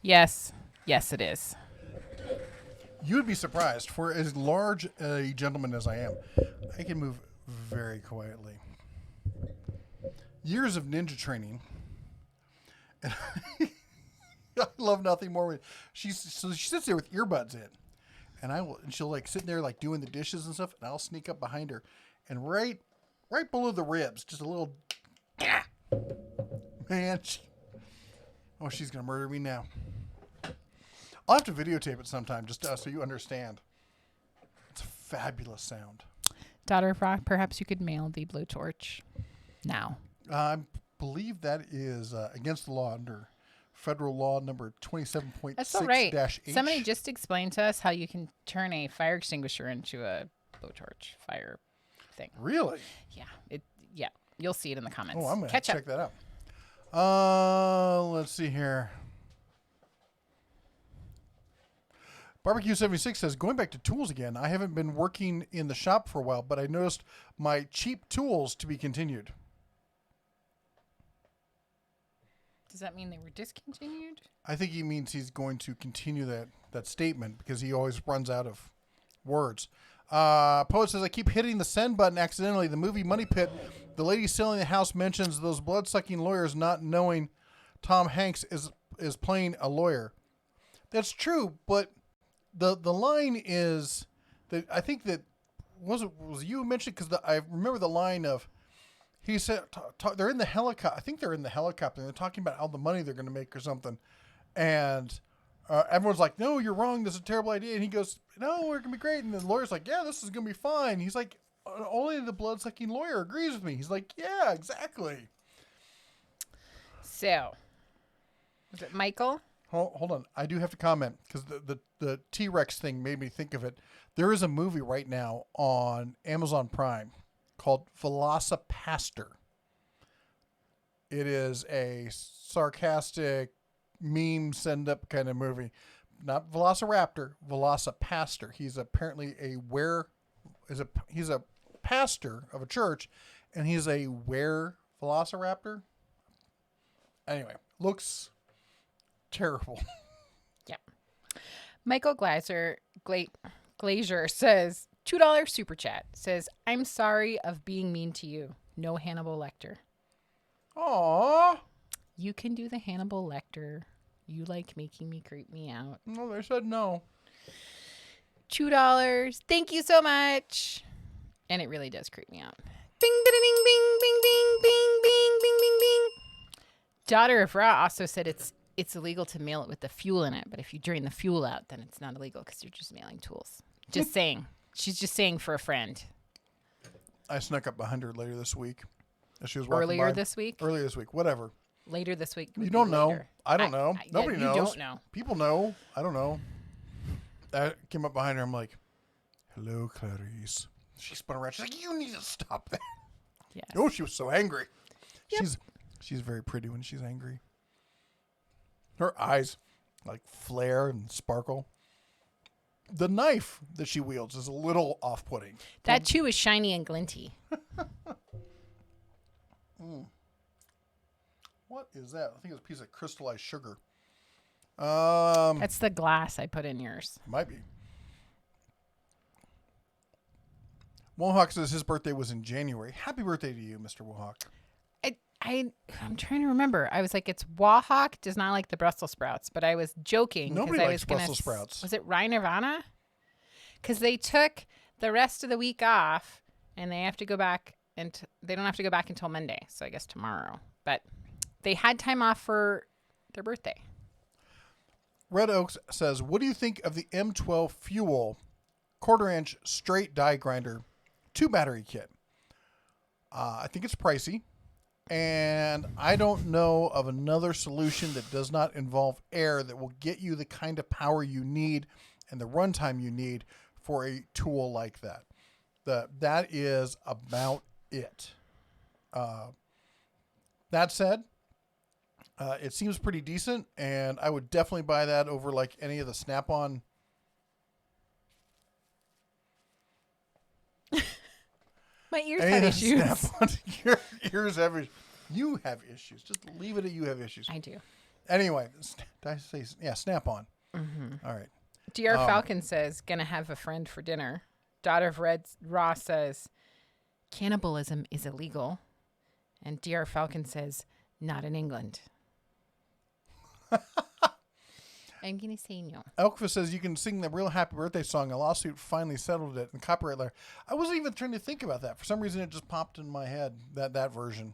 Yes. Yes, it is. You would be surprised. For as large a gentleman as I am, I can move very quietly. Years of ninja training, and I love nothing more. She sits there with earbuds in, and she'll like sit there like doing the dishes and stuff, and I'll sneak up behind her, and right below the ribs, just a little, man. She's gonna murder me now. I'll have to videotape it sometime just so you understand. It's a fabulous sound. Daughter of Rock, perhaps you could mail the blowtorch now. I believe that is against the law under federal law number 27.6-H. That's all right. Somebody just explained to us how you can turn a fire extinguisher into a blowtorch fire thing. Really? Yeah. Yeah. You'll see it in the comments. Oh, I'm going to Catch check up. that out. Let's see here. Barbecue 76 says, going back to tools again, I haven't been working in the shop for a while, but I noticed my cheap tools to be continued. Does that mean they were discontinued? I think he means he's going to continue that statement because he always runs out of words. Poet says, I keep hitting the send button accidentally. The movie Money Pit, the lady selling the house mentions those blood-sucking lawyers not knowing Tom Hanks is playing a lawyer. That's true, but the line is that I think that was you who mentioned, because I remember the line of, he said they're in the helicopter. I think they're in the helicopter. And they're talking about all the money they're going to make or something, and everyone's like, "No, you're wrong. This is a terrible idea." And he goes, "No, we're gonna be great." And the lawyer's like, "Yeah, this is gonna be fine." He's like, "Only the blood-sucking lawyer agrees with me." He's like, "Yeah, exactly." So, was it Michael? Hold on. I do have to comment because the T-Rex thing made me think of it. There is a movie right now on Amazon Prime called Velocipaster. It is a sarcastic meme send-up kind of movie. Not Velociraptor, Velocipaster. He's apparently he's a pastor of a church, and he's a Velociraptor. Anyway, looks terrible. Yep. Michael Glazer says, $2 super chat. Says, I'm sorry of being mean to you. No Hannibal Lecter. Aww. You can do the Hannibal Lecter. You like making me creep me out. No, they said no. $2. Thank you so much. And it really does creep me out. Bing, bing, bing, bing, bing, bing, bing, bing, bing, bing, bing. Daughter of Ra also said it's illegal to mail it with the fuel in it, but if you drain the fuel out, then it's not illegal because you're just mailing tools. Just saying. She's just saying for a friend. I snuck up behind her later this week. As she was walking Earlier by. this week? Earlier this week. Whatever. Later this week. You don't know. Later. I don't know. Nobody knows. You don't know. People know. I don't know. I came up behind her. I'm like, hello, Clarice. She spun around. She's like, you need to stop that. Yes. Oh, she was so angry. Yep. She's very pretty when she's angry. Her eyes like flare and sparkle. The knife that she wields is a little off-putting. That too is shiny and glinty. What is that? I think it's a piece of crystallized sugar. That's the glass I put in yours. Might be. Wohawk says his birthday was in January. Happy birthday to you, Mr. Wohawk. I'm trying to remember. I was like, it's Wahawk does not like the Brussels sprouts, but I was joking. Nobody I likes was Brussels sprouts. Was it Rye Nirvana? Because they took the rest of the week off, and they have to go back, and they don't have to go back until Monday. So I guess tomorrow. But they had time off for their birthday. Red Oaks says, what do you think of the M12 Fuel 1/4-inch straight die grinder 2 battery kit? I think it's pricey. And I don't know of another solution that does not involve air that will get you the kind of power you need and the runtime you need for a tool like that. That is about it. That said, it seems pretty decent, and I would definitely buy that over like any of the Snap-on. My ears Any have of the issues. Snap-on, your ears have issues. You have issues. Just leave it at you have issues. I do. Anyway, did I say Snap-on? Mm-hmm. All right. DR Falcon says, gonna have a friend for dinner. Daughter of Red Raw says, cannibalism is illegal. And DR Falcon says, not in England. I'm gonna say no. Elkva says you can sing the real happy birthday song. A lawsuit finally settled it. And copyright layer. I wasn't even trying to think about that. For some reason, it just popped in my head, that version.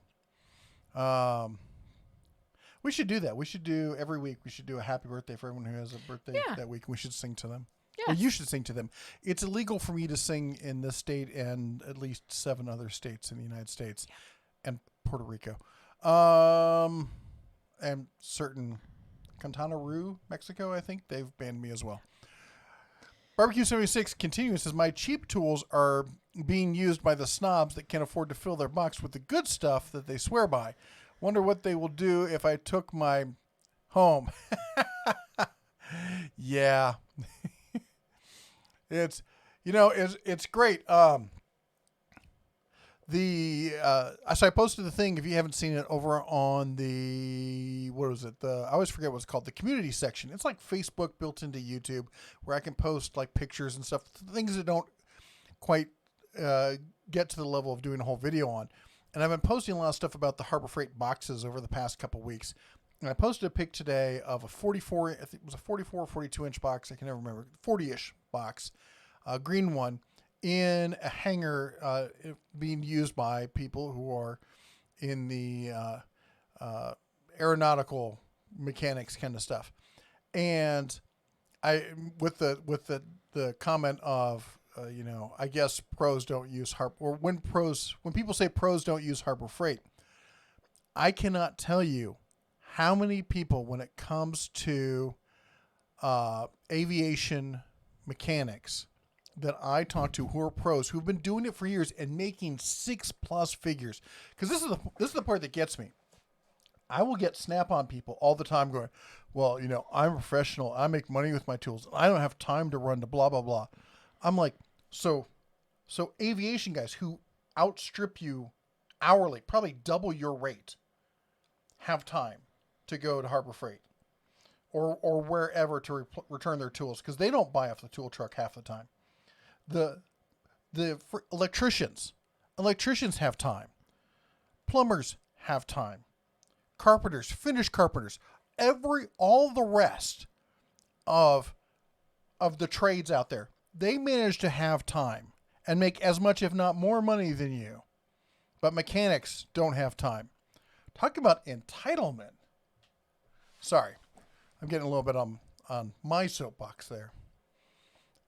We should do that. We should do every week. We should do a happy birthday for everyone who has a birthday that week. We should sing to them. Yes. Or you should sing to them. It's illegal for me to sing in this state and at least 7 other states in the United States and Puerto Rico. And certain Quintana Roo, Mexico, I think they've banned me as well. Barbecue 76 continues, says, my cheap tools are being used by the snobs that can't afford to fill their box with the good stuff that they swear by. Wonder what they will do if I took my home. Yeah. It's great. So I posted the thing, if you haven't seen it, over on the, what was it? I always forget what it's called, the community section. It's like Facebook built into YouTube, where I can post like pictures and stuff, things that don't quite get to the level of doing a whole video on. And I've been posting a lot of stuff about the Harbor Freight boxes over the past couple weeks. And I posted a pic today of a 44, I think it was a 44 or 42 inch box. I can never remember. 40-ish box, a green one, in a hangar being used by people who are in the aeronautical mechanics kind of stuff. And I, with the comment of, I guess pros don't use Harbor, or when people say pros don't use Harbor Freight, I cannot tell you how many people, when it comes to aviation mechanics, that I talk to who are pros, who've been doing it for years and making 6+ figures. Because this is the part that gets me. I will get Snap-on people all the time going, well, I'm a professional. I make money with my tools. I don't have time to run to blah, blah, blah. I'm like, so aviation guys who outstrip you hourly, probably double your rate, have time to go to Harbor Freight or wherever to return their tools, because they don't buy off the tool truck half the time. The electricians have time. Plumbers have time. Carpenters, finished carpenters, all the rest of the trades out there, they manage to have time and make as much, if not more, money than you. But mechanics don't have time. Talk about entitlement. Sorry, I'm getting a little bit on my soapbox there.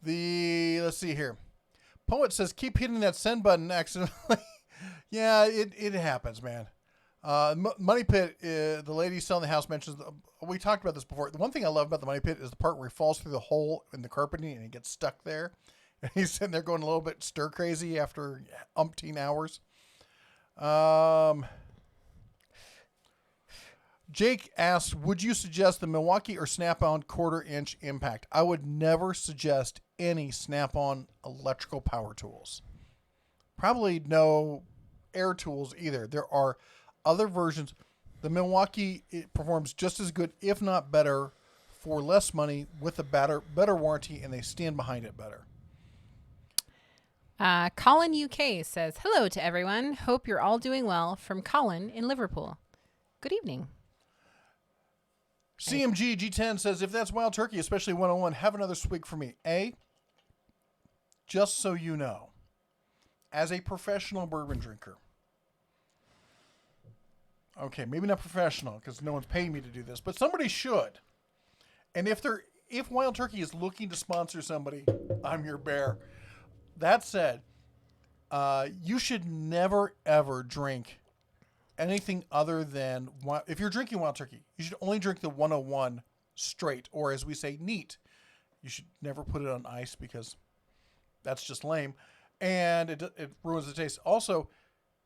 Let's see here. Poet says, keep hitting that send button accidentally. Yeah, it happens, man. Money Pit, the lady selling the house mentions, we talked about this before. The one thing I love about the Money Pit is the part where he falls through the hole in the carpeting and he gets stuck there. And he's sitting there going a little bit stir crazy after umpteen hours. Jake asks, would you suggest the Milwaukee or Snap-on 1/4 inch impact? I would never suggest any Snap-on electrical power tools. Probably no air tools either. There are other versions. The Milwaukee, it performs just as good, if not better, for less money with a better warranty, and they stand behind it better. Colin UK says, hello to everyone. Hope you're all doing well, from Colin in Liverpool. Good evening. CMG G10 says, if that's wild turkey, especially 101, have another swig for me. Just so you know, as a professional bourbon drinker, okay, maybe not professional because no one's paying me to do this, but somebody should. And if Wild Turkey is looking to sponsor somebody, I'm your bear. That said, You should never, ever drink anything other than, if you're drinking wild turkey, you should only drink the 101 straight, or as we say, neat. You should never put it on ice because that's just lame. And it ruins the taste. Also,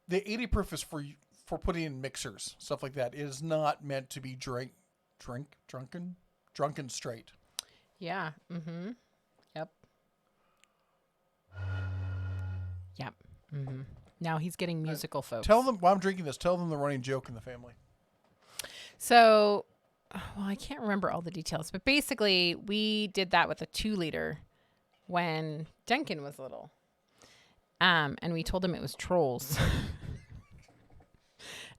the 80 proof is for putting in mixers, stuff like that. It is not meant to be drunken straight. Yeah. Mm-hmm. Yep. Yep. Mm-hmm. Now he's getting musical, folks. Tell them, while I'm drinking this, tell them the running joke in the family. So, well, I can't remember all the details, but basically we did that with a 2-liter when Duncan was little. And we told him it was trolls.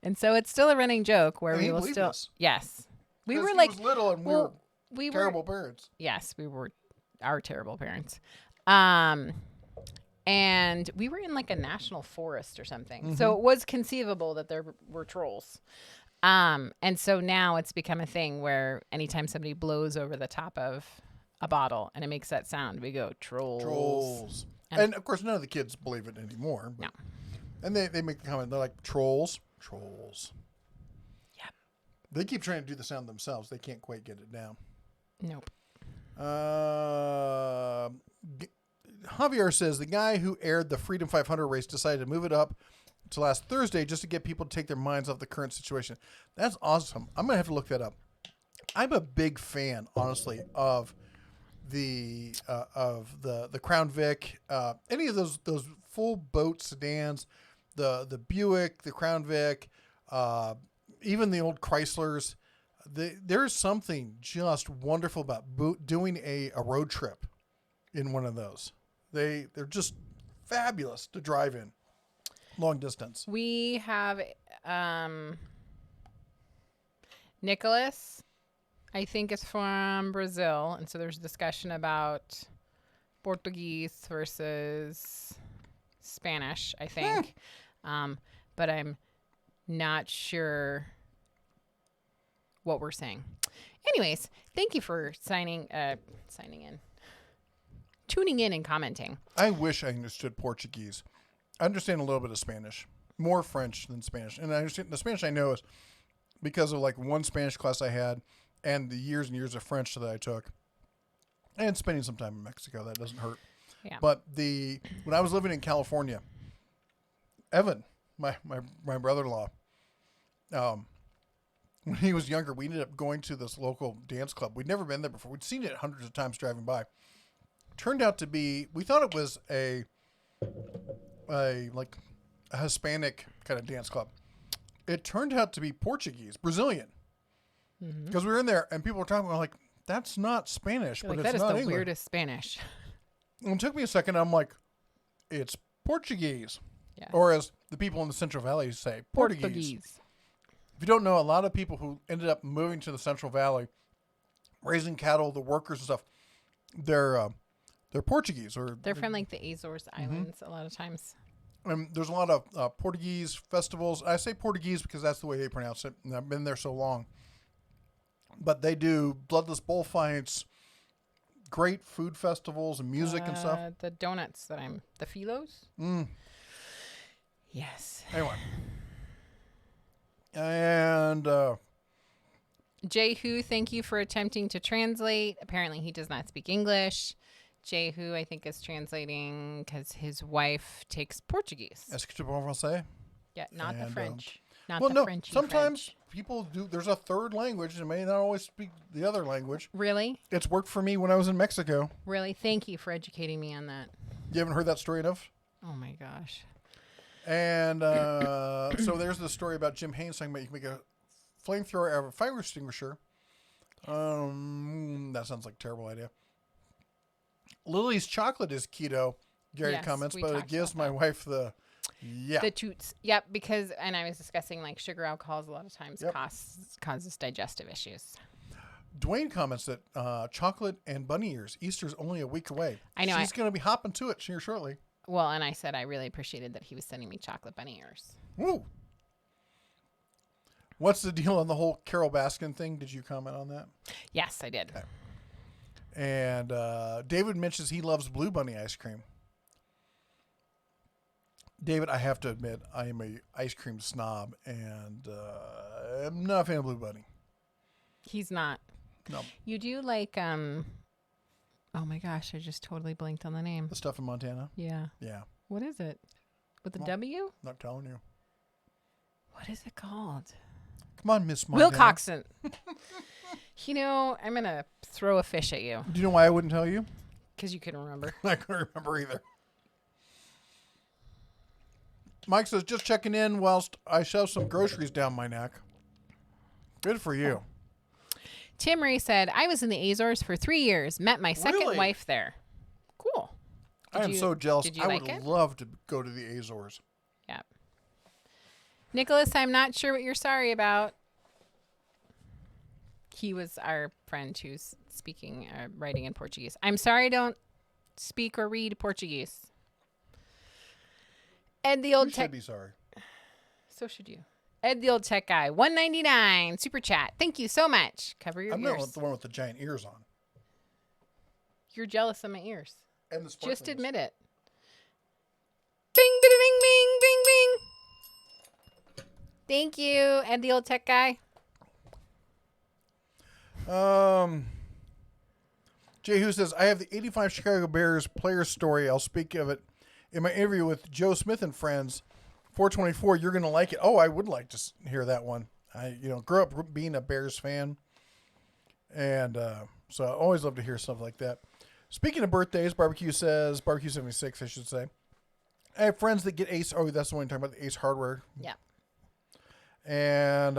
And so it's still a running joke where we will still, us. Yes. We were He like, was little and we were terrible parents. Yes, we were our terrible parents. And we were in like a national forest or something. Mm-hmm. So it was conceivable that there were trolls. And so now it's become a thing where anytime somebody blows over the top of a bottle and it makes that sound, we go, trolls. Trolls. And of course, none of the kids believe it anymore. But, no. And they make the comment, they're like, trolls. Trolls. Yep. They keep trying to do the sound themselves. They can't quite get it down. Nope. Javier says the guy who aired the Freedom 500 race decided to move it up to last Thursday just to get people to take their minds off the current situation. That's awesome. I'm going to have to look that up. I'm a big fan, honestly, of the Crown Vic, any of those full boat sedans, the Buick, the Crown Vic, even the old Chryslers. There's something just wonderful about doing a road trip in one of those. They're just fabulous to drive in long distance. We have Nicholas, I think, is from Brazil, and so there's a discussion about Portuguese versus Spanish, I think. But I'm not sure what we're saying. Anyways, thank you for tuning in and commenting. I wish I understood Portuguese. I understand a little bit of Spanish, more French than Spanish. And I understand the Spanish I know is because of like one Spanish class I had and the years and years of French that I took and spending some time in Mexico. That doesn't hurt. Yeah. But when I was living in California, Evan, my brother-in-law, when he was younger, we ended up going to this local dance club. We'd never been there before. We'd seen it hundreds of times driving by. Turned out to be, we thought it was a Hispanic kind of dance club. It turned out to be Portuguese, Brazilian. Because we were in there and people were talking about like, that's not Spanish, but it's not English. That is the weirdest Spanish. And it took me a second. I'm like, it's Portuguese. Yeah. Or as the people in the Central Valley say, Portuguese. If you don't know, a lot of people who ended up moving to the Central Valley, raising cattle, the workers and stuff, they're Portuguese. Or they're from like the Azores Islands a lot of times. And there's a lot of Portuguese festivals. I say Portuguese because that's the way they pronounce it. And I've been there so long. But they do bloodless bullfights, great food festivals and music and stuff. The donuts the Philos? Yes. Anyway. And Jehu, thank you for attempting to translate. Apparently he does not speak English. Jehu, I think, is translating because his wife takes Portuguese. Est-ce que tu parles français? Yeah, not the French. Not well, the no, Frenchy sometimes French. People do. There's a third language and may not always speak the other language. Really? It's worked for me when I was in Mexico. Really? Thank you for educating me on that. You haven't heard that story enough? Oh, my gosh. And so there's the story about Jim Haynes saying you can make a flamethrower out of a fire extinguisher. That sounds like a terrible idea. Lily's chocolate is keto, Gary comments, but it gives my wife the toots. Yep, because, and I was discussing like sugar alcohols a lot of times causes digestive issues. Dwayne comments that chocolate and bunny ears, Easter's only a week away. I know. She's going to be hopping to it here shortly. Well, and I said I really appreciated that he was sending me chocolate bunny ears. Woo! What's the deal on the whole Carol Baskin thing? Did you comment on that? Yes, I did. Okay. And David mentions he loves Blue Bunny ice cream. David, I have to admit, I am a ice cream snob, and I'm not a fan of Blue Bunny. He's not. No. You do like, oh my gosh, I just totally blanked on the name. The stuff in Montana? Yeah. Yeah. What is it? With the Well, W? Not telling you. What is it called? Come on, Miss Montana. Wilcoxon. You know, I'm going to throw a fish at you. Do you know why I wouldn't tell you? Because you couldn't remember. I couldn't remember either. Mike says, just checking in whilst I shove some groceries down my neck. Good for you. Tim Ray said, I was in the Azores for 3 years. Met my second Really? wife there. Cool. I am so jealous. Did you I like would it? love to go to the Azores. Yeah. Nicholas, I'm not sure what you're sorry about. He was our friend who's speaking, writing in Portuguese. I'm sorry I don't speak or read Portuguese. Ed the old You tech. should be sorry. So should you. Ed the old tech guy. 199 super chat. Thank you so much. Cover your I'm ears. not the one with the giant ears on. You're jealous of my ears. And the Just sparklers. admit it. Bing, bing, bing, bing, bing, bing. Thank you, Ed the old tech guy. Jehu says, I have the 85 Chicago Bears player story. I'll speak of it in my interview with Joe Smith and Friends. 424, you're going to like it. Oh, I would like to hear that one. I grew up being a Bears fan. And so I always love to hear stuff like that. Speaking of birthdays, Barbecue 76, I should say. I have friends that get Ace. Oh, that's the one you're talking about, the Ace hardware. Yeah. And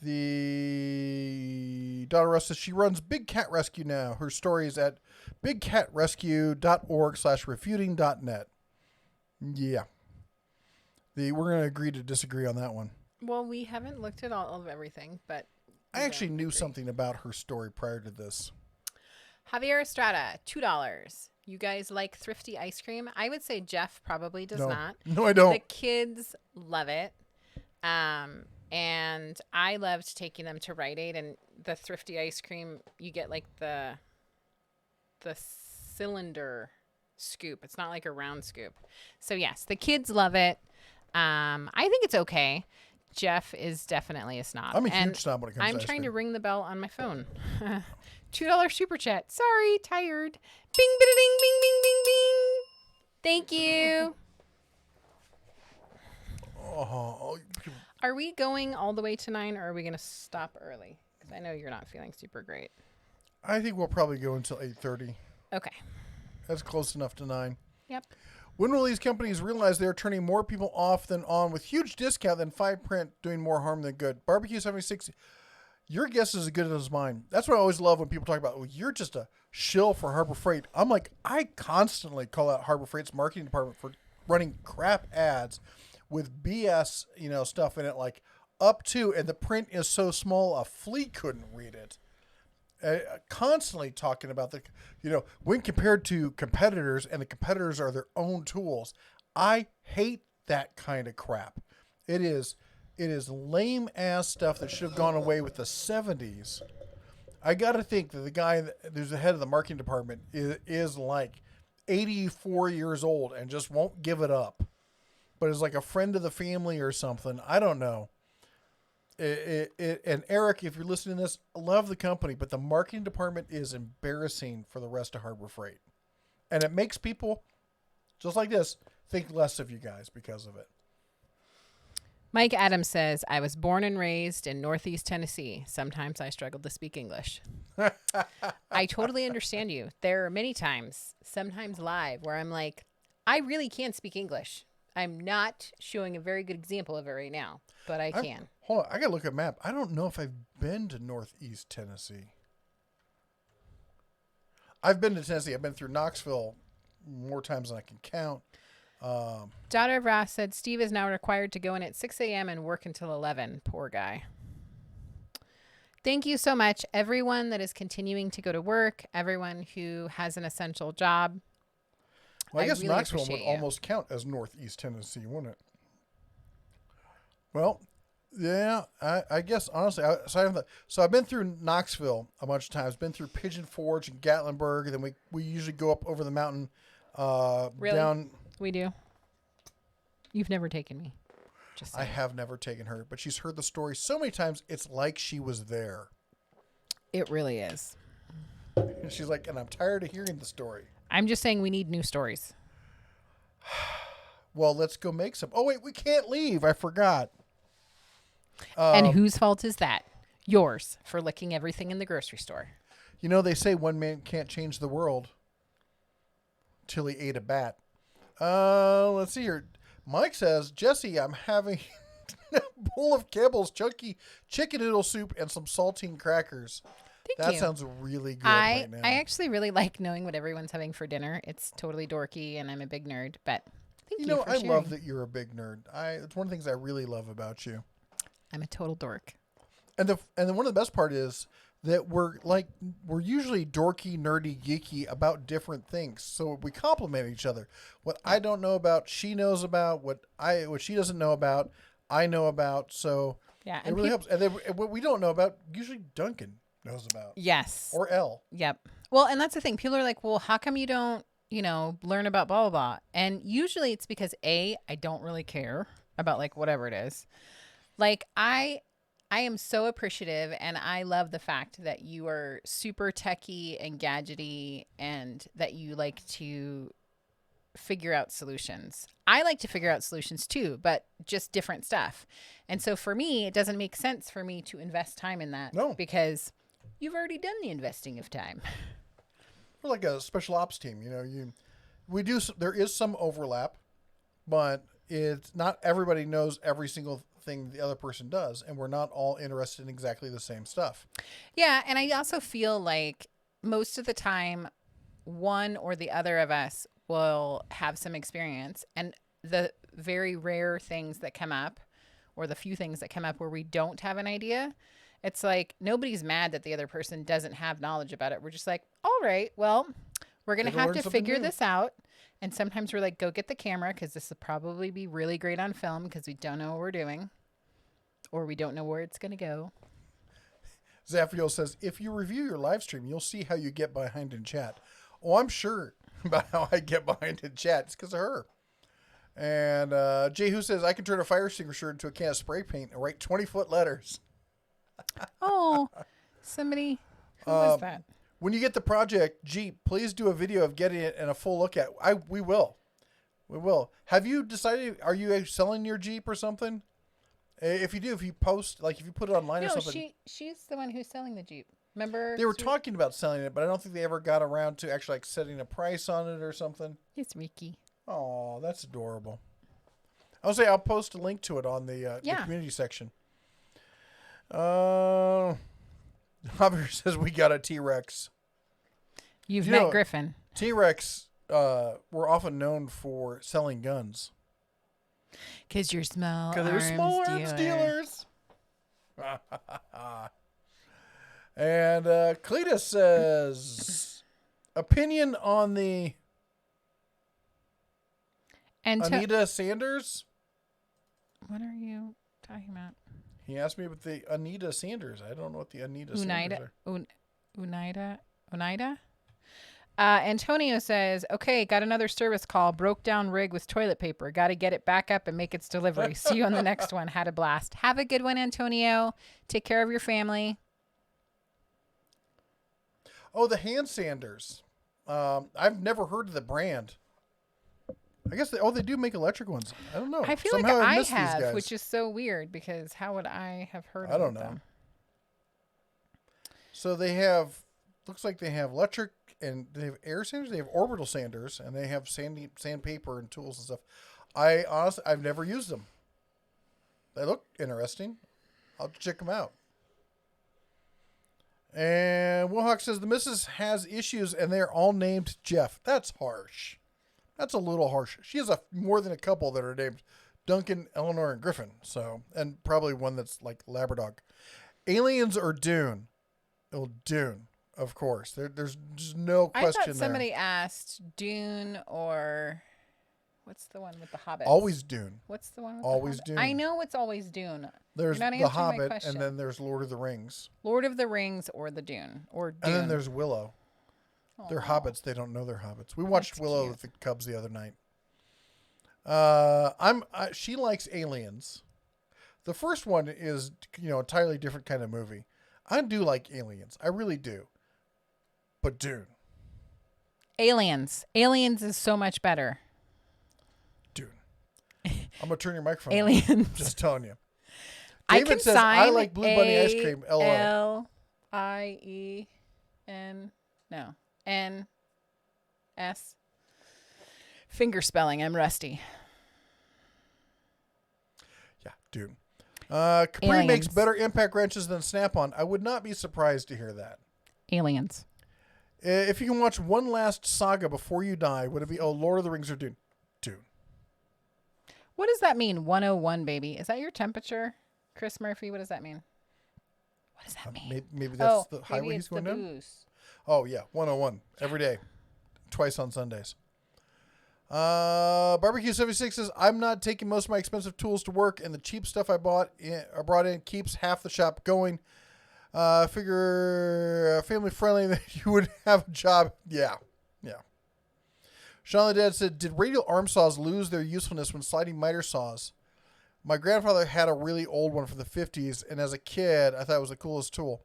the daughter Russ says she runs Big Cat Rescue now. Her story is at bigcatrescue.org/refuting.net. Yeah. We're going to agree to disagree on that one. Well, we haven't looked at all of everything, but I actually knew something about her story prior to this. Javier Estrada, $2. You guys like thrifty ice cream? I would say Jeff probably does not. No, I don't. The kids love it. And I loved taking them to Rite Aid, and the thrifty ice cream, you get like the cylinder scoop. It's not like a round scoop. So yes, the kids love it. I think it's okay. Jeff is definitely a snob. I'm a huge snob when it comes to I'm ice trying to cream. ring the bell on my phone. $2 super chat. Sorry, tired. Bing, bing, bing, bing, bing, bing, bing. Thank you. Oh, Are we going all the way to 9, or are we going to stop early? Because I know you're not feeling super great. I think we'll probably go until 8:30. Okay. That's close enough to 9. Yep. When will these companies realize they're turning more people off than on with huge discount than 5 print doing more harm than good? Barbecue 76, your guess is as good as mine. That's what I always love when people talk about, well, you're just a shill for Harbor Freight. I'm like, I constantly call out Harbor Freight's marketing department for running crap ads with BS, stuff in it, like up to, and the print is so small a flea couldn't read it. Constantly talking about when compared to competitors, and the competitors are their own tools. I hate that kind of crap. It is lame ass stuff that should have gone away with the 70s. I got to think that the guy who's the head of the marketing department is like 84 years old and just won't give it up, but is like a friend of the family or something. I don't know. And Eric, if you're listening to this, I love the company, but the marketing department is embarrassing for the rest of Harbor Freight. And it makes people, just like this, think less of you guys because of it. Mike Adams says, I was born and raised in Northeast Tennessee. Sometimes I struggled to speak English. I totally understand you. There are many times, sometimes live, where I'm like, I really can't speak English. I'm not showing a very good example of it right now, but I can. Hold on, I gotta look at a map. I don't know if I've been to Northeast Tennessee. I've been to Tennessee. I've been through Knoxville more times than I can count. Daughter of Ross said, Steve is now required to go in at 6 a.m. and work until 11. Poor guy. Thank you so much, everyone that is continuing to go to work, everyone who has an essential job. Well, I guess really Knoxville would appreciate you. almost count as Northeast Tennessee, wouldn't it? Well, Yeah, I guess honestly, so I've been through Knoxville a bunch of times. Been through Pigeon Forge and Gatlinburg, and then we usually go up over the mountain, Really? down. We do. You've never taken me. Just I saying. have never taken her, but she's heard the story so many times. It's like she was there. It really is. And she's like, and I'm tired of hearing the story. I'm just saying we need new stories. Well, let's go make some. Oh wait, we can't leave. I forgot. And whose fault is that? Yours for licking everything in the grocery store. You know, they say one man can't change the world till he ate a bat. Let's see here. Mike says, Jesse, I'm having a bowl of Campbell's chunky chicken noodle soup and some saltine crackers. Thank you. Sounds really good I right now. I actually really like knowing what everyone's having for dinner. It's totally dorky, and I'm a big nerd. But thank you. For I sharing. love that you're a big nerd. It's one of the things I really love about you. I'm a total dork. And one of the best part is that we're usually dorky, nerdy, geeky about different things. So we complement each other. What I don't know about, she knows about. What she doesn't know about, I know about. So Yeah, it really helps. And then what we don't know about, usually Duncan knows about. Yes. Or Elle. Yep. Well, and that's the thing. People are like, well, how come you don't, learn about blah, blah, blah? And usually it's because I don't really care about like whatever it is. Like I am so appreciative, and I love the fact that you are super techie and gadgety, and that you like to figure out solutions. I like to figure out solutions too, but just different stuff. And so for me, it doesn't make sense for me to invest time in that. No. Because you've already done the investing of time. We're like a special ops team. There is some overlap, but it's not everybody knows every single thing the other person does, and we're not all interested in exactly the same stuff. Yeah, and I also feel like most of the time one or the other of us will have some experience, and the very rare things that come up, or the few things that come up where we don't have an idea, it's like nobody's mad that the other person doesn't have knowledge about it. We're just like, all right, well, we're going to have to figure this out. And sometimes we're like, go get the camera, because this will probably be really great on film, because we don't know what we're doing, or we don't know where it's going to go. Zafriel says, if you review your live stream, you'll see how you get behind in chat. Oh, I'm sure about how I get behind in chat. It's because of her. And Jehu says, I can turn a fire extinguisher into a can of spray paint and write 20-foot letters. Oh, somebody, who was that? When you get the project Jeep, please do a video of getting it and a full look at. We will. Have you decided? Are you selling your Jeep or something? If you do, if you post, like if you put it online or No, something. she's the one who's selling the Jeep. Remember? They were talking about selling it, but I don't think they ever got around to actually like setting a price on it or something. It's Ricky. Oh, that's adorable. I'll post a link to it on the community section. Javier says we got a T-Rex. You've met Griffin. T-Rex were often known for selling guns. Because you're small Because they're small arms dealers. And Cletus says, opinion on the Anita Sanders? What are you talking about? He asked me about the Anita Sanders. I don't know what the Anita Sanders are. Oneida? Antonio says, okay, got another service call. Broke down rig with toilet paper. Got to get it back up and make its delivery. See you on the next one. Had a blast. Have a good one, Antonio. Take care of your family. Oh, the hand sanders. I've never heard of the brand. I guess they do make electric ones. I don't know. I feel Somehow like I missed these have, guys. which is so weird, because how would I have heard I of don't know. them? So they have, looks like they have electric, and they have air sanders. They have orbital sanders, and they have sandpaper and tools and stuff. I've never used them. They look interesting. I'll check them out. And Wilhock says the missus has issues, and they're all named Jeff. That's harsh. That's a little harsh. She has more than a couple that are named Duncan, Eleanor, and Griffin. So, and probably one that's like Labradog. Aliens or Dune? Oh, Dune, of course. There's just no question I thought somebody asked Dune or What's the one with the hobbits? Always Dune. What's the one with Always the Dune. Hobbit? I know it's always Dune. There's You're not The answering my Hobbit, question. and then there's Lord of the Rings. Lord of the Rings or the Dune or Dune. And then there's Willow. They're Aw. hobbits. They don't know they're hobbits. We watched That's Willow cute. with the Cubs the other night. She likes Aliens. The first one is, you know, a entirely different kind of movie. I do like Aliens. I really do. But Dune. Aliens. Aliens is so much better. Dune. I'm going to turn your microphone on. Aliens. Just telling you. I David can says, sign I like Blue Bunny ice cream. LOL. N-S. Finger spelling. I'm rusty. Yeah, Dune. Capri Aliens. makes better impact wrenches than Snap-on. I would not be surprised to hear that. Aliens. If you can watch one last saga before you die, would it be, Lord of the Rings or Dune? Dune. What does that mean? 101, baby. Is that your temperature? Chris Murphy, what does that mean? What does that mean? Maybe that's the maybe highway it's he's going the down? booze. Oh, yeah. 101. Every day. Twice on Sundays. Barbecue 76 says, I'm not taking most of my expensive tools to work, and the cheap stuff I brought in keeps half the shop going. Figure family friendly that you would have a job. Yeah. Sean the Dad said, did radial arm saws lose their usefulness when sliding miter saws? My grandfather had a really old one from the 50s, and as a kid, I thought it was the coolest tool.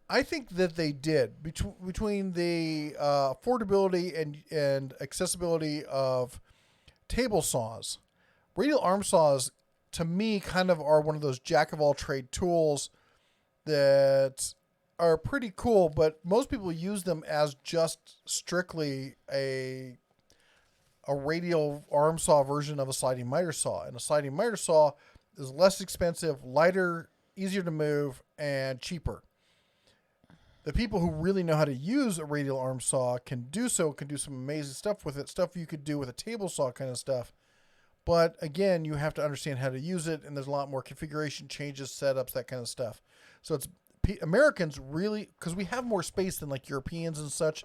I think that they did. Between the affordability and accessibility of table saws, radial arm saws, to me, kind of are one of those jack-of-all-trade tools that are pretty cool, but most people use them as just strictly a radial arm saw version of a sliding miter saw. And a sliding miter saw is less expensive, lighter, easier to move, and cheaper. The people who really know how to use a radial arm saw can do some amazing stuff with it, stuff you could do with a table saw kind of stuff. But again, you have to understand how to use it, and there's a lot more configuration changes, setups, that kind of stuff. So it's Americans really, because we have more space than like Europeans and such,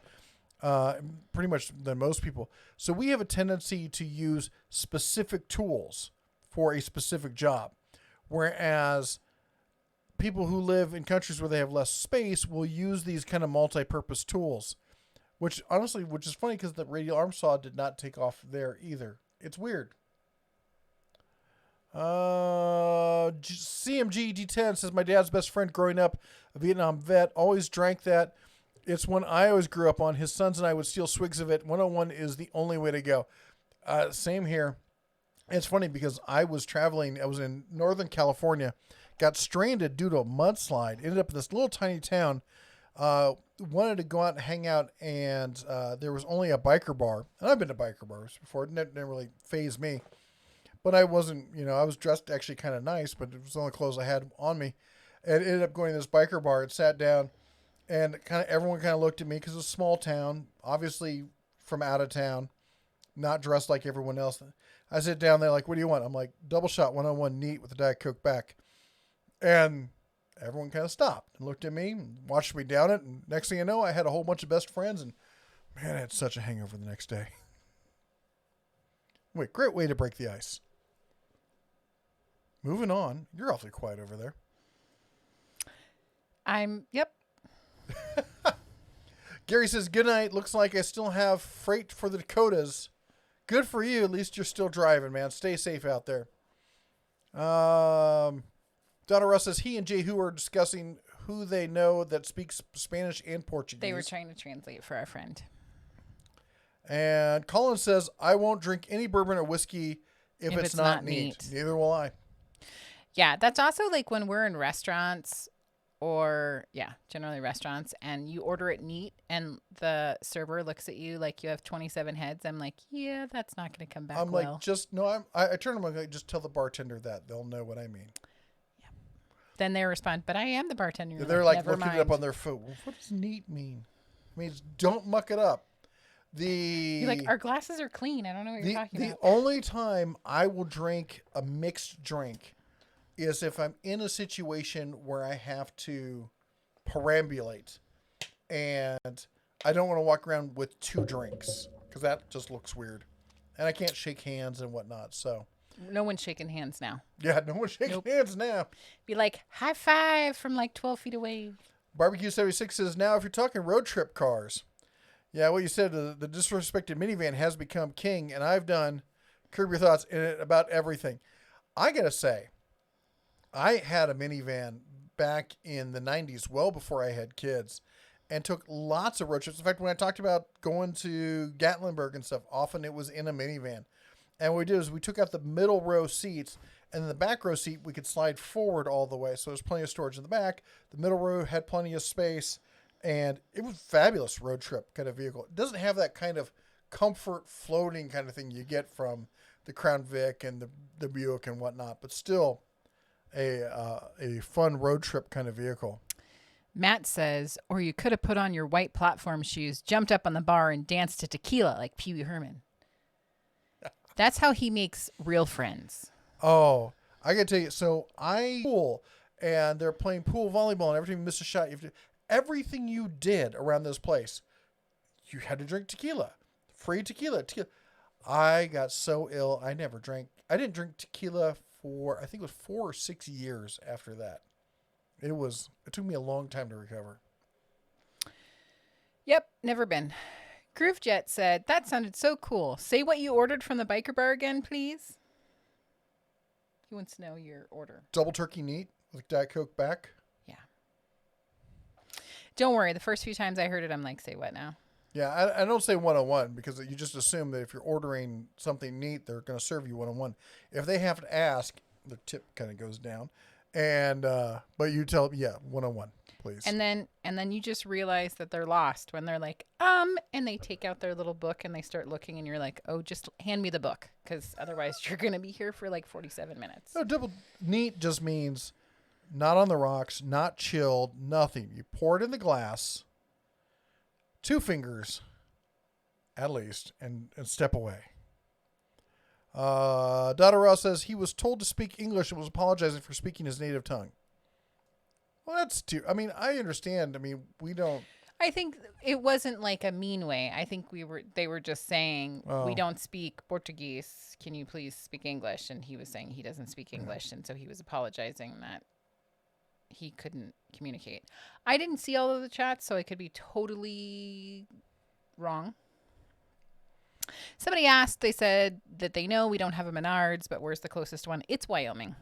pretty much than most people. So we have a tendency to use specific tools for a specific job, whereas people who live in countries where they have less space will use these kind of multi-purpose tools, which is funny because the radial arm saw did not take off there either. It's weird. CMG D10 says, my dad's best friend growing up, a Vietnam vet, always drank that. It's one I always grew up on. His sons and I would steal swigs of it. 101 is the only way to go. Same here. It's funny because I was traveling. I was in Northern California, got stranded due to a mudslide, ended up in this little tiny town, wanted to go out and hang out, and there was only a biker bar. And I've been to biker bars before. It didn't really faze me. But I wasn't, I was dressed actually kind of nice, but it was the only clothes I had on me. And ended up going to this biker bar and sat down, and everyone kind of looked at me because it's a small town, obviously from out of town, not dressed like everyone else. I sit down there like, what do you want? I'm like, double shot 101 neat with the Diet Coke back. And everyone kind of stopped and looked at me and watched me down it. And next thing you know, I had a whole bunch of best friends, and man, I had such a hangover the next day. Wait, great way to break the ice. Moving on. You're awfully quiet over there. Yep. Gary says, good night. Looks like I still have freight for the Dakotas. Good for you. At least you're still driving, man. Stay safe out there. Donna Russ says, he and Jay Hu are discussing who they know that speaks Spanish and Portuguese. They were trying to translate for our friend. And Colin says, I won't drink any bourbon or whiskey if it's not neat. Neither will I. Yeah, that's also like when we're in restaurants generally restaurants, and you order it neat and the server looks at you like you have 27 heads. I'm like, yeah, that's not going to come back I'm well. like, I turn to them like, just tell the bartender that. They'll know what I mean. Yeah. Then they respond, but I am the bartender. They're like never looking mind. it up on their phone. Well, what does neat mean? It means don't muck it up. You're like, our glasses are clean. I don't know what you're talking about. The only time I will drink a mixed drink is if I'm in a situation where I have to perambulate and I don't want to walk around with two drinks because that just looks weird. And I can't shake hands and whatnot. So, No one's shaking hands now. yeah, no one's shaking hands now. Be like, high five from like 12 feet away. Barbecue 76 says, now if you're talking road trip cars, yeah, what you said, the disrespected minivan has become king, and I've done Curb Your Thoughts in it about everything. I got to say, I had a minivan back in the 90s, well before I had kids, and took lots of road trips. In fact, when I talked about going to Gatlinburg and stuff, often it was in a minivan. And what we did is we took out the middle row seats, and in the back row seat, we could slide forward all the way. So there's plenty of storage in the back. The middle row had plenty of space, and it was a fabulous road trip kind of vehicle. It doesn't have that kind of comfort floating kind of thing you get from the Crown Vic and the Buick and whatnot, but still a fun road trip kind of vehicle. Matt says, or you could have put on your white platform shoes, jumped up on the bar, and danced to tequila like Pee Wee Herman. That's how he makes real friends. Oh, I got to tell you, so pool, and they're playing pool volleyball, and every time you miss a shot, everything you did around this place, you had to drink tequila. Free tequila. I got so ill, I didn't drink tequila for, I think it was 4 or 6 years after that. It took me a long time to recover. Yep, never been. Groovejet said, that sounded so cool. Say what you ordered from the biker bar again, please. He wants to know your order. Double turkey neat with Diet Coke back. Yeah. Don't worry. The first few times I heard it, I'm like, say what now? Yeah, I don't say 101 because you just assume that if you're ordering something neat, they're going to serve you 101. If they have to ask, the tip kind of goes down. And but you tell them, yeah, 101, please. And then you just realize that they're lost when they're like, and they take out their little book and they start looking and you're like, oh, just hand me the book because otherwise you're going to be here for like 47 minutes. No, double neat just means not on the rocks, not chilled, nothing. You pour it in the glass, 2 fingers at least, and step away. Dada Ross says he was told to speak English and was apologizing for speaking his native tongue. Well, that's too. I mean, I understand. I mean, we don't. I think it wasn't like a mean way. I think they were just saying, we don't speak Portuguese. Can you please speak English? And he was saying he doesn't speak English. And so he was apologizing that he couldn't communicate. I didn't see all of the chats, so I could be totally wrong. Somebody asked, they said that they know we don't have a Menards, but where's the closest one? It's Wyoming.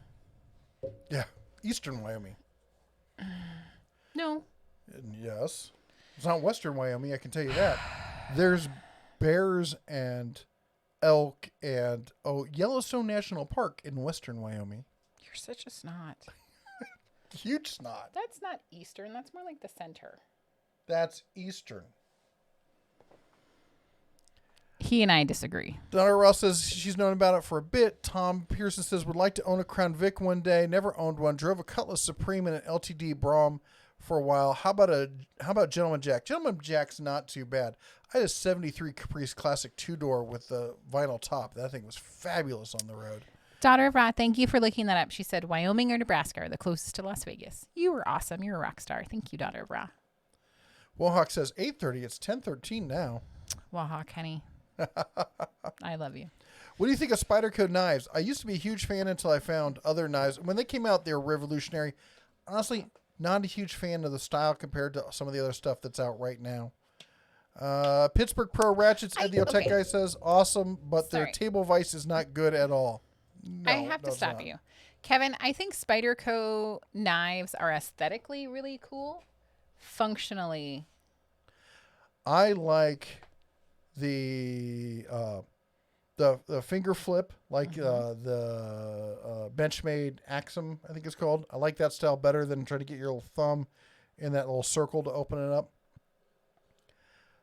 Yeah, eastern Wyoming. No. Yes. It's not western Wyoming, I can tell you that. There's bears and elk and, Yellowstone National Park in western Wyoming. You're such a snot. Huge snot. That's not eastern. That's more like the center. That's eastern. He and I disagree. Donna Ross says she's known about it for a bit. Tom Pearson says would like to own a Crown Vic one day. Never owned one. Drove a Cutlass Supreme and an LTD Brom for a while. How about Gentleman Jack? Gentleman Jack's not too bad. I had a 73 Caprice Classic 2-door with the vinyl top. That thing was fabulous on the road. Daughter of Ra, thank you for looking that up. She said Wyoming or Nebraska are the closest to Las Vegas. You were awesome. You're a rock star. Thank you, Daughter of Ra. Wohawk says 8:30. It's 10:13 now. Wohawk, honey. I love you. What do you think of Spyderco knives? I used to be a huge fan until I found other knives. When they came out, they were revolutionary. Honestly, not a huge fan of the style compared to some of the other stuff that's out right now. Pittsburgh Pro Ratchets, Ed the Tech guy says, awesome, but their table vise is not good at all. No, I have to stop you. Kevin, I think Spyderco knives are aesthetically really cool. Functionally. I like the finger flip, like the Benchmade Axum, I think it's called. I like that style better than trying to get your little thumb in that little circle to open it up.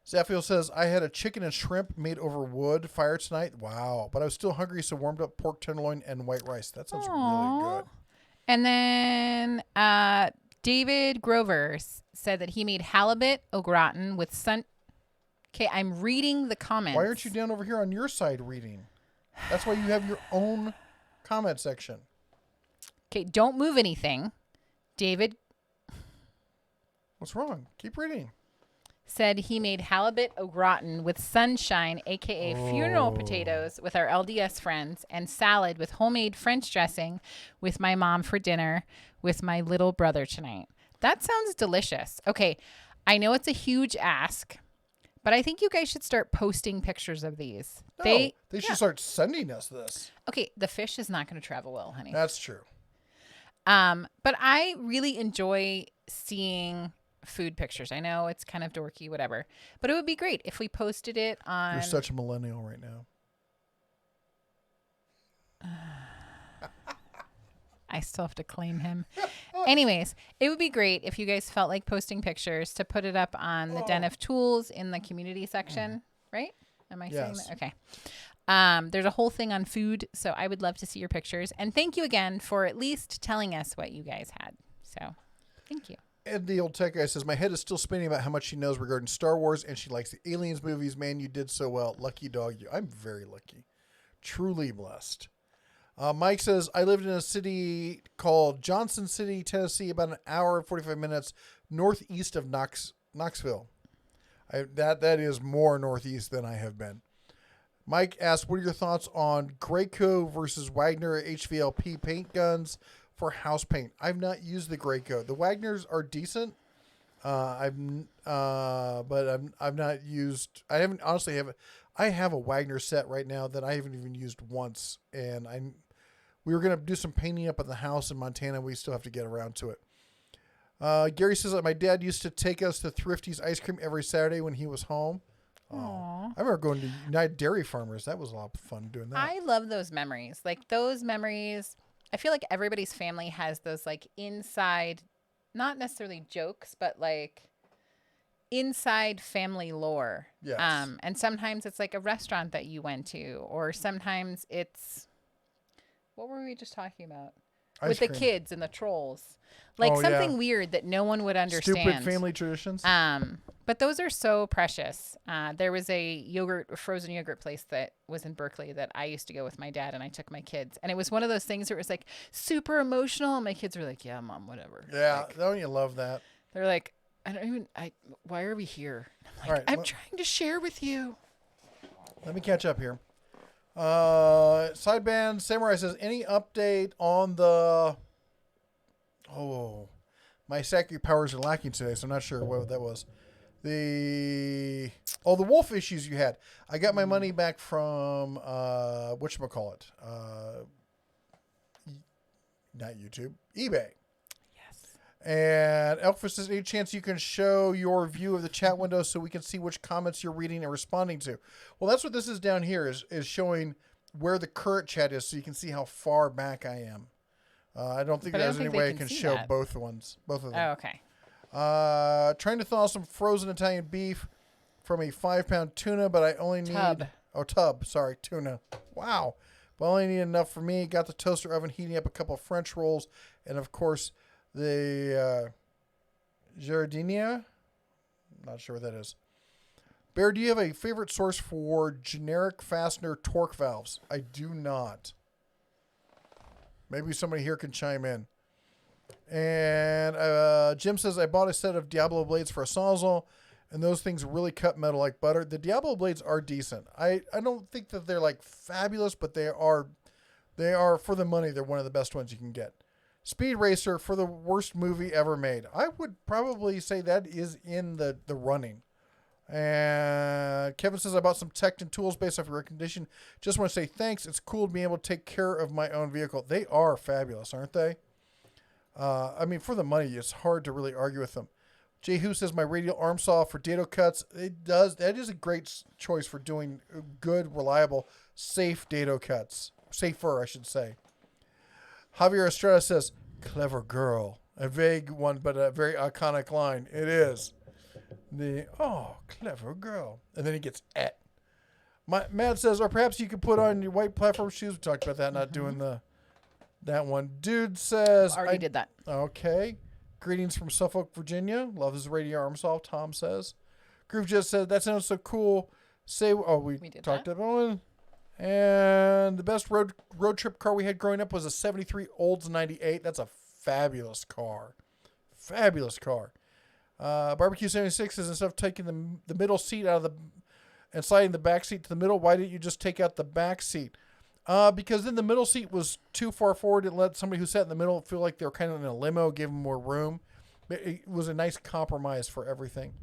Zaffiel says, I had a chicken and shrimp made over wood fire tonight. Wow. But I was still hungry, so warmed up pork tenderloin and white rice. That sounds really good. And then David Grover said that he made halibut au gratin with sun. Okay, I'm reading the comments. Why aren't you down over here on your side reading? That's why you have your own comment section. Okay, don't move anything. David. What's wrong? Keep reading. said he made halibut au gratin with sunshine, aka funeral potatoes, with our LDS friends, and salad with homemade French dressing with my mom for dinner with my little brother tonight. That sounds delicious. Okay, I know it's a huge ask, but I think you guys should start posting pictures of these. No, they should start sending us this. Okay, the fish is not going to travel well, honey. That's true. But I really enjoy seeing food pictures. I know it's kind of dorky, whatever, but it would be great if we posted it on. You're such a millennial right now. I still have to claim him. Anyways, it would be great if you guys felt like posting pictures to put it up on the Den of Tools in the community section, right? Am I saying that? Okay. There's a whole thing on food, so I would love to see your pictures. And thank you again for at least telling us what you guys had. So, thank you. And the old tech guy says, my head is still spinning about how much she knows regarding Star Wars, and she likes the Aliens movies. Man, you did so well. Lucky dog you. I'm very lucky. Truly blessed. Mike says, I lived in a city called Johnson City, Tennessee, about an hour and 45 minutes northeast of Knoxville. That is more northeast than I have been. Mike asks, what are your thoughts on Graco versus Wagner HVLP paint guns for house paint? I've not used the Graco. The Wagners are decent. I've not used. I haven't honestly have. I have a Wagner set right now that I haven't even used once, and we were gonna do some painting up at the house in Montana. We still have to get around to it. Gary says that my dad used to take us to Thrifty's ice cream every Saturday when he was home. Aww. I remember going to United Dairy Farmers. That was a lot of fun doing that. I love those memories. Like those memories, I feel like everybody's family has those like inside, not necessarily jokes, but like inside family lore. Yes. And sometimes it's like a restaurant that you went to, or sometimes it's, what were we just talking about? With the kids and the trolls. Like something weird that no one would understand. Stupid family traditions. But those are so precious. There was a frozen yogurt place that was in Berkeley that I used to go with my dad, and I took my kids. And it was one of those things where it was like super emotional. And my kids were like, yeah, Mom, whatever. Yeah, like, don't you love that? They're like, why are we here? I'm like, I'm trying to share with you. Let me catch up here. Sideband Samurai says, any update on the... my Sacred powers are lacking today, so I'm not sure what that was. The wolf issues you had. I got my money back from whatchamacallit. Not YouTube. eBay. Yes. And Elfus says, any chance you can show your view of the chat window so we can see which comments you're reading and responding to? Well, that's what this is down here, is showing where the current chat is so you can see how far back I am. I don't think there's any way I can show both of them. Oh, okay. Trying to thaw some frozen Italian beef from a 5-pound tuna, but I only need... tuna. Wow. But I only need enough for me. Got the toaster oven heating up a couple of French rolls, and of course the Giardiniera. Not sure what that is. Bear, do you have a favorite source for generic fastener torque valves? I do not. Maybe somebody here can chime in. And Jim says, I bought a set of Diablo blades for a Sawzall, and those things really cut metal like butter. The Diablo blades are decent. I don't think that they're like fabulous, but they are for the money. They're one of the best ones you can get. Speed Racer for the worst movie ever made. I would probably say that is in the running. And Kevin says, I bought some Tecton tools based off your recommendation. Just want to say thanks. It's cool to be able to take care of my own vehicle. They are fabulous, aren't they? I mean, for the money, it's hard to really argue with them. Jehu says, my radial arm saw for dado cuts. That is a great choice for doing good, reliable, safe dado cuts. Safer, I should say. Javier Estrada says, clever girl. A vague one, but a very iconic line. It is. Clever girl. And then he gets et. Matt says, or perhaps you could put on your white platform shoes. We talked about that, not doing that one. Dude says, Already did that. Okay. Greetings from Suffolk, Virginia. Love his radio arm saw, Tom says. Groove just said, that sounds so cool. We talked about it. And the best road trip car we had growing up was a 73 Olds 98. That's a fabulous car. Fabulous car. Barbecue 76 says, instead of taking the middle seat out of the and sliding the back seat to the middle, why didn't you just take out the back seat? Because then the middle seat was too far forward and let somebody who sat in the middle feel like they were kind of in a limo, give them more room. It was a nice compromise for everything.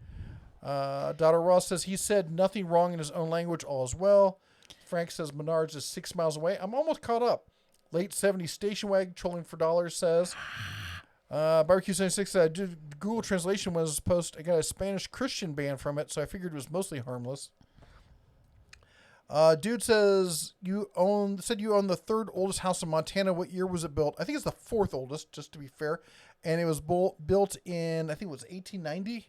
Dr. Ross says he said nothing wrong in his own language, all is well. Frank says Menards is 6 miles away. I'm almost caught up. Late 70s station wagon trolling for dollars says. Barbecue 76 said I did Google translation was post. I got a Spanish Christian band from it, so I figured it was mostly harmless. Dude says you own the third oldest house in Montana. What year was it built? I think it's the fourth oldest, just to be fair. And it was built in, I think it was 1890.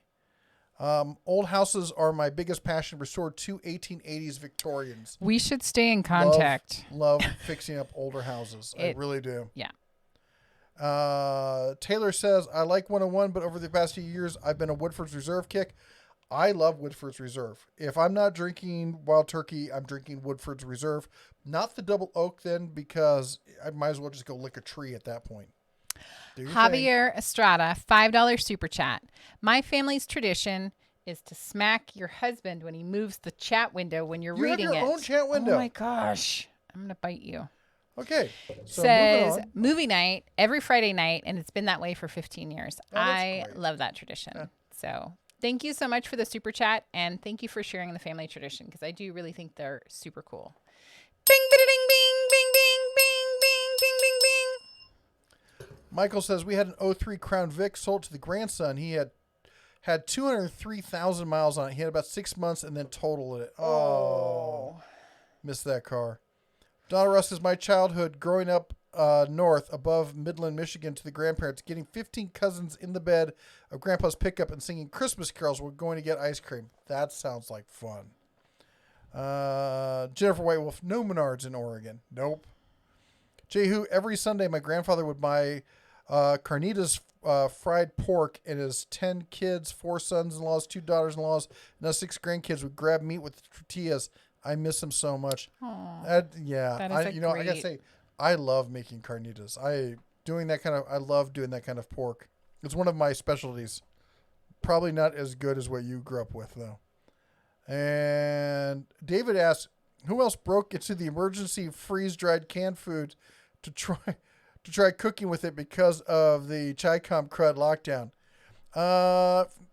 Old houses are my biggest passion. Restored two 1880s Victorians. We should stay in contact. Love fixing up older houses. I really do. Yeah. Taylor says, I like 101, but over the past few years, I've been a Woodford's Reserve kick. I love Woodford's Reserve. If I'm not drinking Wild Turkey, I'm drinking Woodford's Reserve. Not the double oak then, because I might as well just go lick a tree at that point. Javier Estrada, $5 super chat. My family's tradition is to smack your husband when he moves the chat window when you're reading it. You have your own chat window. Oh my gosh. I'm going to bite you. Okay. So says movie night every Friday night, and it's been that way for 15 years. I great. love that tradition. Yeah. So thank you so much for the super chat, and thank you for sharing the family tradition, because I do really think they're super cool. Bing, bing, bing, bing, bing, bing, bing, bing, bing, bing. Michael says we had an 03 Crown Vic sold to the grandson. He had 203,000 miles on it. He had about 6 months and then totaled it. Oh. Missed that car. Donna Russ says, my childhood growing up north above Midland, Michigan, to the grandparents, getting 15 cousins in the bed of Grandpa's pickup and singing Christmas carols. We're going to get ice cream. That sounds like fun. Jennifer White Wolf, no Menards in Oregon. Nope. Jehu, every Sunday my grandfather would buy carnitas fried pork, and his 10 kids, 4 sons-in-laws, 2 daughters-in-laws, and now 6 grandkids would grab meat with tortillas. I miss him so much. Aww, I gotta say, I love making carnitas. I love doing that kind of pork. It's one of my specialties. Probably not as good as what you grew up with, though. And David asks, who else broke into the emergency freeze-dried canned food to try cooking with it because of the Chi-Com crud lockdown?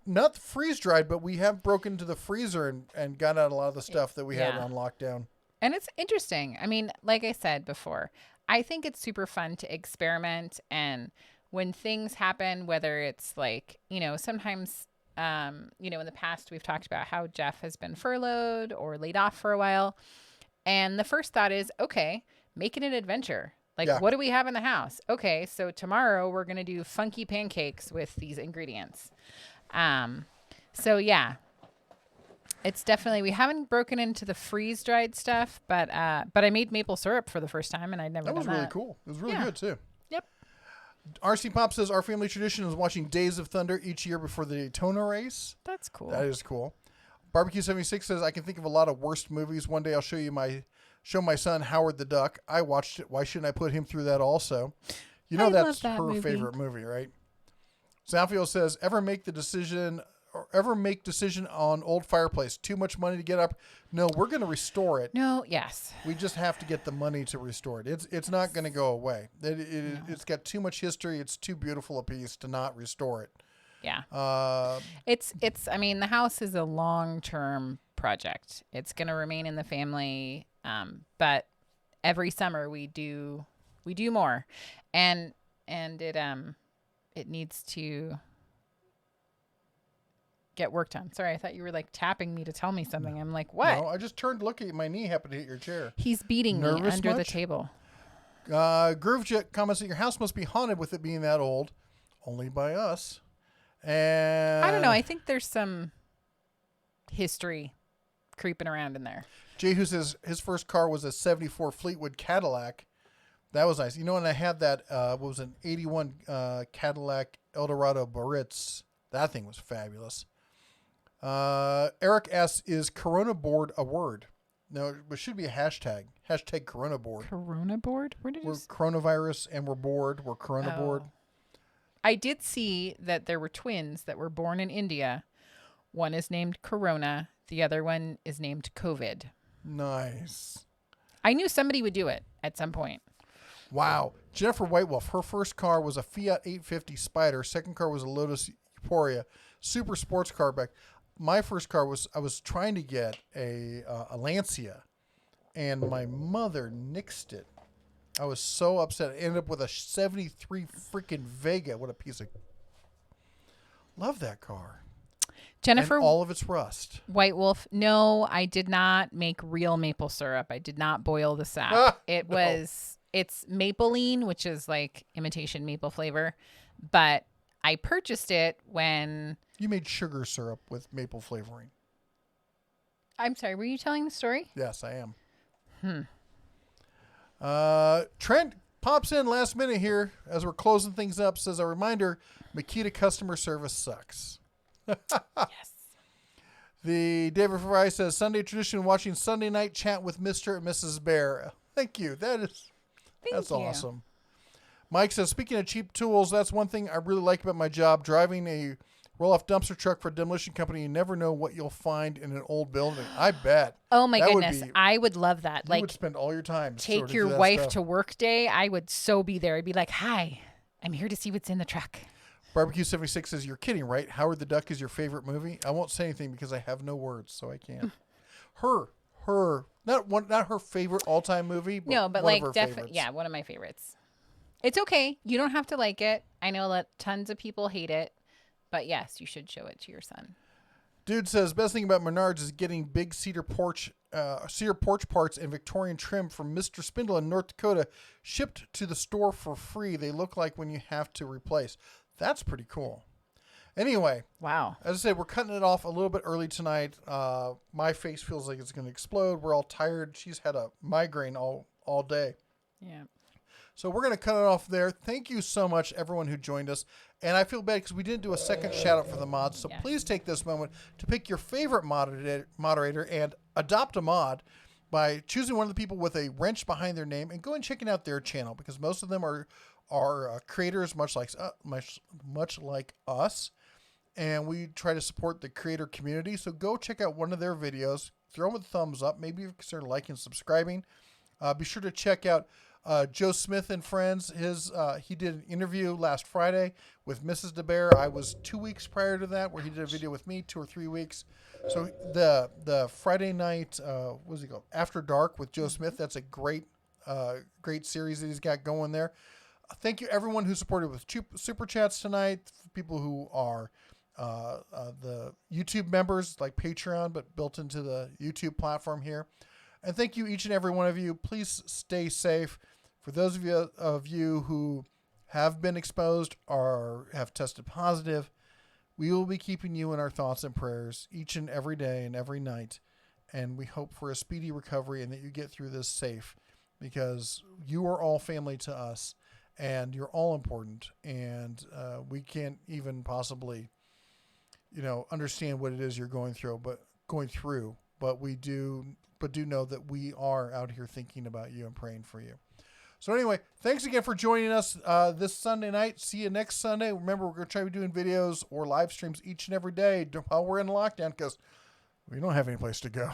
Not the freeze-dried, but we have broken into the freezer and got out a lot of the stuff that we had on lockdown. And it's interesting. I mean, like I said before, I think it's super fun to experiment. And when things happen, whether it's like, sometimes, in the past we've talked about how Jeff has been furloughed or laid off for a while. And the first thought is, okay, make it an adventure. Like, what do we have in the house? Okay, so tomorrow we're going to do funky pancakes with these ingredients. It's definitely, we haven't broken into the freeze-dried stuff, but I made maple syrup for the first time, and I'd never done that. That was really cool. It was really good, too. Yep. RC Pop says, our family tradition is watching Days of Thunder each year before the Daytona race. That's cool. That is cool. Barbecue 76 says, I can think of a lot of worst movies. One day I'll show my son Howard the Duck. I watched it. Why shouldn't I put him through that also? That's her favorite movie, right? Zalfiel says, ever make decision on old fireplace? Too much money to get up? No, we're going to restore it. No, yes. We just have to get the money to restore it. It's not going to go away. It's got too much history. It's too beautiful a piece to not restore it. Yeah. I mean, the house is a long-term project. It's going to remain in the family. But every summer we do more, and it needs to get work done. Sorry, I thought you were like tapping me to tell me something. I'm like, what? No, I just turned to look at you. My knee happened to hit your chair. He's beating me under the table. Groovejet comments that your house must be haunted with it being that old. Only by us. And I don't know. I think there's some history creeping around in there. Jehu says his first car was a 74 Fleetwood Cadillac. That was nice. And I had that, was an 81 Cadillac Eldorado Baritz. That thing was fabulous. Eric asks, is Corona board a word? No, it should be a hashtag. Hashtag Corona board. Corona board? We're coronavirus and we're bored. We're Corona board. I did see that there were twins that were born in India. One is named Corona. The other one is named COVID. Nice. I knew somebody would do it at some point. Wow. Jennifer Whitewolf, her first car was a Fiat 850 Spider. Second car was a Lotus Euphoria. Super sports car back. My first car I was trying to get a Lancia, and my mother nixed it. I was so upset. I ended up with a 73 freaking Vega. What a piece of... Love that car. Jennifer And all of its rust. White Wolf. No, I did not make real maple syrup. I did not boil the sap. It's Mapeline, which is like imitation maple flavor. But I purchased it when... You made sugar syrup with maple flavoring. I'm sorry, were you telling the story? Yes, I am. Trent pops in last minute here as we're closing things up. Says, a reminder, Makita customer service sucks. Yes. The David Fry says, Sunday tradition, watching Sunday night chat with Mr. and Mrs. Bear. Thank you. That's you. awesome. Mike says, speaking of cheap tools, that's one thing I really like about my job. Driving a roll-off dumpster truck for a demolition company, you never know what you'll find in an old building. I bet. Oh my goodness. I would love that. You would spend all your time. Take your wife to work day. I would so be there. I'd be like, hi, I'm here to see what's in the truck. Barbecue 76 says, you're kidding, right? Howard the Duck is your favorite movie? I won't say anything because I have no words, so I can't. Not her favorite all-time movie, but no, but one like of her favorites. Yeah, one of my favorites. It's okay. You don't have to like it. I know that tons of people hate it, but yes, you should show it to your son. Dude says, best thing about Menards is getting big cedar porch parts and Victorian trim from Mr. Spindle in North Dakota shipped to the store for free. They look like when you have to replace. That's pretty cool. Anyway. Wow. As I said, we're cutting it off a little bit early tonight. My face feels like it's going to explode. We're all tired. She's had a migraine all day. Yeah. So we're going to cut it off there. Thank you so much, everyone who joined us. And I feel bad because we didn't do a second shout out for the mods. So please take this moment to pick your favorite moderator and adopt a mod by choosing one of the people with a wrench behind their name and go and checking out their channel, because most of them are creators much like us. And we try to support the creator community. So go check out one of their videos. Throw them a thumbs up. Maybe consider liking and subscribing. Be sure to check out Joe Smith and Friends. He did an interview last Friday with Mrs. DeBear. I was 2 weeks prior to that where he did a video with me, 2 or 3 weeks. So the Friday night, what was it called? After Dark with Joe Smith. That's a great series that he's got going there. Thank you everyone who supported with super chats tonight. People who are the YouTube members like Patreon, but built into the YouTube platform here. And thank you each and every one of you. Please stay safe. For those of you who have been exposed or have tested positive, we will be keeping you in our thoughts and prayers each and every day and every night. And we hope for a speedy recovery and that you get through this safe, because you are all family to us and you're all important. And we can't even possibly, understand what it is you're going through, but we do know that we are out here thinking about you and praying for you. So anyway, thanks again for joining us this Sunday night. See you next Sunday. Remember, we're going to try to be doing videos or live streams each and every day while we're in lockdown, because we don't have any place to go.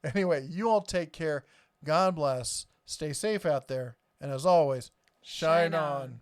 Anyway, you all take care. God bless. Stay safe out there. And as always, shine on.